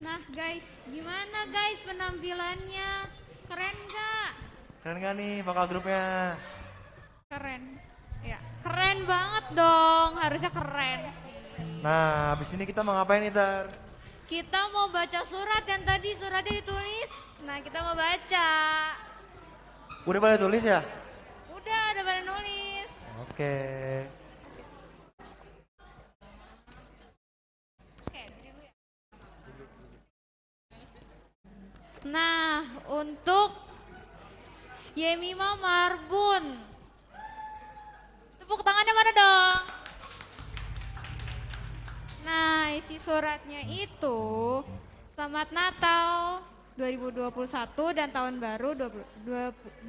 Nah guys, gimana guys penampilannya? Keren gak? Keren gak nih vokal grupnya? Keren. Ya, keren banget dong. Harusnya keren sih. Nah, habis ini kita mau ngapain nih, Tar? Kita mau baca surat yang tadi suratnya ditulis. Nah, kita mau baca. Udah pada tulis ya? Udah pada nulis. Oke. Nah, untuk Yemima Marbun. Tepuk tangannya mana dong? Nah, isi suratnya itu Selamat Natal 2021 dan tahun baru 2022.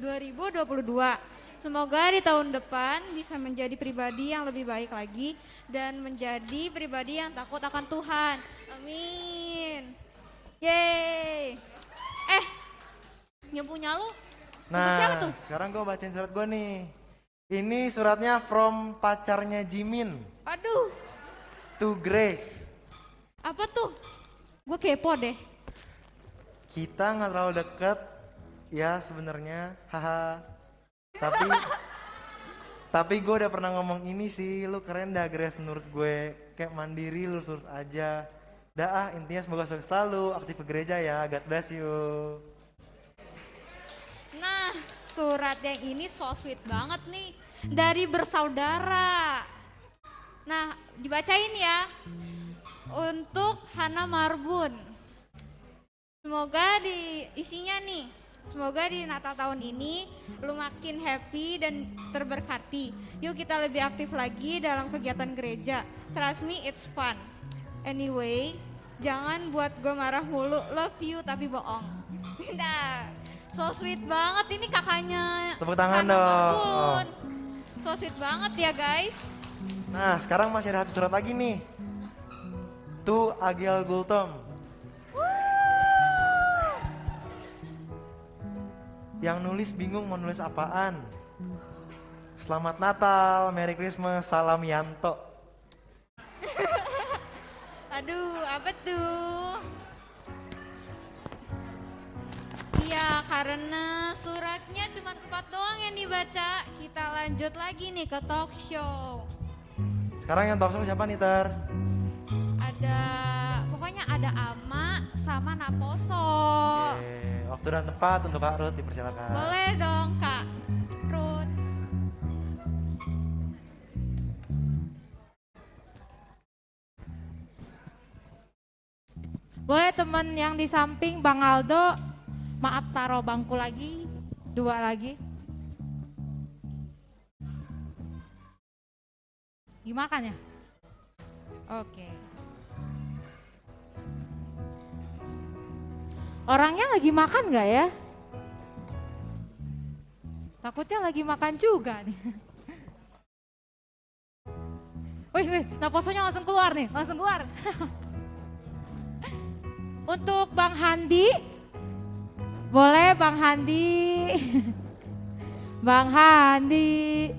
Semoga di tahun depan bisa menjadi pribadi yang lebih baik lagi dan menjadi pribadi yang takut akan Tuhan. Amin. Yeay. Yang punya lu untuk siapa tuh? Sekarang gue bacain surat gue nih. Ini suratnya from pacarnya Jimin. Aduh. To Grace. Apa tuh? Gue kepo deh. Kita nggak terlalu deket, ya sebenarnya, haha. Tapi gue udah pernah ngomong ini sih, lu keren dah Grace menurut gue. Kayak mandiri, lurus aja. Dah intinya semoga sukses selalu, aktif ke gereja ya, God bless you. Nah, surat yang ini so sweet banget nih. Dari bersaudara. Nah, dibacain ya. Untuk Hana Marbun. Semoga isinya nih. Semoga di Natal tahun ini lu makin happy dan terberkati. Yuk kita lebih aktif lagi dalam kegiatan gereja. Trust me, it's fun. Anyway, jangan buat gue marah mulu. Love you tapi bohong. Nah, so sweet banget ini kakaknya. Tepuk tangan Hana dong. Marbun. So sweet banget ya guys. Nah sekarang masih ada satu surat lagi nih. To Agiel Gultom. Yang nulis bingung mau nulis apaan. Selamat Natal, Merry Christmas, salam Yanto. Aduh, apa tuh? Iya, karena suratnya cuma 4 doang yang dibaca. Kita lanjut lagi nih ke talk show. Sekarang yang talk show siapa nih, Ter? Pokoknya ada Ama sama Naposo. Oke, waktu dan tempat untuk Kak Ruth dipersilakan. Boleh dong Kak Ruth. Boleh temen yang di samping Bang Aldo, maaf taruh bangku lagi, 2 lagi. Gimana kan ya? Oke. Orangnya lagi makan nggak ya? Takutnya lagi makan juga nih. Wih, naposonya langsung keluar nih, langsung keluar. Untuk Bang Handi, boleh Bang Handi. Bang Handi.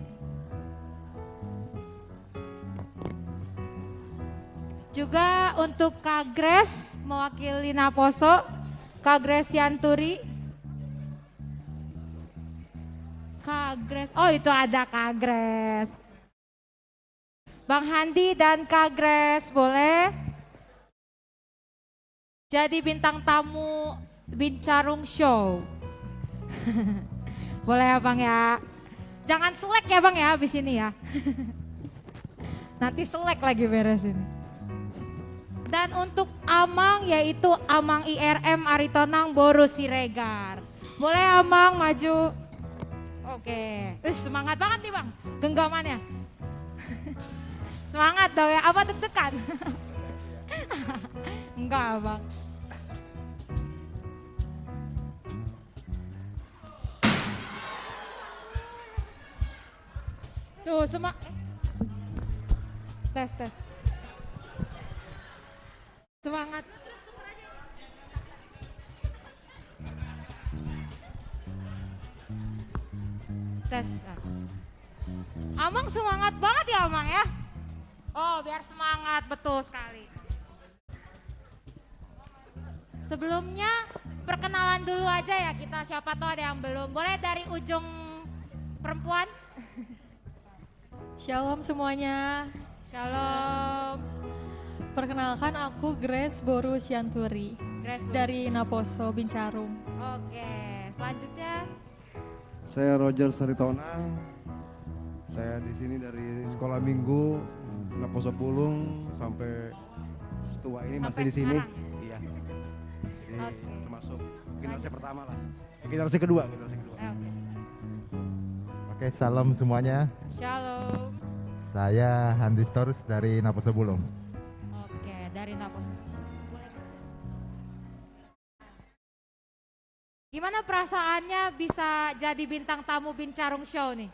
Juga untuk Kak Grace, mewakili Naposo, Kak Grace Yanturi. Kak Grace, oh itu ada Kak Grace. Bang Handi dan Kak Grace, boleh? Jadi bintang tamu Bincarung Show. Boleh ya Bang ya? Jangan selek ya Bang ya habis ini ya. Nanti selek lagi beres ini. Dan untuk Amang yaitu Amang IRM Aritonang Boru Siregar. Boleh Amang maju? Oke. Semangat banget nih Bang genggamannya. Semangat dong ya, apa deg-degan? Enggak Bang. Tuh tes. Semangat. Tes. Amang semangat banget ya Amang ya. Oh biar semangat, betul sekali. Sebelumnya perkenalan dulu aja ya kita, siapa tahu ada yang belum. Boleh dari ujung perempuan? Shalom semuanya. Shalom. Perkenalkan aku Grace Boru Sianturi dari Naposo Bincarum. Oke, selanjutnya Saya Roger Saritonang. Saya di sini dari sekolah minggu Naposo Pulung sampai setua ini Sampai masih di sini. sekarang? Iya. Jadi termasuk generasi pertama lah. Generasi kedua. Oke, salam semuanya. Shalom. Saya Handis Torus dari Naposo Bulung. Oke, dari Naposo. Gimana perasaannya bisa jadi bintang tamu Bincarung Show nih?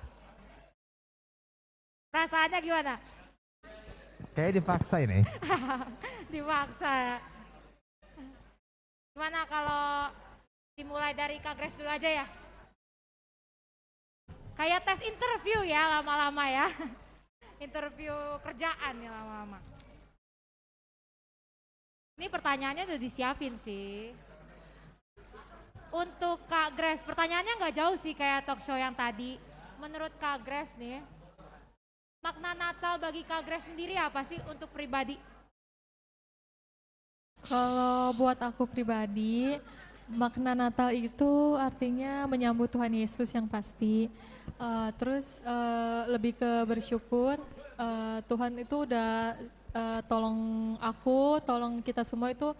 Perasaannya gimana? Kayak dipaksa ini. Dipaksa. Gimana kalau dimulai dari Kak Grace dulu aja ya? Kayak tes interview ya lama-lama ya. Interview kerjaan ya lama-lama. Ini pertanyaannya udah disiapin sih. Untuk Kak Grace, pertanyaannya nggak jauh sih kayak talk show yang tadi. Menurut Kak Grace nih, makna Natal bagi Kak Grace sendiri apa sih untuk pribadi? Kalau buat aku pribadi, makna Natal itu artinya menyambut Tuhan Yesus yang pasti. Terus lebih ke bersyukur, Tuhan itu udah tolong aku, tolong kita semua itu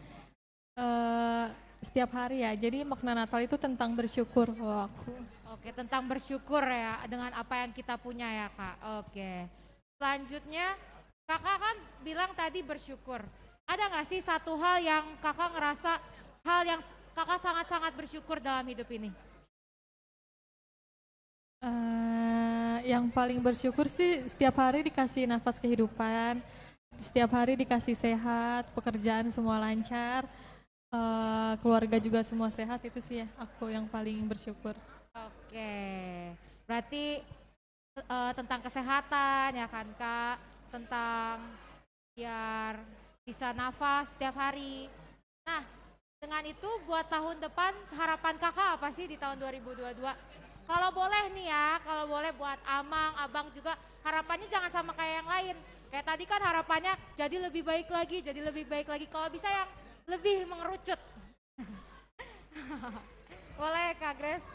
setiap hari ya. Jadi makna Natal itu tentang bersyukur kalau aku. Oke, tentang bersyukur ya dengan apa yang kita punya ya Kak. Oke. Selanjutnya, Kakak kan bilang tadi bersyukur. Ada nggak sih satu hal yang Kakak ngerasa hal yang Kakak sangat-sangat bersyukur dalam hidup ini? Yang paling bersyukur sih setiap hari dikasih nafas kehidupan, setiap hari dikasih sehat, pekerjaan semua lancar, keluarga juga semua sehat, itu sih ya aku yang paling bersyukur. Oke, berarti tentang kesehatan ya kan Kak, tentang biar bisa nafas setiap hari. Nah, dengan itu buat tahun depan harapan Kakak apa sih di tahun 2022? Kalau boleh nih ya, kalau boleh buat Amang, Abang juga harapannya jangan sama kayak yang lain. Kayak tadi kan harapannya jadi lebih baik lagi, jadi lebih baik lagi. Kalau bisa yang lebih mengerucut. Boleh Kak Grace?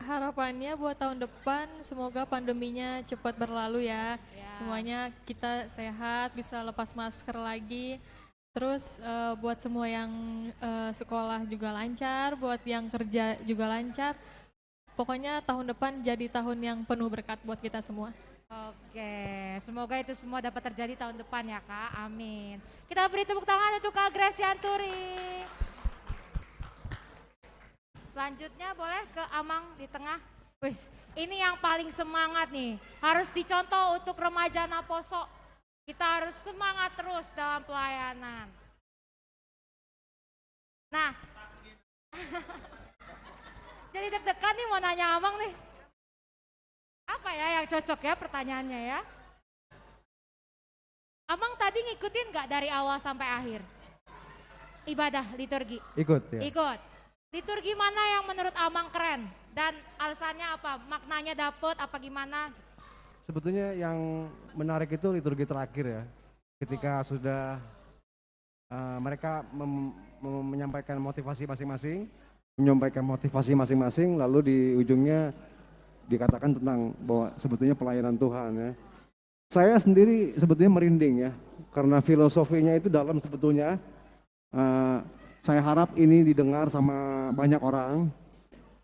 Harapannya buat tahun depan semoga pandeminya cepat berlalu ya. Semuanya kita sehat, bisa lepas masker lagi. Terus buat semua yang sekolah juga lancar, buat yang kerja juga lancar. Pokoknya tahun depan jadi tahun yang penuh berkat buat kita semua. Oke, semoga itu semua dapat terjadi tahun depan ya Kak, amin. Kita beri tepuk tangan untuk Kak Grace Sianturi. Selanjutnya boleh ke Amang di tengah. Wih, ini yang paling semangat nih, harus dicontoh untuk remaja Naposo. Kita harus semangat terus dalam pelayanan. Nah, jadi deg-degan nih mau nanya Amang nih. Apa ya yang cocok ya pertanyaannya ya? Amang tadi ngikutin gak dari awal sampai akhir? Ibadah, liturgi? Ikut ya. Ikut. Liturgi mana yang menurut Amang keren? Dan alasannya apa? Maknanya dapet apa gimana? Sebetulnya yang menarik itu liturgi terakhir ya. Ketika sudah mereka menyampaikan motivasi masing-masing, lalu di ujungnya dikatakan tentang bahwa sebetulnya pelayanan Tuhan ya. Saya sendiri sebetulnya merinding ya, karena filosofinya itu dalam sebetulnya. Saya harap ini didengar sama banyak orang.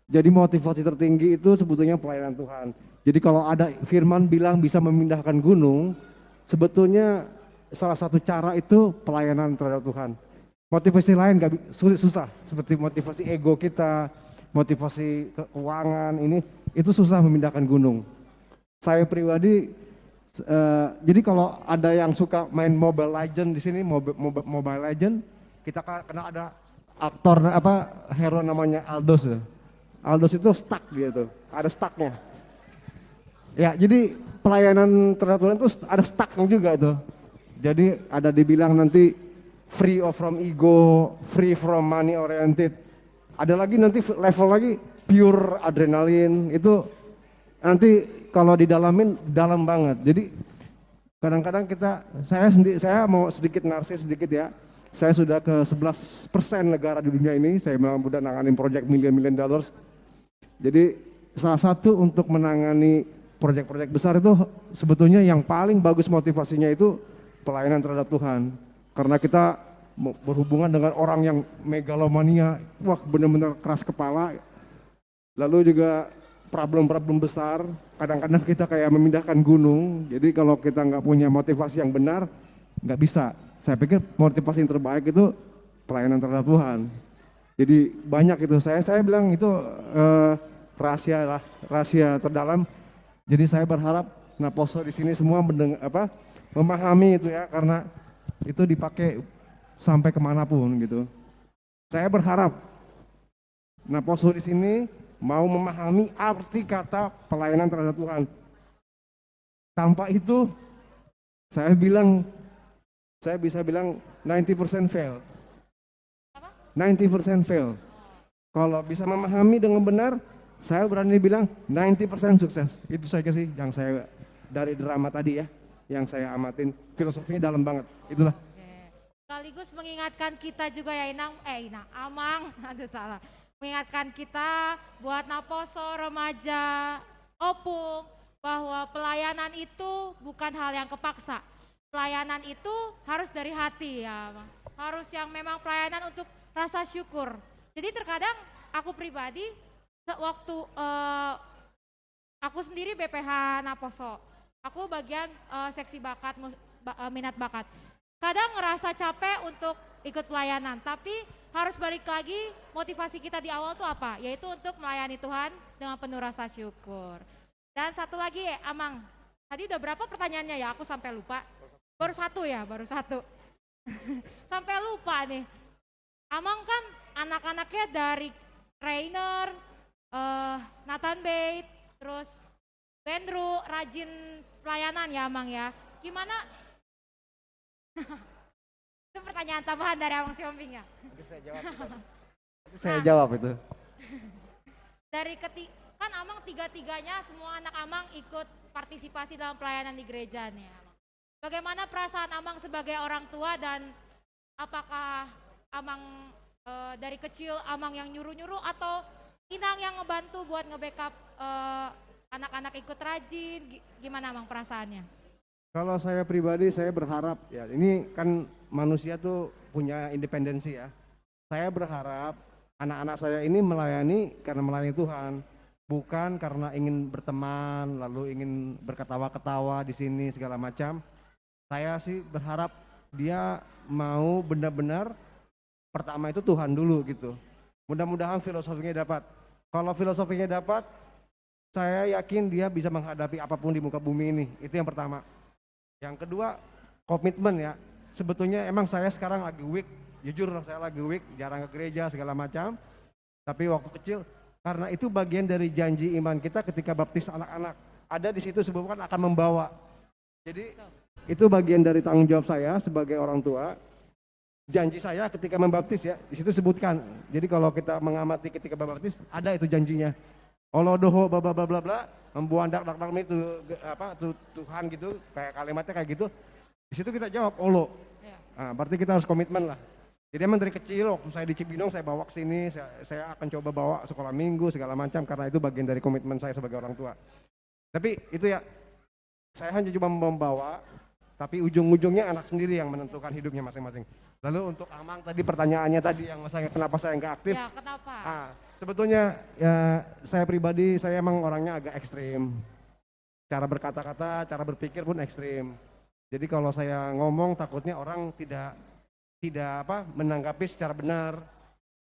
Jadi motivasi tertinggi itu sebetulnya pelayanan Tuhan. Jadi kalau ada firman bilang bisa memindahkan gunung, sebetulnya salah satu cara itu pelayanan terhadap Tuhan. Motivasi lain gak susah, seperti motivasi ego kita, motivasi keuangan ini, itu susah memindahkan gunung. Saya pribadi, jadi kalau ada yang suka main Mobile Legend di sini, Mobile Legend, kita kena ada aktor hero namanya Aldos ya. Aldos itu stuck dia tuh, ada stucknya. Ya, jadi pelayanan terhadap Tuhan itu ada stucknya juga tuh. Jadi ada dibilang nanti free from ego, free from money oriented. Ada lagi nanti level lagi pure adrenalin, itu nanti kalau didalamin dalam banget. Jadi kadang-kadang saya mau sedikit narsis sedikit ya. Saya sudah ke 11% negara di dunia ini, saya memang udah nanganin project million dollars. Jadi salah satu untuk menangani proyek-proyek besar itu sebetulnya yang paling bagus motivasinya itu pelayanan terhadap Tuhan. Karena kita berhubungan dengan orang yang megalomania, wah benar-benar keras kepala. Lalu juga problem-problem besar, kadang-kadang kita kayak memindahkan gunung. Jadi kalau kita nggak punya motivasi yang benar, nggak bisa. Saya pikir motivasi yang terbaik itu pelayanan terhadap Tuhan. Jadi banyak itu, saya bilang itu rahasia terdalam. Jadi saya berharap Naposo di sini semua memahami itu ya, karena itu dipakai sampai kemanapun gitu. Saya berharap Naposo di sini mau memahami arti kata pelayanan terhadap Tuhan. Tanpa itu saya bisa bilang 90% fail. 90% fail. Kalau bisa memahami dengan benar, saya berani bilang 90% sukses. Itu saja sih yang saya dari drama tadi ya, yang saya amatin, filosofinya dalam banget. Itulah. Sekaligus mengingatkan kita juga ya Amang, aduh salah. Mengingatkan kita buat Naposo, remaja, Opung, bahwa pelayanan itu bukan hal yang kepaksa. Pelayanan itu harus dari hati ya, harus yang memang pelayanan untuk rasa syukur. Jadi terkadang aku pribadi, waktu aku sendiri BPH Naposo, aku bagian seksi bakat, minat bakat. Kadang ngerasa capek untuk ikut pelayanan, tapi harus balik lagi motivasi kita di awal tuh apa? Yaitu untuk melayani Tuhan dengan penuh rasa syukur. Dan satu lagi Amang, tadi udah berapa pertanyaannya ya? Aku sampai lupa. Baru satu. Sampai lupa nih. Amang kan anak-anaknya dari Rainer, Nathan Bate, terus Wendru, rajin pelayanan ya Amang ya. Gimana? Itu pertanyaan tambahan dari Amang Siombing ya? Itu saya jawab itu. Dari kan Amang tiga-tiganya semua anak Amang ikut partisipasi dalam pelayanan di gereja nih Amang. Bagaimana perasaan Amang sebagai orang tua dan apakah Amang dari kecil Amang yang nyuruh-nyuruh atau Inang yang ngebantu buat nge-backup anak-anak ikut rajin, gimana Amang perasaannya? Kalau saya pribadi saya berharap ya, ini kan manusia tuh punya independensi ya. Saya berharap anak-anak saya ini melayani karena melayani Tuhan, bukan karena ingin berteman lalu ingin berketawa-ketawa di sini segala macam. Saya sih berharap dia mau benar-benar pertama itu Tuhan dulu gitu. Mudah-mudahan filosofinya dapat. Kalau filosofinya dapat, saya yakin dia bisa menghadapi apapun di muka bumi ini. Itu yang pertama. Yang kedua, komitmen ya. Sebetulnya emang saya sekarang lagi weak, jujur saya lagi weak, jarang ke gereja segala macam. Tapi waktu kecil, karena itu bagian dari janji iman kita ketika baptis anak-anak. Ada di situ sebutkan akan membawa. Jadi itu bagian dari tanggung jawab saya sebagai orang tua. Janji saya ketika membaptis ya, di situ sebutkan. Jadi kalau kita mengamati ketika membaptis, ada itu janjinya. Olodoho bla bla bla bla, membuandak dak itu Tuhan gitu, kayak kalimatnya kayak gitu. Di situ kita jawab olo. Nah, berarti kita harus komitmen lah. Jadi emang dari kecil waktu saya di Cibinong saya bawa ke sini, saya akan coba bawa sekolah minggu segala macam karena itu bagian dari komitmen saya sebagai orang tua. Tapi itu ya, saya hanya cuma membawa, tapi ujung-ujungnya anak sendiri yang menentukan hidupnya masing-masing. Lalu untuk Amang tadi pertanyaannya tadi yang kenapa saya nggak aktif? Ya, kenapa? Sebetulnya ya saya pribadi saya emang orangnya agak ekstrim. Cara berkata-kata, cara berpikir pun ekstrim. Jadi kalau saya ngomong takutnya orang tidak menanggapi secara benar.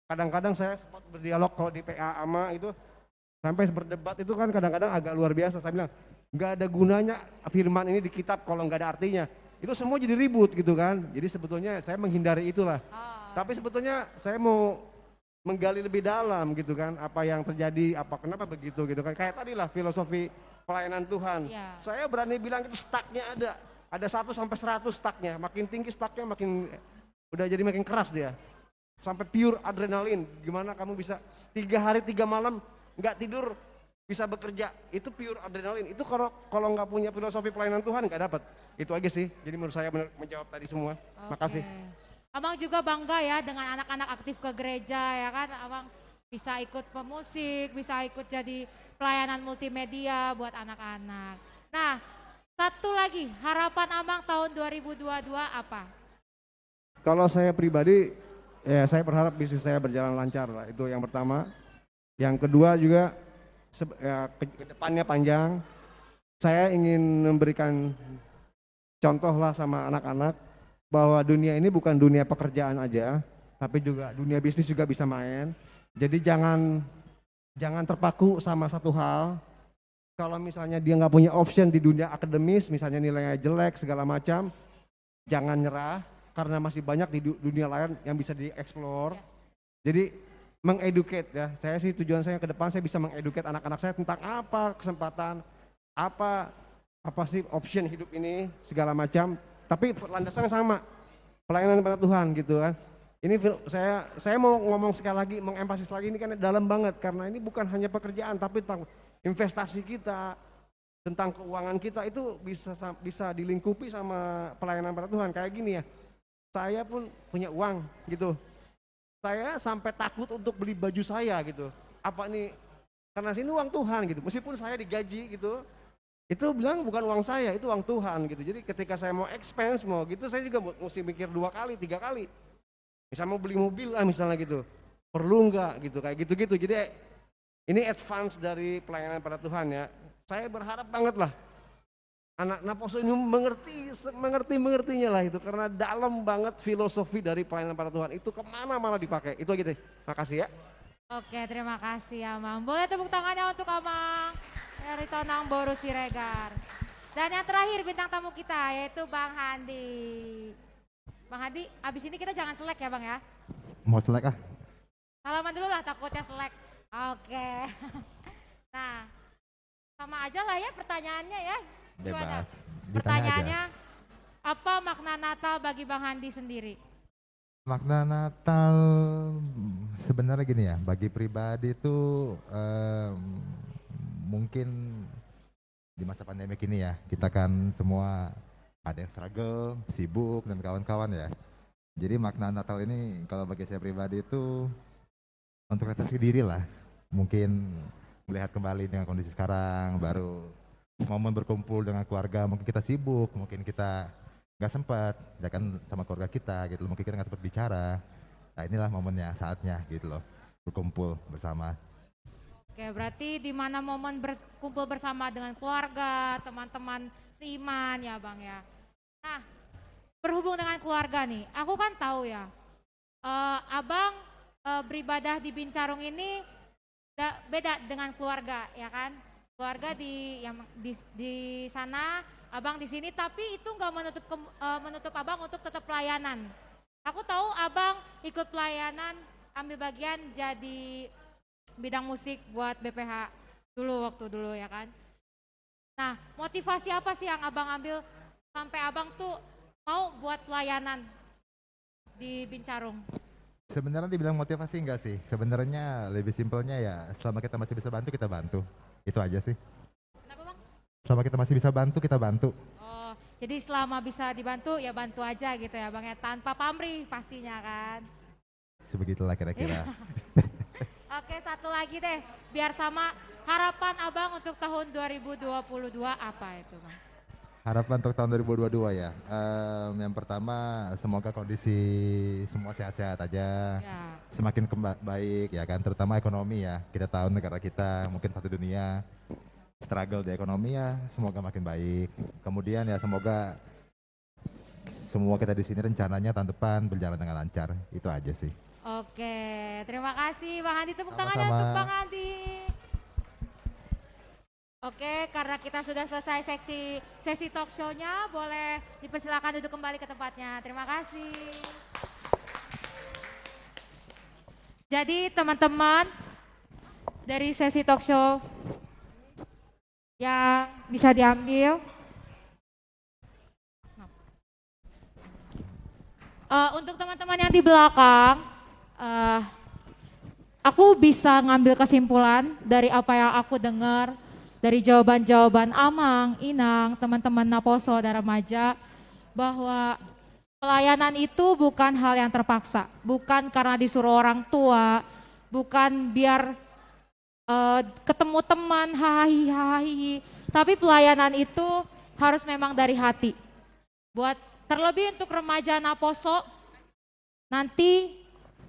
Kadang-kadang saya sempat berdialog kalau di PA ama itu sampai berdebat itu kan kadang-kadang agak luar biasa. Saya bilang nggak ada gunanya firman ini di kitab kalau nggak ada artinya. Itu semua jadi ribut gitu kan. Jadi sebetulnya saya menghindari itulah. Tapi sebetulnya saya mau menggali lebih dalam gitu kan, apa yang terjadi, kenapa begitu gitu kan. Kayak tadi lah filosofi pelayanan Tuhan. Saya berani bilang itu stucknya ada 1 sampai 100 stucknya. Makin tinggi stucknya makin Udah jadi makin keras dia. Sampai pure adrenalin. Gimana kamu bisa 3 hari 3 malam nggak tidur bisa bekerja, itu pure adrenalin. Itu kalau nggak punya filosofi pelayanan Tuhan nggak dapat. Itu aja sih. Jadi menurut saya menjawab tadi semua. Makasih. Abang juga bangga ya dengan anak-anak aktif ke gereja ya kan. Abang bisa ikut pemusik, bisa ikut jadi pelayanan multimedia buat anak-anak. Nah, satu lagi harapan Abang tahun 2022 apa? Kalau saya pribadi, ya saya berharap bisnis saya berjalan lancar lah. Itu yang pertama. Yang kedua juga ke depannya panjang. Saya ingin memberikan contoh lah sama anak-anak bahwa dunia ini bukan dunia pekerjaan aja, tapi juga dunia bisnis juga bisa main. Jadi jangan terpaku sama satu hal. Kalau misalnya dia nggak punya option di dunia akademis, misalnya nilainya jelek segala macam, jangan nyerah karena masih banyak di dunia lain yang bisa dieksplor. Jadi mengeducate ya, saya sih tujuan saya ke depan saya bisa mengeducate anak-anak saya tentang apa kesempatan, apa sih option hidup ini segala macam. Tapi landasannya sama, pelayanan pada Tuhan gitu kan. Ini saya mau ngomong sekali lagi, mengempasis lagi ini kan dalam banget karena ini bukan hanya pekerjaan tapi tentang investasi kita, tentang keuangan kita itu bisa dilingkupi sama pelayanan pada Tuhan. Kayak gini ya, saya pun punya uang gitu. Saya sampai takut untuk beli baju saya gitu. Apa nih? Karena sini uang Tuhan gitu. Meskipun saya digaji gitu, itu bilang bukan uang saya, itu uang Tuhan gitu. Jadi ketika saya mau expense mau gitu, saya juga mesti mikir 2 kali, 3 kali. Misalnya mau beli mobil lah misalnya gitu, perlu nggak gitu kayak gitu-gitu. Jadi ini advance dari pelayanan pada Tuhan ya. Saya berharap banget lah anak Naposo ini mengertinya lah itu karena dalam banget filosofi dari pelayanan pada Tuhan itu kemana-mana dipakai. Itu aja deh. Makasih ya. Oke, terima kasih Amang. Boleh tepuk tangannya untuk Amang dari Tonang Boru Siregar. Dan yang terakhir bintang tamu kita yaitu Bang Handi. Bang Handi, abis ini kita jangan selek ya Bang ya. Mau selek ah? Salaman dulu lah takutnya selek. Oke. Nah, sama aja lah ya pertanyaannya ya. Gimana? Bebas. Ditanya Pertanyaannya, aja. apa makna Natal bagi Bang Handi sendiri? Makna Natal sebenarnya gini ya, bagi pribadi itu mungkin di masa pandemi ini ya, kita kan semua ada yang struggle, sibuk dan kawan-kawan ya. Jadi makna Natal ini kalau bagi saya pribadi itu untuk refleksi diri lah. Mungkin melihat kembali dengan kondisi sekarang, baru momen berkumpul dengan keluarga, mungkin kita sibuk, mungkin kita nggak sempat, ya kan sama keluarga kita gitu loh, mungkin kita nggak sempat bicara. Nah inilah momennya, saatnya gitu loh, berkumpul bersama. Oke, berarti di mana momen berkumpul bersama dengan keluarga, teman-teman seiman ya Bang ya. Nah, berhubung dengan keluarga nih, aku kan tahu ya, Abang beribadah di Bincarung ini beda dengan keluarga ya kan. Keluarga di sana, Abang di sini, tapi itu nggak menutup Abang untuk tetap pelayanan. Aku tahu Abang ikut pelayanan, ambil bagian jadi bidang musik buat BPH waktu dulu ya kan. Nah, motivasi apa sih yang Abang ambil sampai Abang tuh mau buat pelayanan di Bincarung? Sebenarnya dibilang motivasi enggak sih, sebenarnya lebih simpelnya ya selama kita masih bisa bantu, kita bantu. Itu aja sih. Kenapa Bang? Selama kita masih bisa bantu, kita bantu. Oh, jadi selama bisa dibantu ya bantu aja gitu ya Bang ya, tanpa pamrih pastinya kan. Sebegitulah kira-kira. Oke, satu lagi deh, biar sama, harapan Abang untuk tahun 2022 apa itu Bang? Harapan untuk tahun 2022 ya, yang pertama semoga kondisi semua sehat-sehat aja, Ya. semakin baik ya kan, terutama ekonomi ya. Kita tahu negara kita mungkin satu dunia struggle di ekonomi ya, semoga makin baik. Kemudian ya semoga semua kita di sini rencananya tahun depan berjalan dengan lancar, itu aja sih. Oke, terima kasih Bang Handi, tepuk tangannya Sama-sama. untuk Bang Handi. Oke, karena kita sudah selesai sesi talk show-nya, boleh dipersilakan duduk kembali ke tempatnya. Terima kasih. Jadi teman-teman dari sesi talk show yang bisa diambil, untuk teman-teman yang di belakang, aku bisa ngambil kesimpulan dari apa yang aku dengar, dari jawaban-jawaban Amang, Inang, teman-teman Naposo dan remaja, bahwa pelayanan itu bukan hal yang terpaksa, bukan karena disuruh orang tua, bukan biar ketemu teman, hahi, tapi pelayanan itu harus memang dari hati. Buat terlebih untuk remaja Naposo, nanti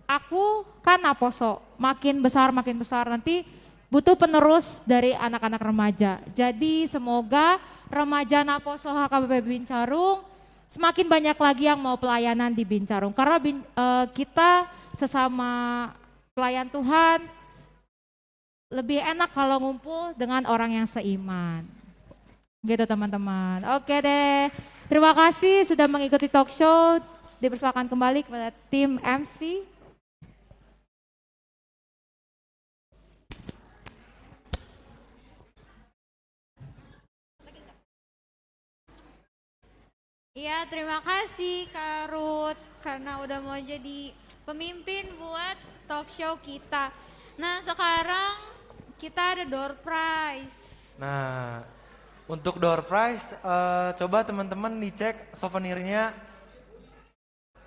aku kan Naposo, makin besar nanti butuh penerus dari anak-anak remaja. Jadi semoga remaja Naposo HKBP Bincarung semakin banyak lagi yang mau pelayanan di Bincarung. Karena kita sesama pelayan Tuhan lebih enak kalau ngumpul dengan orang yang seiman. Gitu teman-teman. Oke deh. Terima kasih sudah mengikuti talk show. Dipersilakan kembali kepada tim MC. Iya, terima kasih Kak Ruth karena udah mau jadi pemimpin buat talk show kita. Nah, sekarang kita ada door prize. Nah, untuk door prize, coba teman-teman dicek souvenirnya.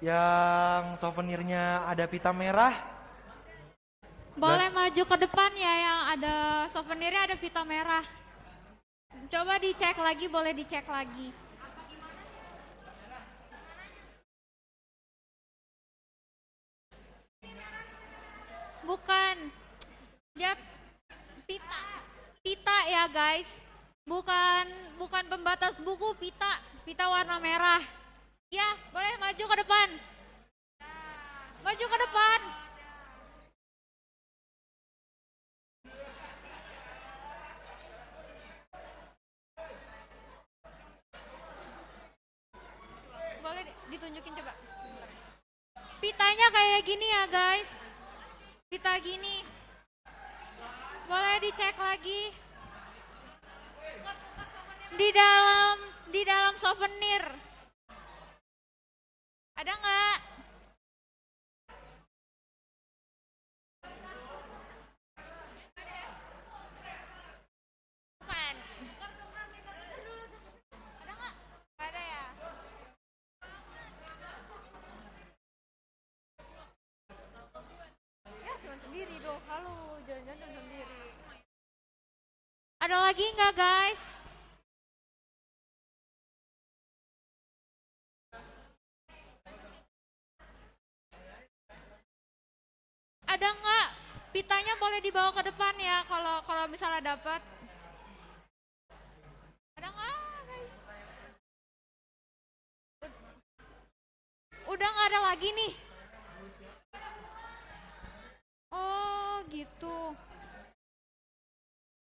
Yang souvenirnya ada pita merah. Boleh maju ke depan ya, yang ada souvenirnya ada pita merah. Coba dicek lagi, boleh dicek lagi. Bukan, dia pita ya guys, bukan pembatas buku, pita warna merah. Ya, boleh maju ke depan. Maju ke depan. Boleh ditunjukin coba. Pitanya kayak gini ya guys. Pita gini. Boleh dicek lagi. Di dalam souvenir. Ada nggak? Bukan. Ada nggak? Nggak ada ya. Ya cuma sendiri loh. Halo, jangan-jangan cuma sendiri. Ada lagi nggak guys? Ada nggak? Pitanya boleh dibawa ke depan ya kalau misalnya dapat. Ada nggak guys? Udah nggak ada lagi nih. Oh gitu.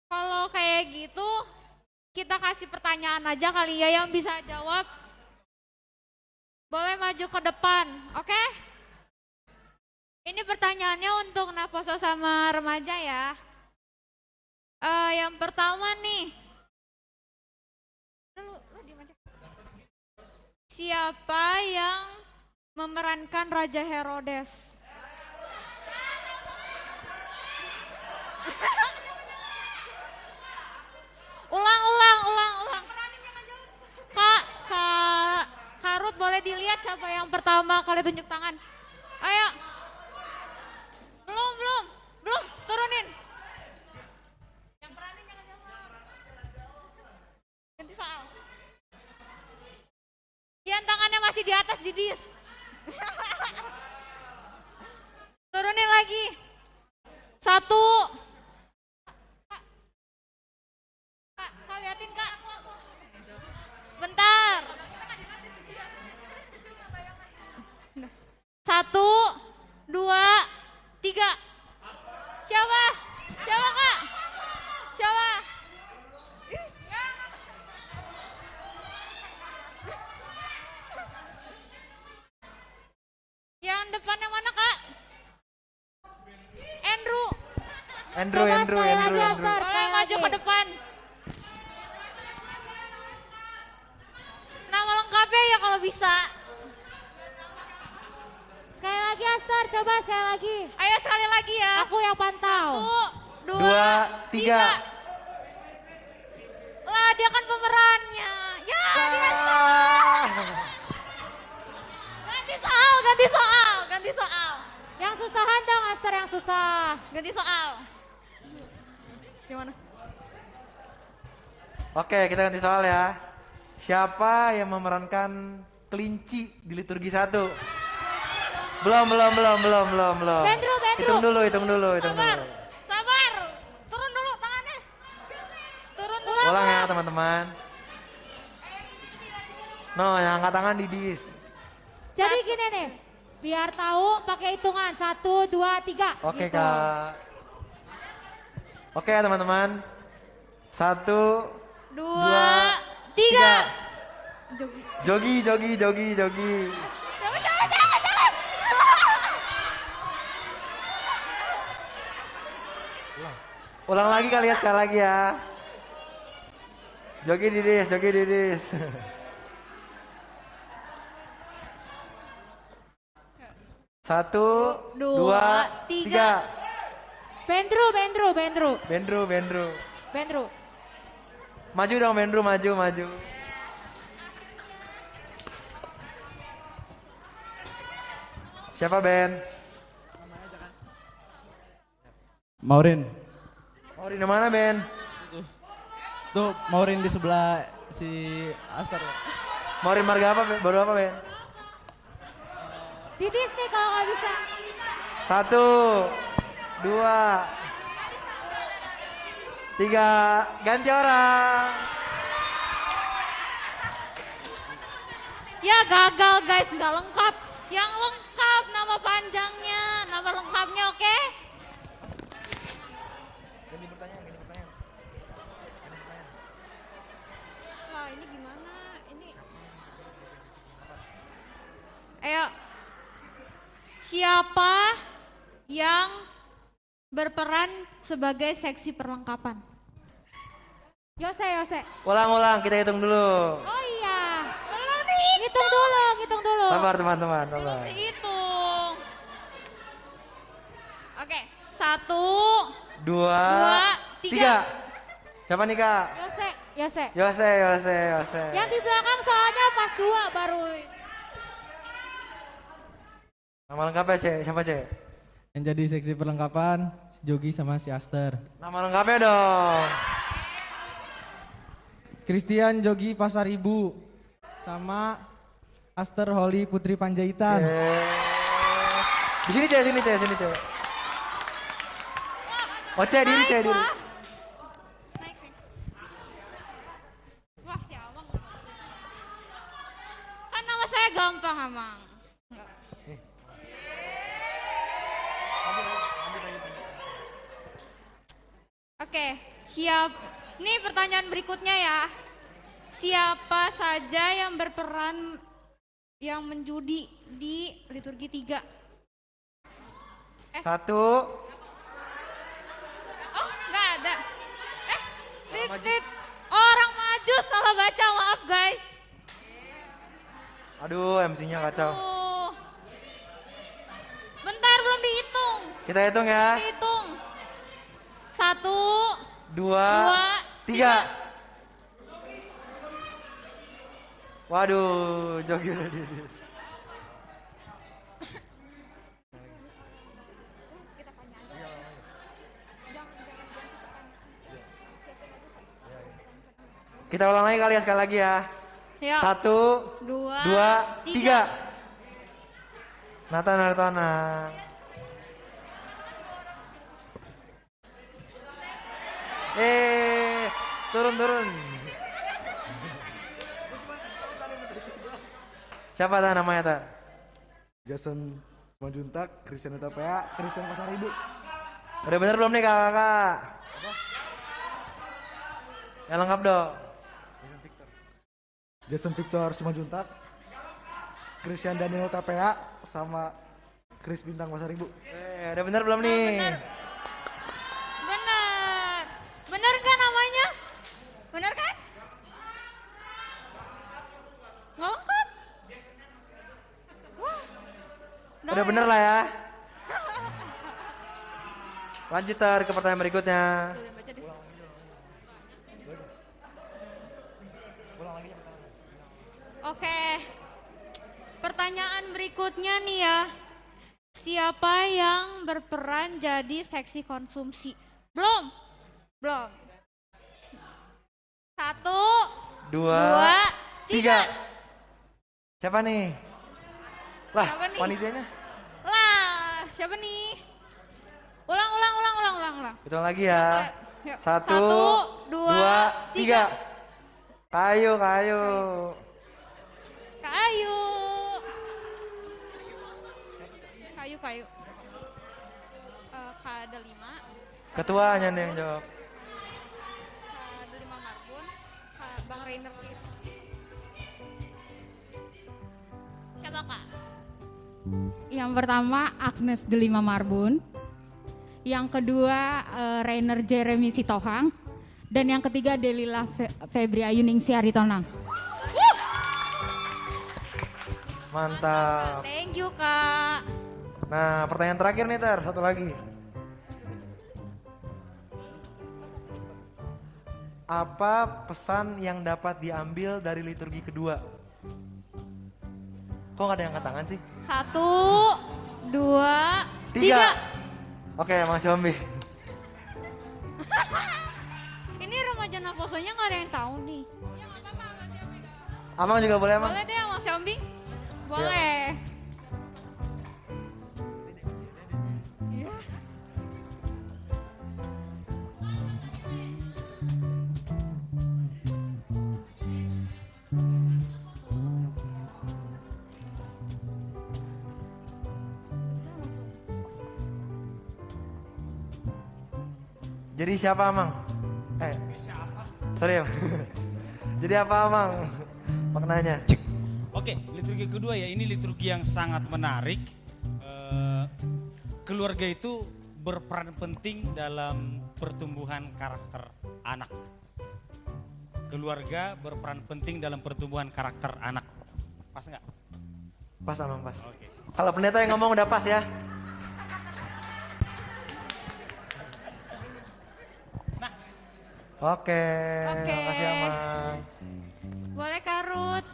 Kalau kayak gitu kita kasih pertanyaan aja kali ya, yang bisa jawab boleh maju ke depan, oke? Ini pertanyaannya untuk Naposo sama remaja ya. Yang pertama nih. Lu diem aja. Siapa yang memerankan Raja Herodes? Ulang. Kak Ruth boleh dilihat siapa yang pertama kali tunjuk tangan. Ayo. Belum, turunin. Yang berani jangan jawab. Ganti soal. Yang tangannya masih di atas di dis. Turunin lagi. 1. Kak, liatin Kak. Bentar. 1, 2, 3. Siapa Kak? Siapa? Yang depannya mana Kak? Andrew. Boleh maju ke depan. Nama lengkapnya ya kalau bisa. Sekali coba sekali lagi. Ayo sekali lagi ya. Aku yang pantau. 1, 2, 3. Lah dia kan pemerannya. Ya dikasih tahu. Ganti soal. Yang susahan dong, Aster yang susah. Ganti soal. Gimana? Oke, kita ganti soal ya. Siapa yang memerankan kelinci di liturgi 1? Belum. Bendru. Hitung dulu. Sabar. Turun dulu tangannya. Turun dulu. Ulang ya teman-teman. No, yang angkat tangan Didis. Jadi gini nih, biar tahu pakai hitungan 1, 2, 3. Oke gitu. Kak. Oke ya teman-teman. 1, 2, 3. Jogi. Jangan. Ulang lagi kali ya, sekali lagi ya. Jogi Didis. Satu, dua, tiga. Bendru. Maju dong Bendru, maju. Siapa Ben? Maurin. Maurin mana Ben? Tuh Maurin di sebelah si Aster. Maurin marga apa Ben? Baru apa Ben? Didis nih kalau nggak bisa. 1, 2, 3. Ganti orang. Ya gagal guys, nggak lengkap. Yang lengkap nama panjangnya, nama lengkapnya, oke? Wah ini gimana? Ini. Ayo. Siapa yang berperan sebagai seksi perlengkapan? Yose. Ulang, kita hitung dulu. Oh iya. Belum dihitung. Hitung dulu. Sabar teman-teman, sabar. Belum dihitung. Oke, 1, 2, 3. Siapa nih Kak? Yose. Yang di belakang soalnya pas 2 baru. Nama lengkapnya Cek, siapa Cek? Yang jadi seksi perlengkapan si Jogi sama si Aster. Nama lengkapnya dong. Christian Jogi Pasaribu sama Aster Holly Putri Panjaitan. Di sini Cek. Oh Cek, diri. Wah, ya Amang. Kan nama saya gampang, Amang. Oke, siap. Nih pertanyaan berikutnya ya. Siapa saja yang berperan yang menjudi di liturgi 3? 1. Oh, nggak ada. Orang maju salah baca, maaf guys. Aduh, MC-nya kacau. Bentar, belum dihitung. Kita hitung ya. Hitung. 1, 2, 3. Waduh, Jogi udah Didis. Kita ulang lagi kali ya, sekali lagi ya. Ya. 1, 2, 3. Nathan. Turun. Siapa ta namanya ta? Jason Simanjuntak, Christian Utapea, Christian Pasaribu. Udah bener belum nih kakak? Yang lengkap dong. Jason Victor Simanjuntak, Christian Daniel Utapea sama Chris Bintang Pasaribu. Udah bener belum nih? Bener nggak namanya? Bener kan? Nggak lengkap? Wah. Udah bener lah ya. Lanjut Tar ke pertanyaan berikutnya. Oke. Pertanyaan berikutnya nih ya. Siapa yang berperan jadi seksi konsumsi? Belum. Belum. 1, 2, 3. Siapa nih? Lah, Siapa nih? panitianya. Lah, siapa nih? Ulang. Hitung lagi ya. Yuk. 1, 2, 2, 3. Kayu. Kayu. Ada 5. Ketuanya nih yang jawab. Ada 5 Marbun. Bang Rainer sih. Coba Kak. Yang pertama Agnes Delima Marbun, yang kedua Rainer Jeremy Sitohang, dan yang ketiga Delila Febri Ayuningsi Aritonang. Mantap. Thank you Kak. Nah, pertanyaan terakhir nih Tar, satu lagi. Apa pesan yang dapat diambil dari liturgi kedua? Kok gak ada yang angkat tangan sih? 1, 2, 3. Oke, Mas Yombi. Ini remaja Naposonya nggak ada yang tahu nih. Amang juga boleh, Amang? Boleh deh Mas Yombing. Boleh. Iya. Jadi siapa, Amang? Sorry ya. Jadi apa, Amang? Maknanya. Oke, liturgi kedua ya, ini liturgi yang sangat menarik. Keluarga itu berperan penting dalam pertumbuhan karakter anak. Keluarga berperan penting dalam pertumbuhan karakter anak. Pas nggak? Pas, Amang, pas. Oke. Kalau pendeta yang ngomong udah pas ya. Oke, makasih Amang. Boleh Karut.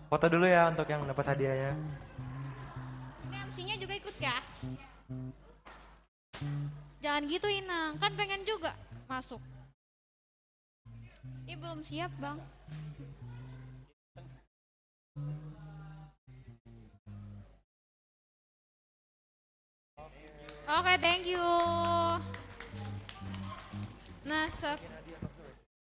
Foto dulu ya untuk yang dapat hadiahnya. Ini MC-nya juga ikut ya? Jangan gitu Inang, kan pengen juga masuk. Ini belum siap Bang. Oke, thank you. Nah,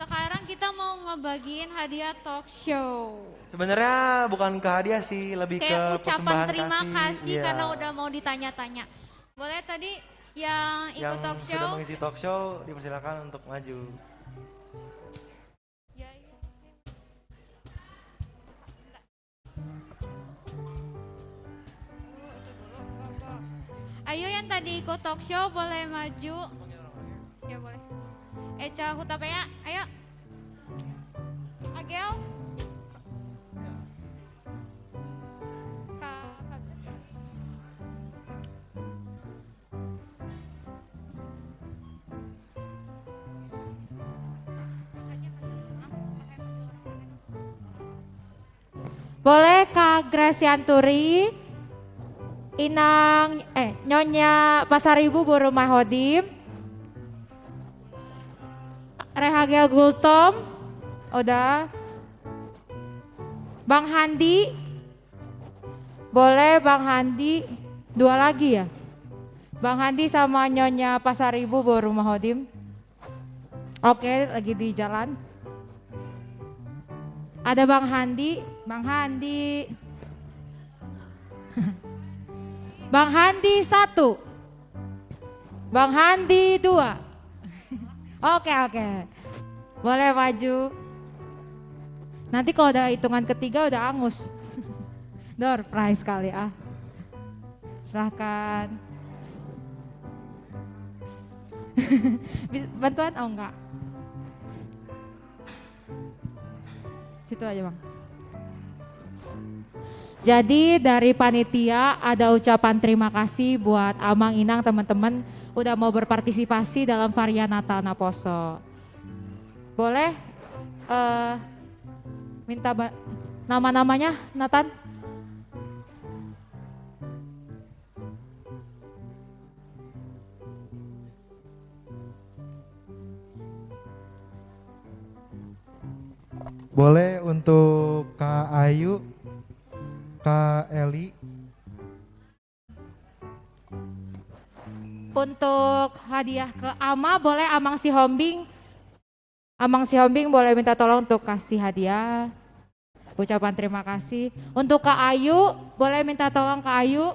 sekarang kita mau ngebagiin hadiah talk show. Sebenarnya bukan ke hadiah sih, lebih Kayak ke ucapan persembahan terima kasih Iya. karena udah mau ditanya-tanya. Boleh tadi yang ikut Yang talk sudah show? mengisi talk show dipersilakan untuk maju. Ayo yang tadi ikut talk show boleh maju. Ya boleh. Eca Hutapea, ayo. Agel. Boleh Kak Gracianturi, Inang, Nyonya Pasaribu Borumah Hodim, Rehagel Gultom, udah. Bang Handi, boleh Bang Handi, 2 lagi ya? Bang Handi sama Nyonya Pasaribu Borumah Hodim. Oke, lagi di jalan. Ada Bang Handi, Bang Handi. Bang Handi 1. Bang Handi 2. Oke. Boleh maju. Nanti kalau udah hitungan ketiga udah angus. Door prize kali ah. Silahkan. Bantuan? Oh enggak. Situ aja bang. Jadi dari panitia ada ucapan terima kasih buat Amang Inang teman-teman udah mau berpartisipasi dalam varian Natal Naposo. Boleh minta nama-namanya Nathan? Boleh untuk Kak Ayu, Kak Eli. Untuk hadiah ke Ama boleh Amang si Hombing. Amang si Hombing boleh minta tolong untuk kasih hadiah. Ucapan terima kasih. Untuk Kak Ayu boleh minta tolong Kak Ayu.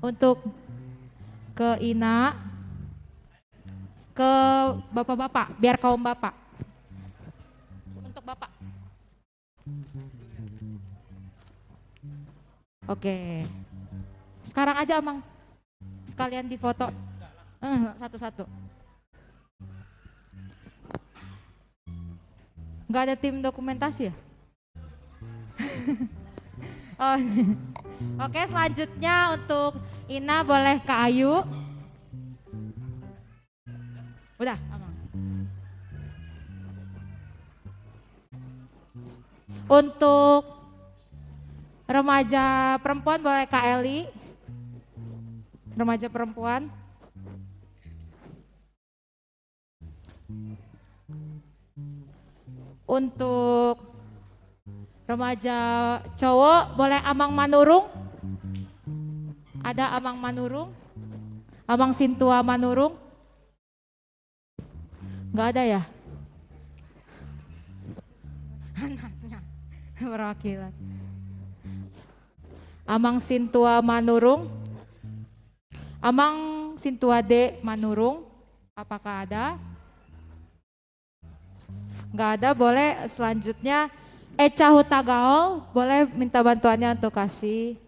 Untuk ke Ina. Ke bapak-bapak, biar kaum bapak. Untuk bapak. Oke. Sekarang aja Amang. Sekalian difoto. Satu-satu. Nggak ada tim dokumentasi ya? Oh. Oke, selanjutnya untuk Ina boleh ke Ayu. Udah, Amang. Untuk remaja perempuan boleh Kak Eli. Remaja perempuan. Untuk remaja cowok boleh Amang Manurung. Ada Amang Manurung. Amang Sintua Manurung. Nggak ada ya? Anaknya perwakilan. Amang Sintua Manurung. Amang Sintua D Manurung. Apakah ada? Nggak ada, boleh selanjutnya Eca Hutagaol, boleh minta bantuannya untuk kasih.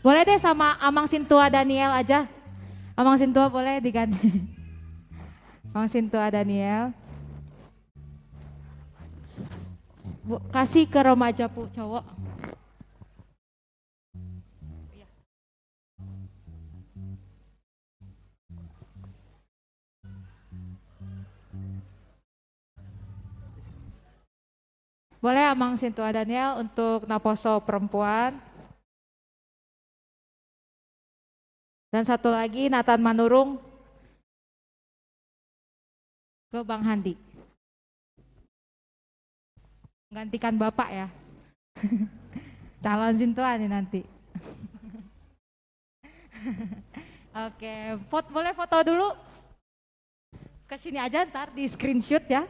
Boleh deh sama Amang Sintua Daniel aja. Amang Sintua boleh diganti. Amang Sintua Daniel. Bu, kasih ke remaja cowok. Boleh Amang Sintua Daniel untuk Naposo perempuan. Dan satu lagi Nathan Manurung ke Bang Handi. Gantikan Bapak ya. Calon Sintua nih nanti. Oke, boleh foto dulu. Kesini aja ntar di screenshot ya.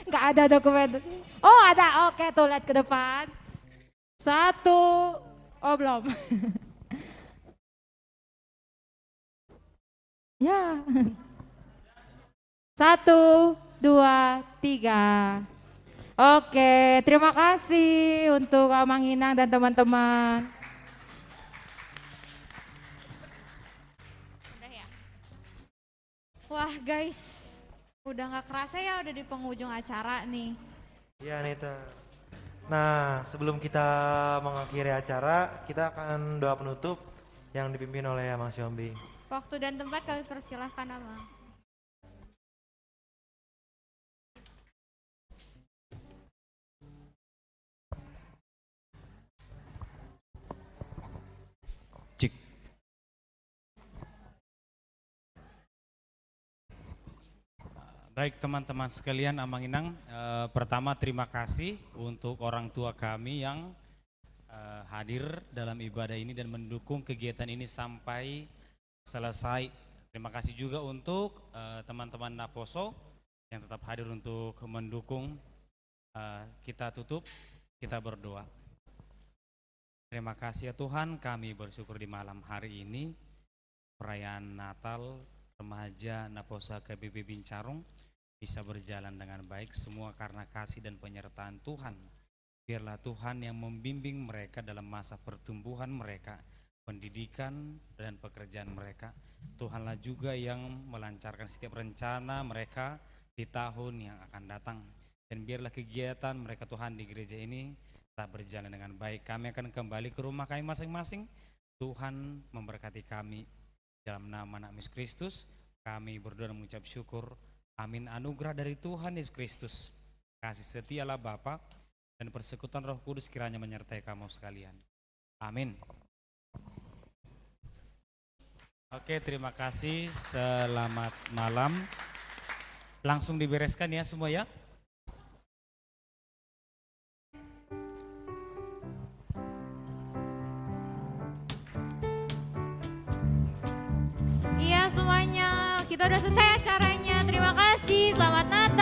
Nggak ada dokumen. Oh ada, oke tuh lihat ke depan. Satu, oh belum. Ya. 1, 2, 3. Oke, terima kasih untuk Amang Inang dan teman-teman. Wah guys, udah nggak kerasa ya udah di penghujung acara nih. Iya Nita. Nah sebelum kita mengakhiri acara, kita akan doa penutup yang dipimpin oleh Amang Siombing. Waktu dan tempat kami persilahkan Amang. Cik. Baik teman-teman sekalian, Amang Inang, pertama terima kasih untuk orang tua kami yang hadir dalam ibadah ini dan mendukung kegiatan ini sampai selesai. Terima kasih juga untuk teman-teman Naposo yang tetap hadir untuk mendukung. Kita tutup, kita berdoa. Terima kasih ya Tuhan, kami bersyukur di malam hari ini perayaan Natal remaja Naposa KBP Bincarung bisa berjalan dengan baik, semua karena kasih dan penyertaan Tuhan. Biarlah Tuhan yang membimbing mereka dalam masa pertumbuhan mereka, pendidikan dan pekerjaan mereka. Tuhanlah juga yang melancarkan setiap rencana mereka di tahun yang akan datang. Dan biarlah kegiatan mereka Tuhan di gereja ini tetap berjalan dengan baik. Kami akan kembali ke rumah kami masing-masing. Tuhan memberkati kami. Dalam nama anak Yesus Kristus, kami berdoa dan mengucap syukur. Amin. Anugerah dari Tuhan Yesus Kristus, kasih setialah Bapa dan persekutuan Roh Kudus kiranya menyertai kamu sekalian. Amin. Oke, terima kasih. Selamat malam. Langsung dibereskan ya semua ya. Iya semuanya, kita udah selesai acaranya. Terima kasih, selamat Natal.